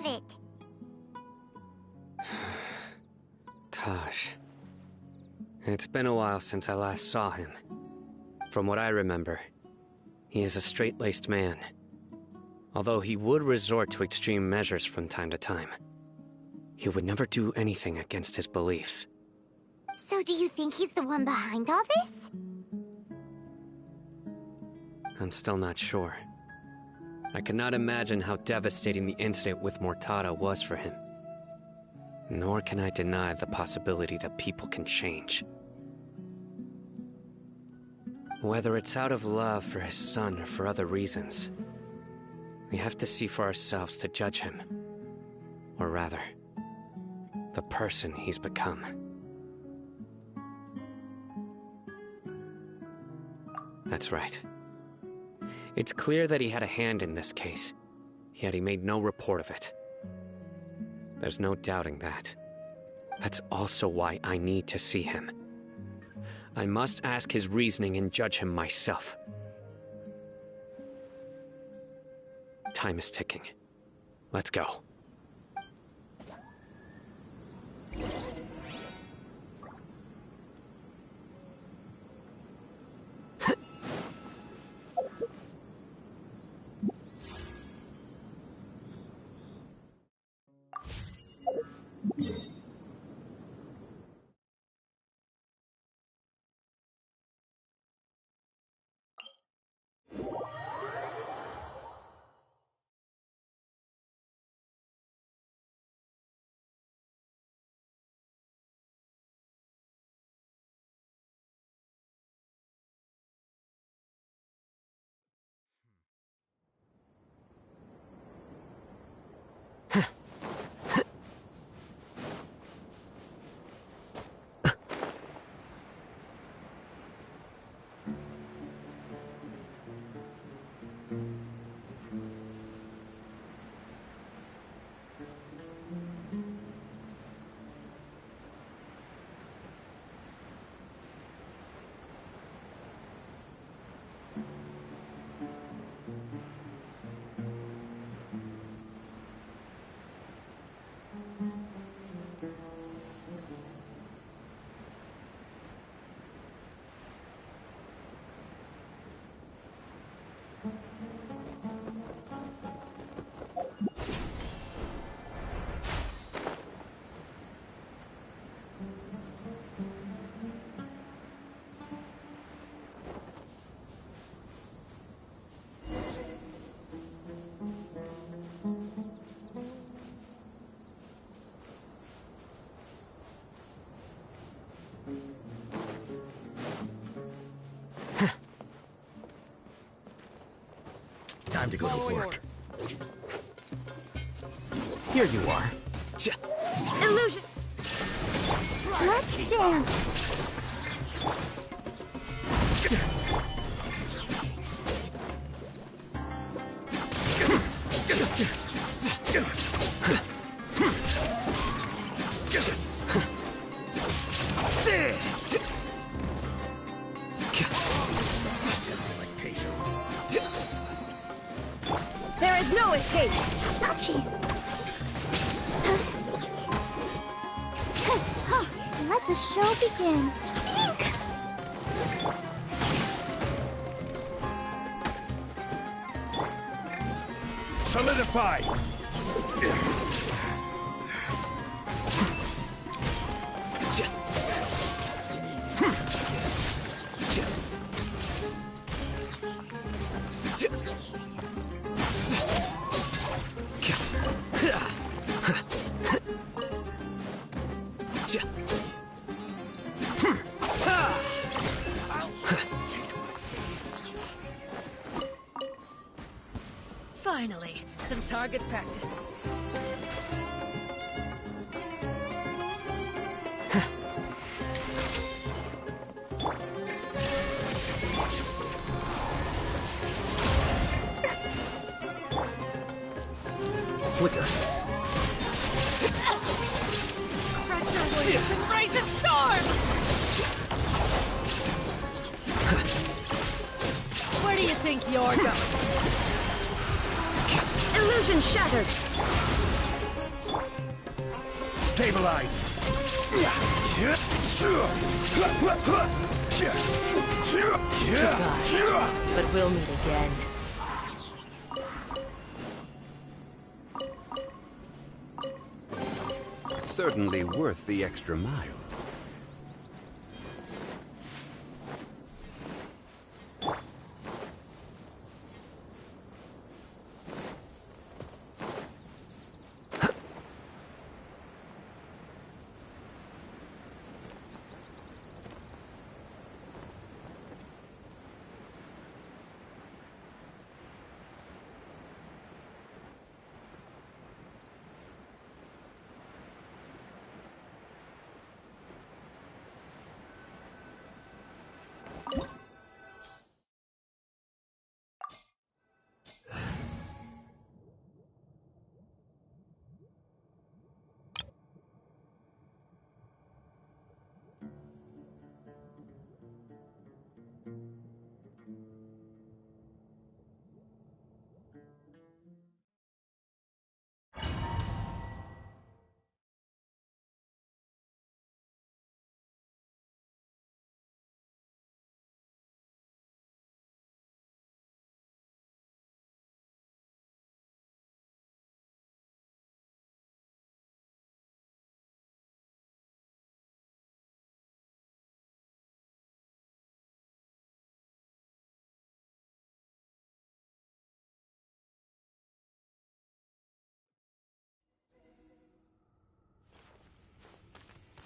of it. Taj. It's been a while since I last saw him. From what I remember, he is a straight-laced man. Although he would resort to extreme measures from time to time. He would never do anything against his beliefs. So do you think he's the one behind all this? I'm still not sure. I cannot imagine how devastating the incident with Mortada was for him. Nor can I deny the possibility that people can change. Whether it's out of love for his son or for other reasons, we have to see for ourselves to judge him. Or rather, the person he's become. That's right. It's clear that he had a hand in this case, yet he made no report of it. There's no doubting that. That's also why I need to see him. I must ask his reasoning and judge him myself. Time is ticking. Let's go. Time to go to work. Here you are. Illusion! Let's dance! There is no escape! Ouchie! Let the show begin. Eek! Solidify! Finally, some target practice. Flicker. Can raise a storm! Where do you think you're going? Illusion shattered! Stabilize! Goodbye, but we'll meet again. Certainly worth the extra mile.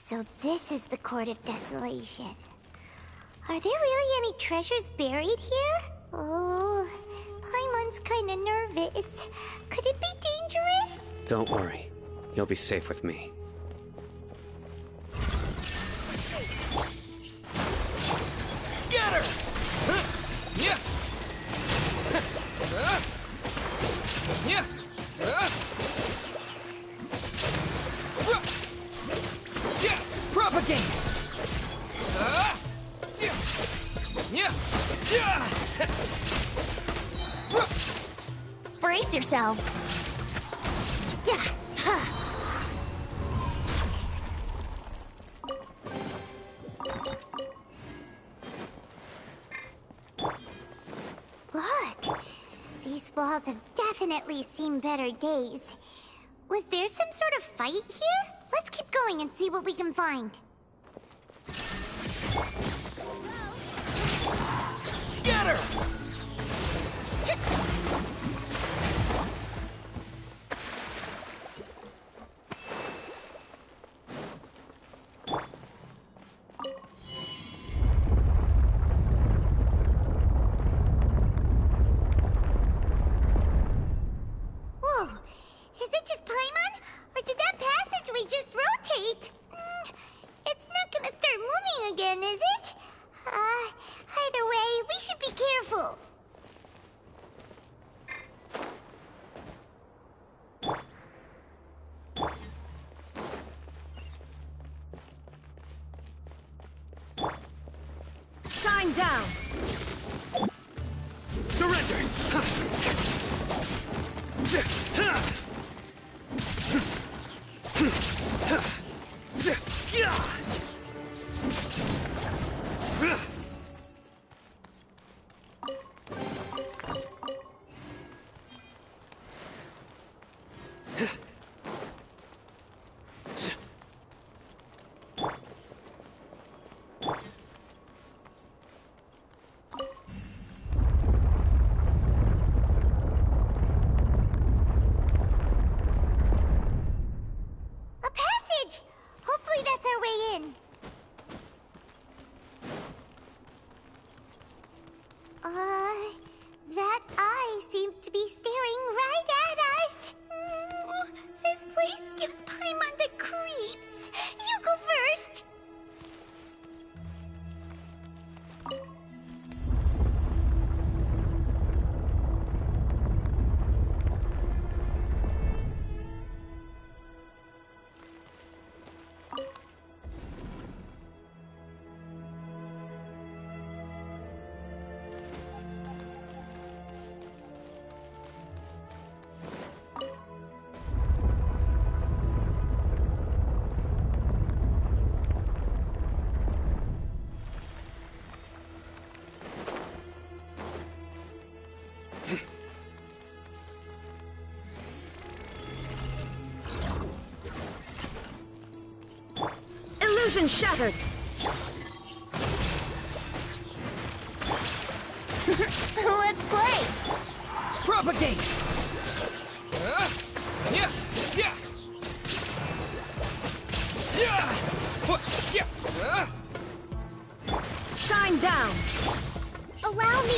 So this is the Court of Desolation. Are there really any treasures buried here? Oh, Paimon's kinda nervous. Could it be dangerous? Don't worry. You'll be safe with me. Scatter! Yeah! Yeah! Propagate! Brace yourselves. Yeah. Look, these walls have definitely seen better days. Was there some sort of fight here? Let's keep going and see what we can find. Scatter! Whoa, is it just Paimon? Or did that passageway just rotate? It's not gonna start moving again, is it? Either way, we should be careful. Shine down! Surrender! A passage! Hopefully that's our way in. That eye seems to be staring right at us. This place gives Paimon the creeps. You go first. Illusion shattered! Let's play! Propagate! Yeah! Yeah! Yeah! Yeah! Shine down! Allow me!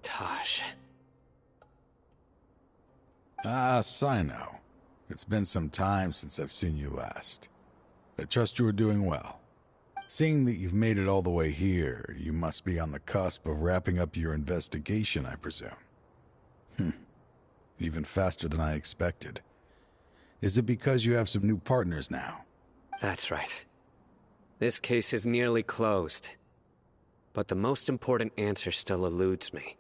Taj. Ah, Sino. It's been some time since I've seen you last. I trust you are doing well. Seeing that you've made it all the way here, you must be on the cusp of wrapping up your investigation, I presume. Even faster than I expected. Is it because you have some new partners now? That's right. This case is nearly closed. But the most important answer still eludes me.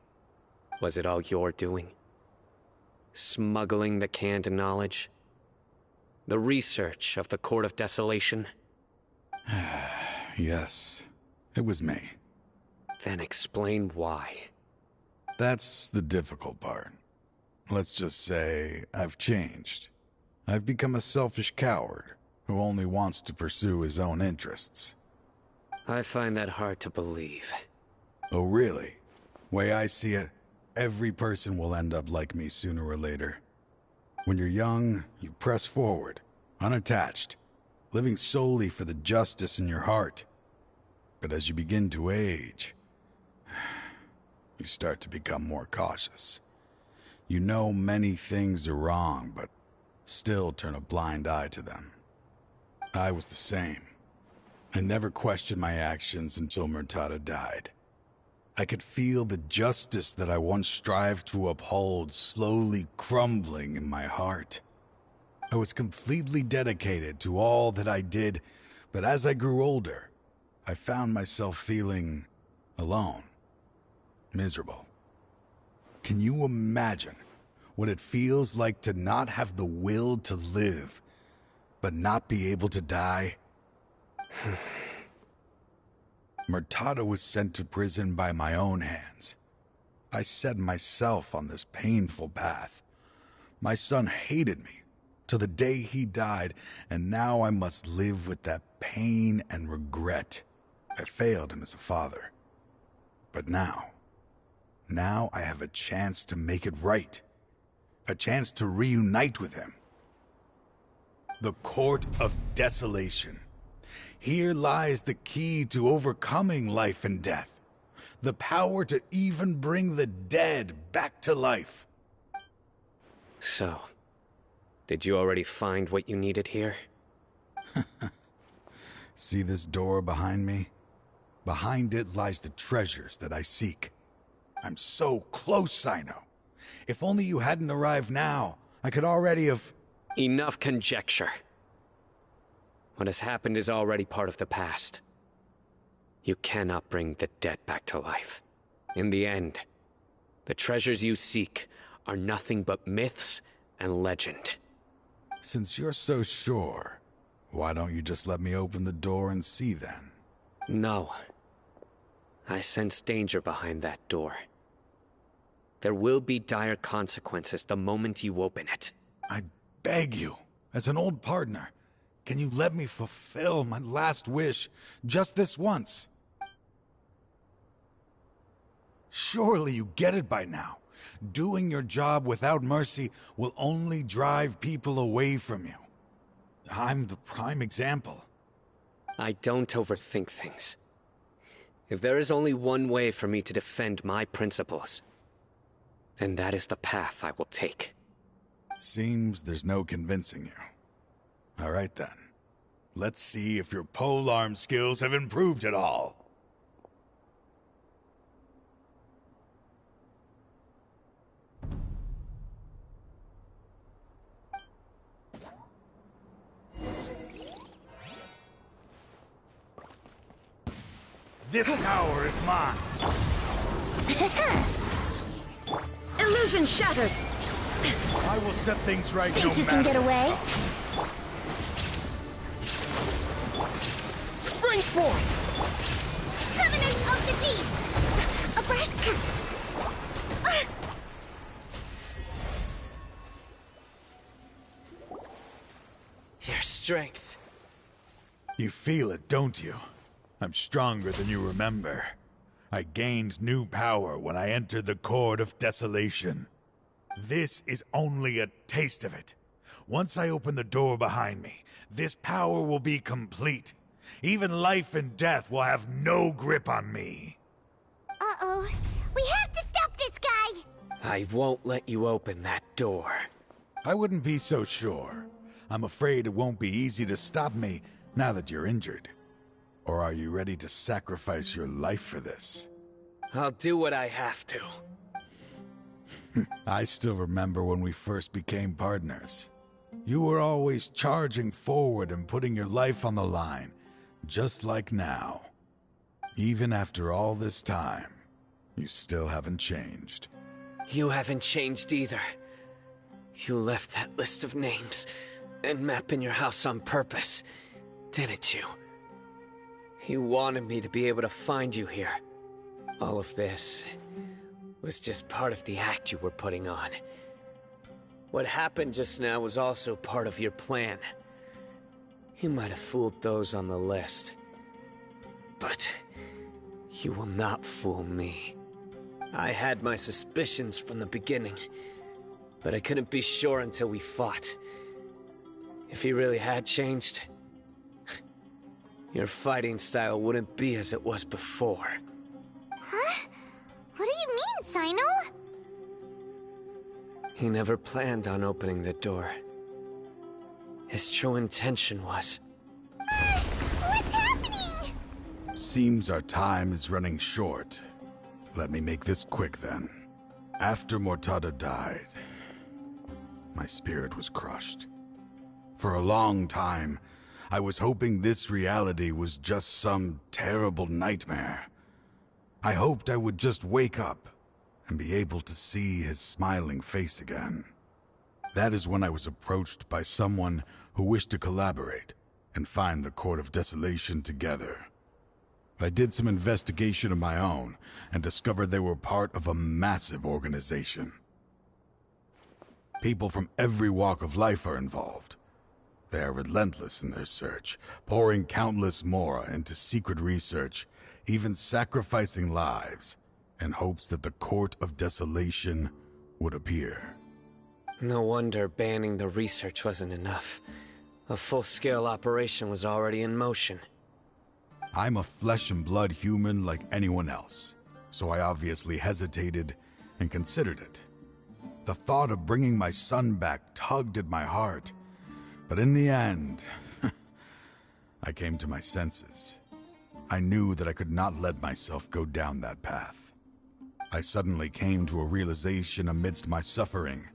Was it all your doing? Smuggling the canned knowledge? The research of the Court of Desolation? Yes, it was me. Then explain why. That's the difficult part. Let's just say I've changed. I've become a selfish coward who only wants to pursue his own interests. I find that hard to believe. Oh, really? Way I see it, every person will end up like me sooner or later. When you're young, you press forward, unattached, living solely for the justice in your heart. But as you begin to age, you start to become more cautious. You know many things are wrong, but still turn a blind eye to them. I was the same. I never questioned my actions until Murtada died. I could feel the justice that I once strived to uphold slowly crumbling in my heart. I was completely dedicated to all that I did, but as I grew older, I found myself feeling alone, miserable. Can you imagine what it feels like to not have the will to live, but not be able to die? Murtada was sent to prison by my own hands. I set myself on this painful path. My son hated me till the day he died, and now I must live with that pain and regret. I failed him as a father. But now I have a chance to make it right. A chance to reunite with him. The Court of Desolation. Here lies the key to overcoming life and death. The power to even bring the dead back to life. So, did you already find what you needed here? See this door behind me? Behind it lies the treasures that I seek. I'm so close, Sino. If only you hadn't arrived now, I could already have... Enough conjecture. What has happened is already part of the past. You cannot bring the dead back to life. In the end, the treasures you seek are nothing but myths and legend. Since you're so sure, why don't you just let me open the door and see then? No. I sense danger behind that door. There will be dire consequences the moment you open it. I beg you, as an old partner, can you let me fulfill my last wish just this once? Surely you get it by now. Doing your job without mercy will only drive people away from you. I'm the prime example. I don't overthink things. If there is only one way for me to defend my principles, then that is the path I will take. Seems there's no convincing you. All right then. Let's see if your polearm skills have improved at all. This power is mine. Illusion shattered. I will set things right no Think you matter. can get away? Spring forth! Covenant of the Deep! Your strength. You feel it, don't you? I'm stronger than you remember. I gained new power when I entered the Court of Desolation. This is only a taste of it. Once I open the door behind me, this power will be complete. Even life and death will have no grip on me. Uh-oh. We have to stop this guy! I won't let you open that door. I wouldn't be so sure. I'm afraid it won't be easy to stop me now that you're injured. Or are you ready to sacrifice your life for this? I'll do what I have to. I still remember when we first became partners. You were always charging forward and putting your life on the line, just like now. Even after all this time, you still haven't changed. You haven't changed either. You left that list of names and map in your house on purpose, didn't you? You wanted me to be able to find you here. All of this was just part of the act you were putting on. What happened just now was also part of your plan. You might have fooled those on the list, but you will not fool me. I had my suspicions from the beginning, but I couldn't be sure until we fought. If he really had changed, your fighting style wouldn't be as it was before. Huh? What do you mean, Sino? He never planned on opening the door. His true intention was... What's happening? Seems our time is running short. Let me make this quick then. After Mortada died, my spirit was crushed. For a long time, I was hoping this reality was just some terrible nightmare. I hoped I would just wake up and be able to see his smiling face again. That is when I was approached by someone who wished to collaborate and find the Court of Desolation together. I did some investigation of my own and discovered they were part of a massive organization. People from every walk of life are involved. They are relentless in their search, pouring countless mora into secret research, even sacrificing lives, in hopes that the Court of Desolation would appear. No wonder banning the research wasn't enough. A full-scale operation was already in motion. I'm a flesh and blood human like anyone else, so I obviously hesitated and considered it. The thought of bringing my son back tugged at my heart, but in the end, I came to my senses. I knew that I could not let myself go down that path. I suddenly came to a realization amidst my suffering.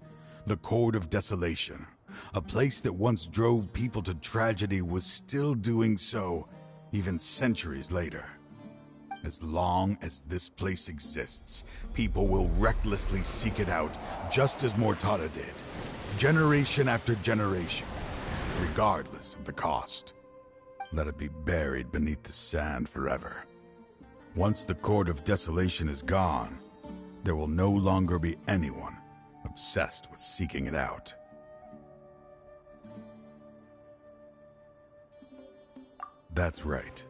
The Court of Desolation, a place that once drove people to tragedy, was still doing so, even centuries later. As long as this place exists, people will recklessly seek it out, just as Mortada did, generation after generation, regardless of the cost. Let it be buried beneath the sand forever. Once the Court of Desolation is gone, there will no longer be anyone obsessed with seeking it out. That's right.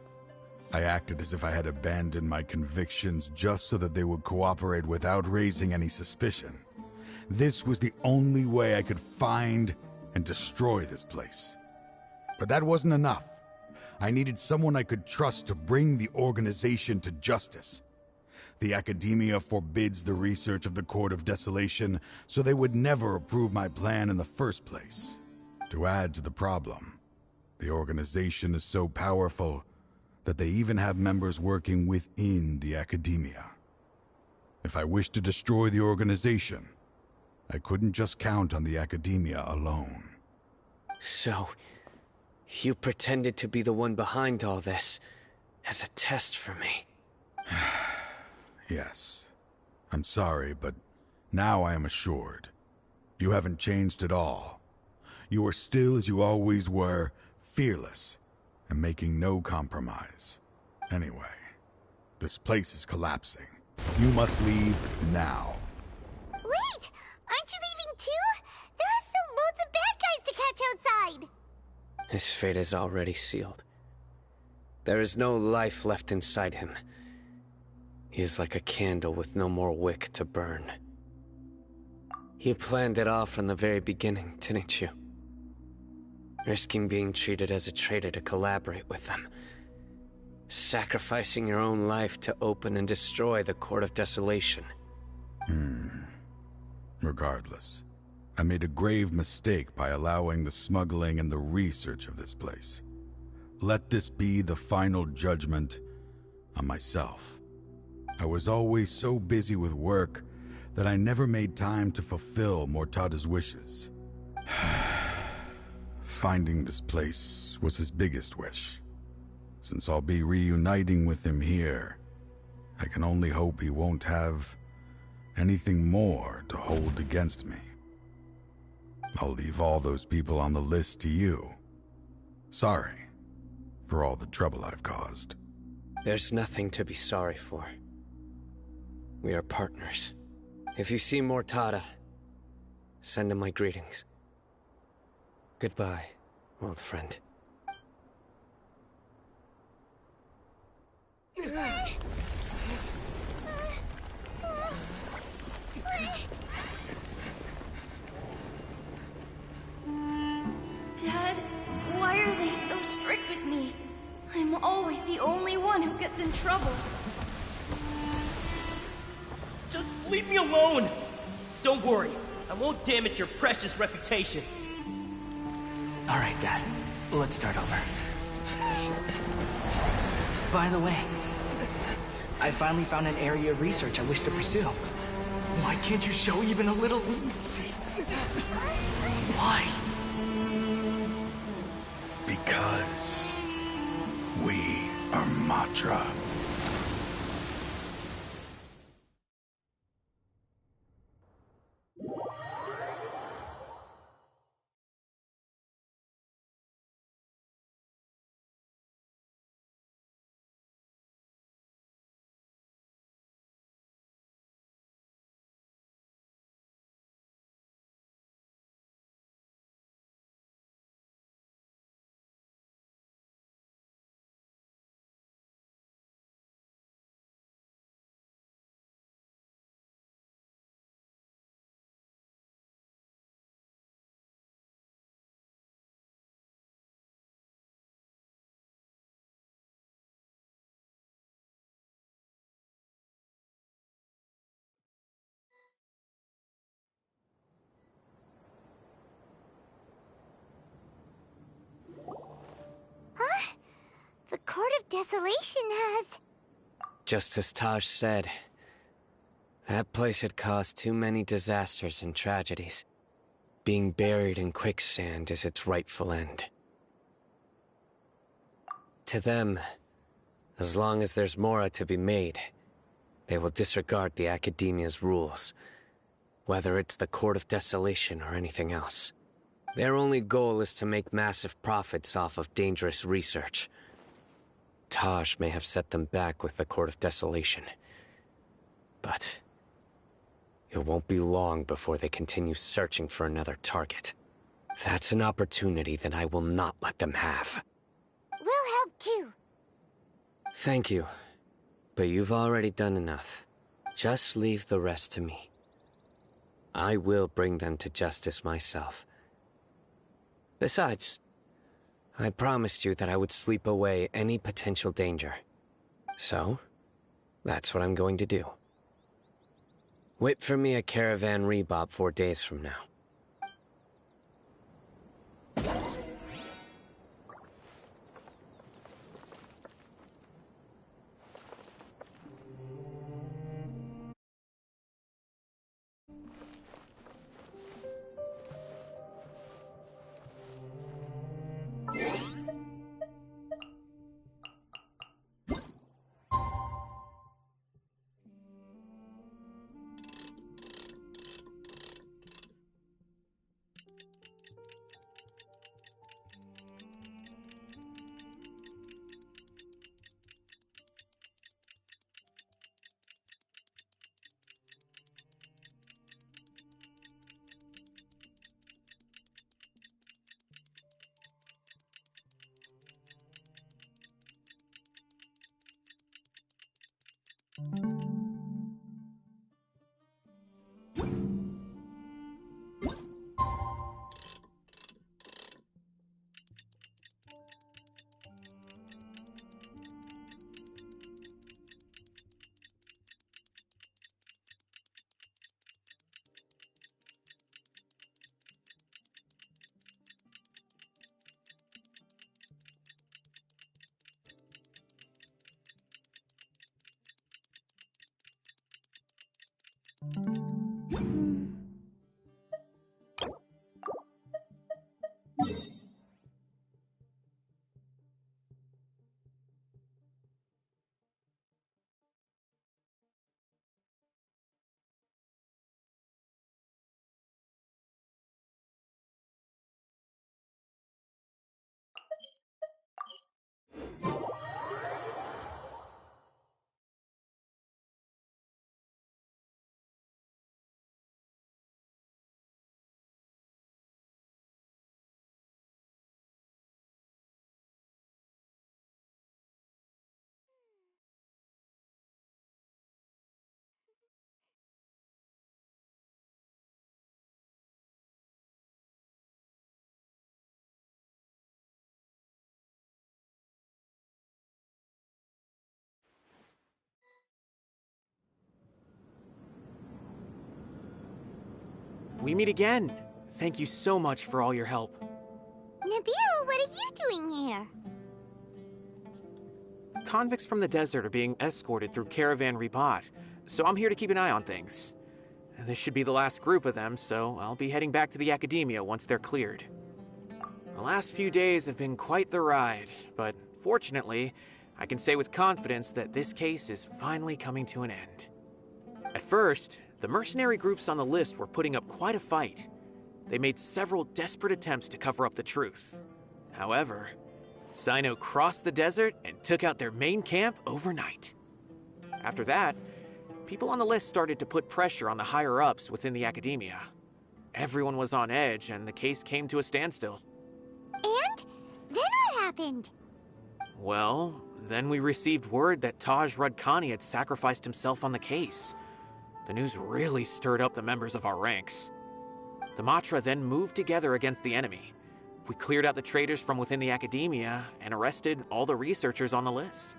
I acted as if I had abandoned my convictions just so that they would cooperate without raising any suspicion. This was the only way I could find and destroy this place. But that wasn't enough. I needed someone I could trust to bring the organization to justice. The Academia forbids the research of the Court of Desolation, so they would never approve my plan in the first place. To add to the problem, the organization is so powerful that they even have members working within the Academia. If I wished to destroy the organization, I couldn't just count on the Academia alone. So, you pretended to be the one behind all this, as a test for me. Yes. I'm sorry, but now I am assured. You haven't changed at all. You are still as you always were, fearless, and making no compromise. Anyway, this place is collapsing. You must leave now. Wait! Aren't you leaving too? There are still loads of bad guys to catch outside! His fate is already sealed. There is no life left inside him. He is like a candle with no more wick to burn. You planned it all from the very beginning, didn't you? Risking being treated as a traitor to collaborate with them. Sacrificing your own life to open and destroy the Court of Desolation. Regardless, I made a grave mistake by allowing the smuggling and the research of this place. Let this be the final judgment on myself. I was always so busy with work that I never made time to fulfill Mortada's wishes. Finding this place was his biggest wish. Since I'll be reuniting with him here, I can only hope he won't have anything more to hold against me. I'll leave all those people on the list to you. Sorry for all the trouble I've caused. There's nothing to be sorry for. We are partners. If you see Mortada, send him my greetings. Goodbye, old friend. Dad, why are they so strict with me? I'm always the only one who gets in trouble. Just leave me alone! Don't worry, I won't damage your precious reputation. Alright, Dad. Let's start over. By the way, I finally found an area of research I wish to pursue. Why can't you show even a little leniency? Why? Because we are Matra. Huh? The Court of Desolation has... Just as Taj said, that place had caused too many disasters and tragedies. Being buried in quicksand is its rightful end. To them, as long as there's Mora to be made, they will disregard the Academia's rules, whether it's the Court of Desolation or anything else. Their only goal is to make massive profits off of dangerous research. Taj may have set them back with the Court of Desolation, but it won't be long before they continue searching for another target. That's an opportunity that I will not let them have. We'll help too. Thank you, but you've already done enough. Just leave the rest to me. I will bring them to justice myself. Besides, I promised you that I would sweep away any potential danger. So, that's what I'm going to do. Wait for me a caravan rebob 4 days from now. We meet again. Thank you so much for all your help. Nabil, what are you doing here? Convicts from the desert are being escorted through Caravan Ribat, so I'm here to keep an eye on things. This should be the last group of them, so I'll be heading back to the Academia once they're cleared. The last few days have been quite the ride, but fortunately, I can say with confidence that this case is finally coming to an end. At first, the mercenary groups on the list were putting up quite a fight. They made several desperate attempts to cover up the truth. However, Sino crossed the desert and took out their main camp overnight. After that, people on the list started to put pressure on the higher-ups within the Academia. Everyone was on edge, and the case came to a standstill. And? Then what happened? Well, then we received word that Taj Rudkani had sacrificed himself on the case. The news really stirred up the members of our ranks. The Matra then moved together against the enemy. We cleared out the traitors from within the Academia and arrested all the researchers on the list.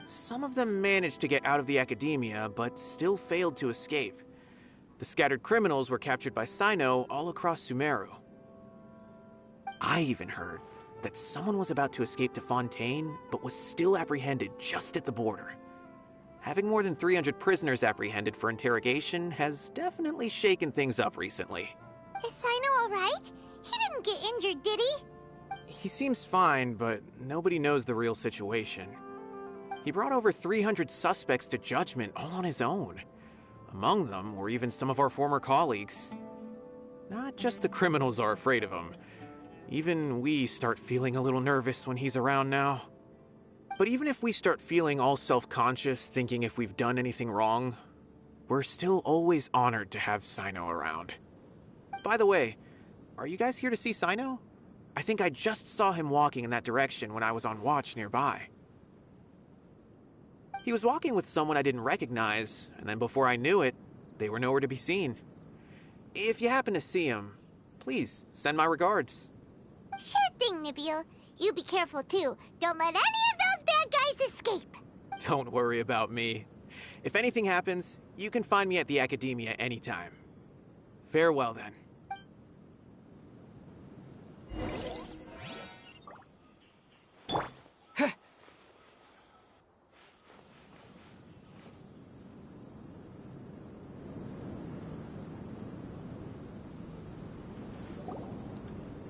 Some of them managed to get out of the Academia, but still failed to escape. The scattered criminals were captured by Sino all across Sumeru. I even heard that someone was about to escape to Fontaine, but was still apprehended just at the border. Having more than 300 prisoners apprehended for interrogation has definitely shaken things up recently. Is Sino alright? He didn't get injured, did he? He seems fine, but nobody knows the real situation. He brought over 300 suspects to judgment all on his own. Among them were even some of our former colleagues. Not just the criminals are afraid of him. Even we start feeling a little nervous when he's around now. But even if we start feeling all self-conscious, thinking if we've done anything wrong, we're still always honored to have Sino around. By the way, are you guys here to see Sino? I think I just saw him walking in that direction when I was on watch nearby. He was walking with someone I didn't recognize, and then before I knew it, they were nowhere to be seen. If you happen to see him, please send my regards. Sure thing, Nabil. You be careful too. Don't let any of those bad guys escape. Don't worry about me. If anything happens, you can find me at the Academia anytime. Farewell then.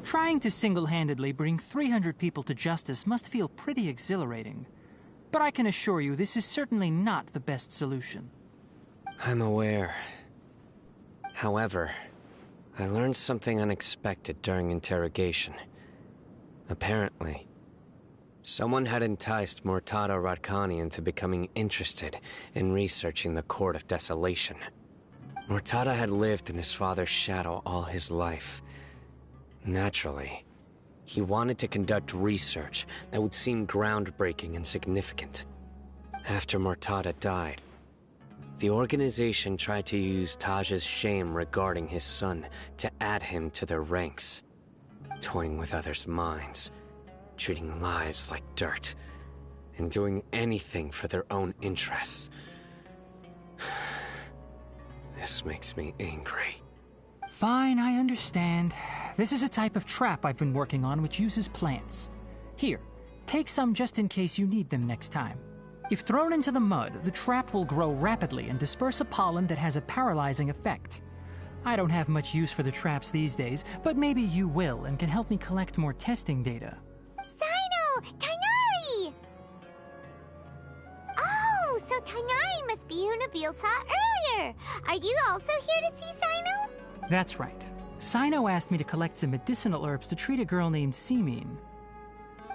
Trying to single-handedly bring 300 people to justice must feel pretty exhilarating. But I can assure you this is certainly not the best solution. I'm aware. However, I learned something unexpected during interrogation. Apparently, someone had enticed Murtada Radkani into becoming interested in researching the Court of Desolation. Murtada had lived in his father's shadow all his life. Naturally, he wanted to conduct research that would seem groundbreaking and significant. After Mortada died, the organization tried to use Taj's shame regarding his son to add him to their ranks, toying with others' minds, treating lives like dirt, and doing anything for their own interests. This makes me angry. Fine, I understand. This is a type of trap I've been working on which uses plants. Here, take some just in case you need them next time. If thrown into the mud, the trap will grow rapidly and disperse a pollen that has a paralyzing effect. I don't have much use for the traps these days, but maybe you will and can help me collect more testing data. Sino! Tighnari! Oh, so Tighnari must be who Nabil saw earlier. Are you also here to see Sino? That's right. Sino asked me to collect some medicinal herbs to treat a girl named Simin.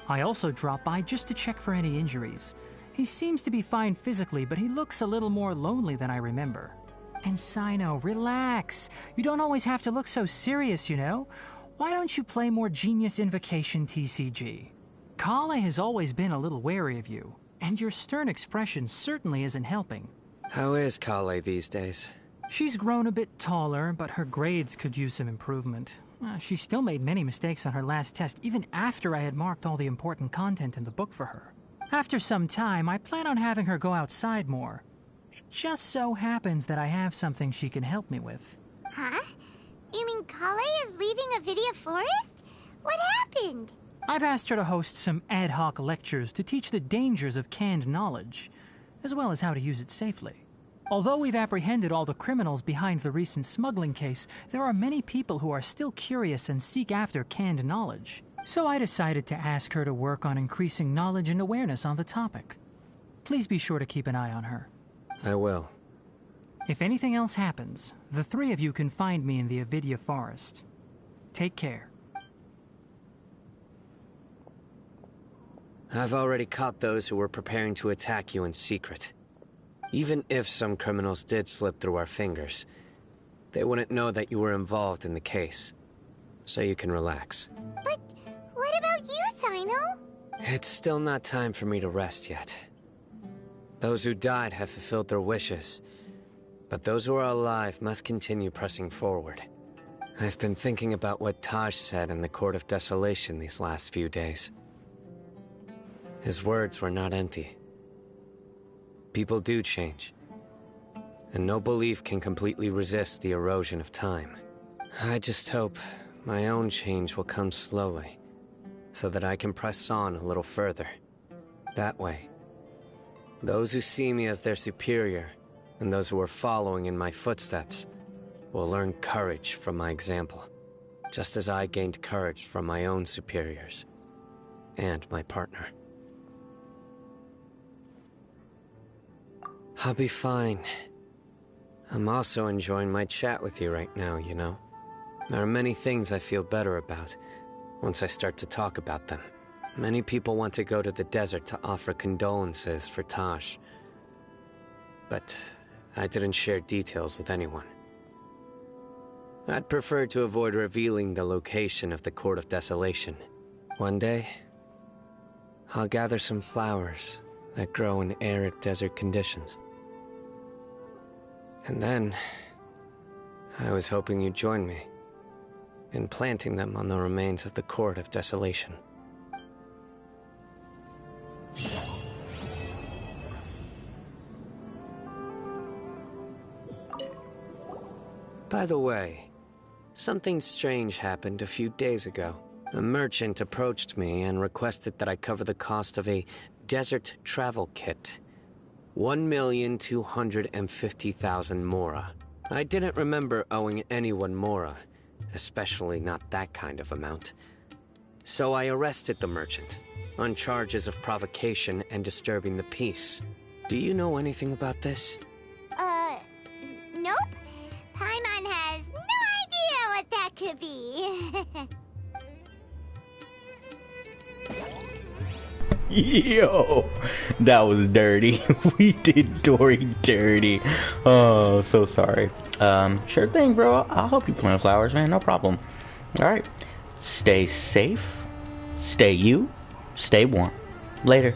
I also dropped by just to check for any injuries. He seems to be fine physically, but he looks a little more lonely than I remember. And Sino, relax. You don't always have to look so serious, you know? Why don't you play more Genius Invocation TCG? Kale has always been a little wary of you, and your stern expression certainly isn't helping. How is Kale these days? She's grown a bit taller, but her grades could use some improvement. She still made many mistakes on her last test, even after I had marked all the important content in the book for her. After some time, I plan on having her go outside more. It just so happens that I have something she can help me with. Huh? You mean Kale is leaving Avidia Forest? What happened? I've asked her to host some ad hoc lectures to teach the dangers of canned knowledge, as well as how to use it safely. Although we've apprehended all the criminals behind the recent smuggling case, there are many people who are still curious and seek after canned knowledge. So I decided to ask her to work on increasing knowledge and awareness on the topic. Please be sure to keep an eye on her. I will. If anything else happens, the three of you can find me in the Avidia Forest. Take care. I've already caught those who were preparing to attack you in secret. Even if some criminals did slip through our fingers, they wouldn't know that you were involved in the case. So you can relax. But what about you, Sino? It's still not time for me to rest yet. Those who died have fulfilled their wishes, but those who are alive must continue pressing forward. I've been thinking about what Taj said in the Court of Desolation these last few days. His words were not empty. People do change, and no belief can completely resist the erosion of time. I just hope my own change will come slowly, so that I can press on a little further. That way, those who see me as their superior, and those who are following in my footsteps, will learn courage from my example, just as I gained courage from my own superiors, and my partner. I'll be fine. I'm also enjoying my chat with you right now, you know? There are many things I feel better about once I start to talk about them. Many people want to go to the desert to offer condolences for Taj. But I didn't share details with anyone. I'd prefer to avoid revealing the location of the Court of Desolation. One day, I'll gather some flowers that grow in arid desert conditions. And then, I was hoping you'd join me in planting them on the remains of the Court of Desolation. By the way, something strange happened a few days ago. A merchant approached me and requested that I cover the cost of a desert travel kit. 1,250,000 mora. I didn't remember owing anyone mora, especially not that kind of amount. So I arrested the merchant, on charges of provocation and disturbing the peace. Do you know anything about this? Nope. Paimon has no idea what that could be. Yo, that was dirty. We did Dory dirty. Oh, so sorry. Sure thing, bro. I'll help you plant flowers, man. No problem. All right. Stay safe. Stay warm. Later.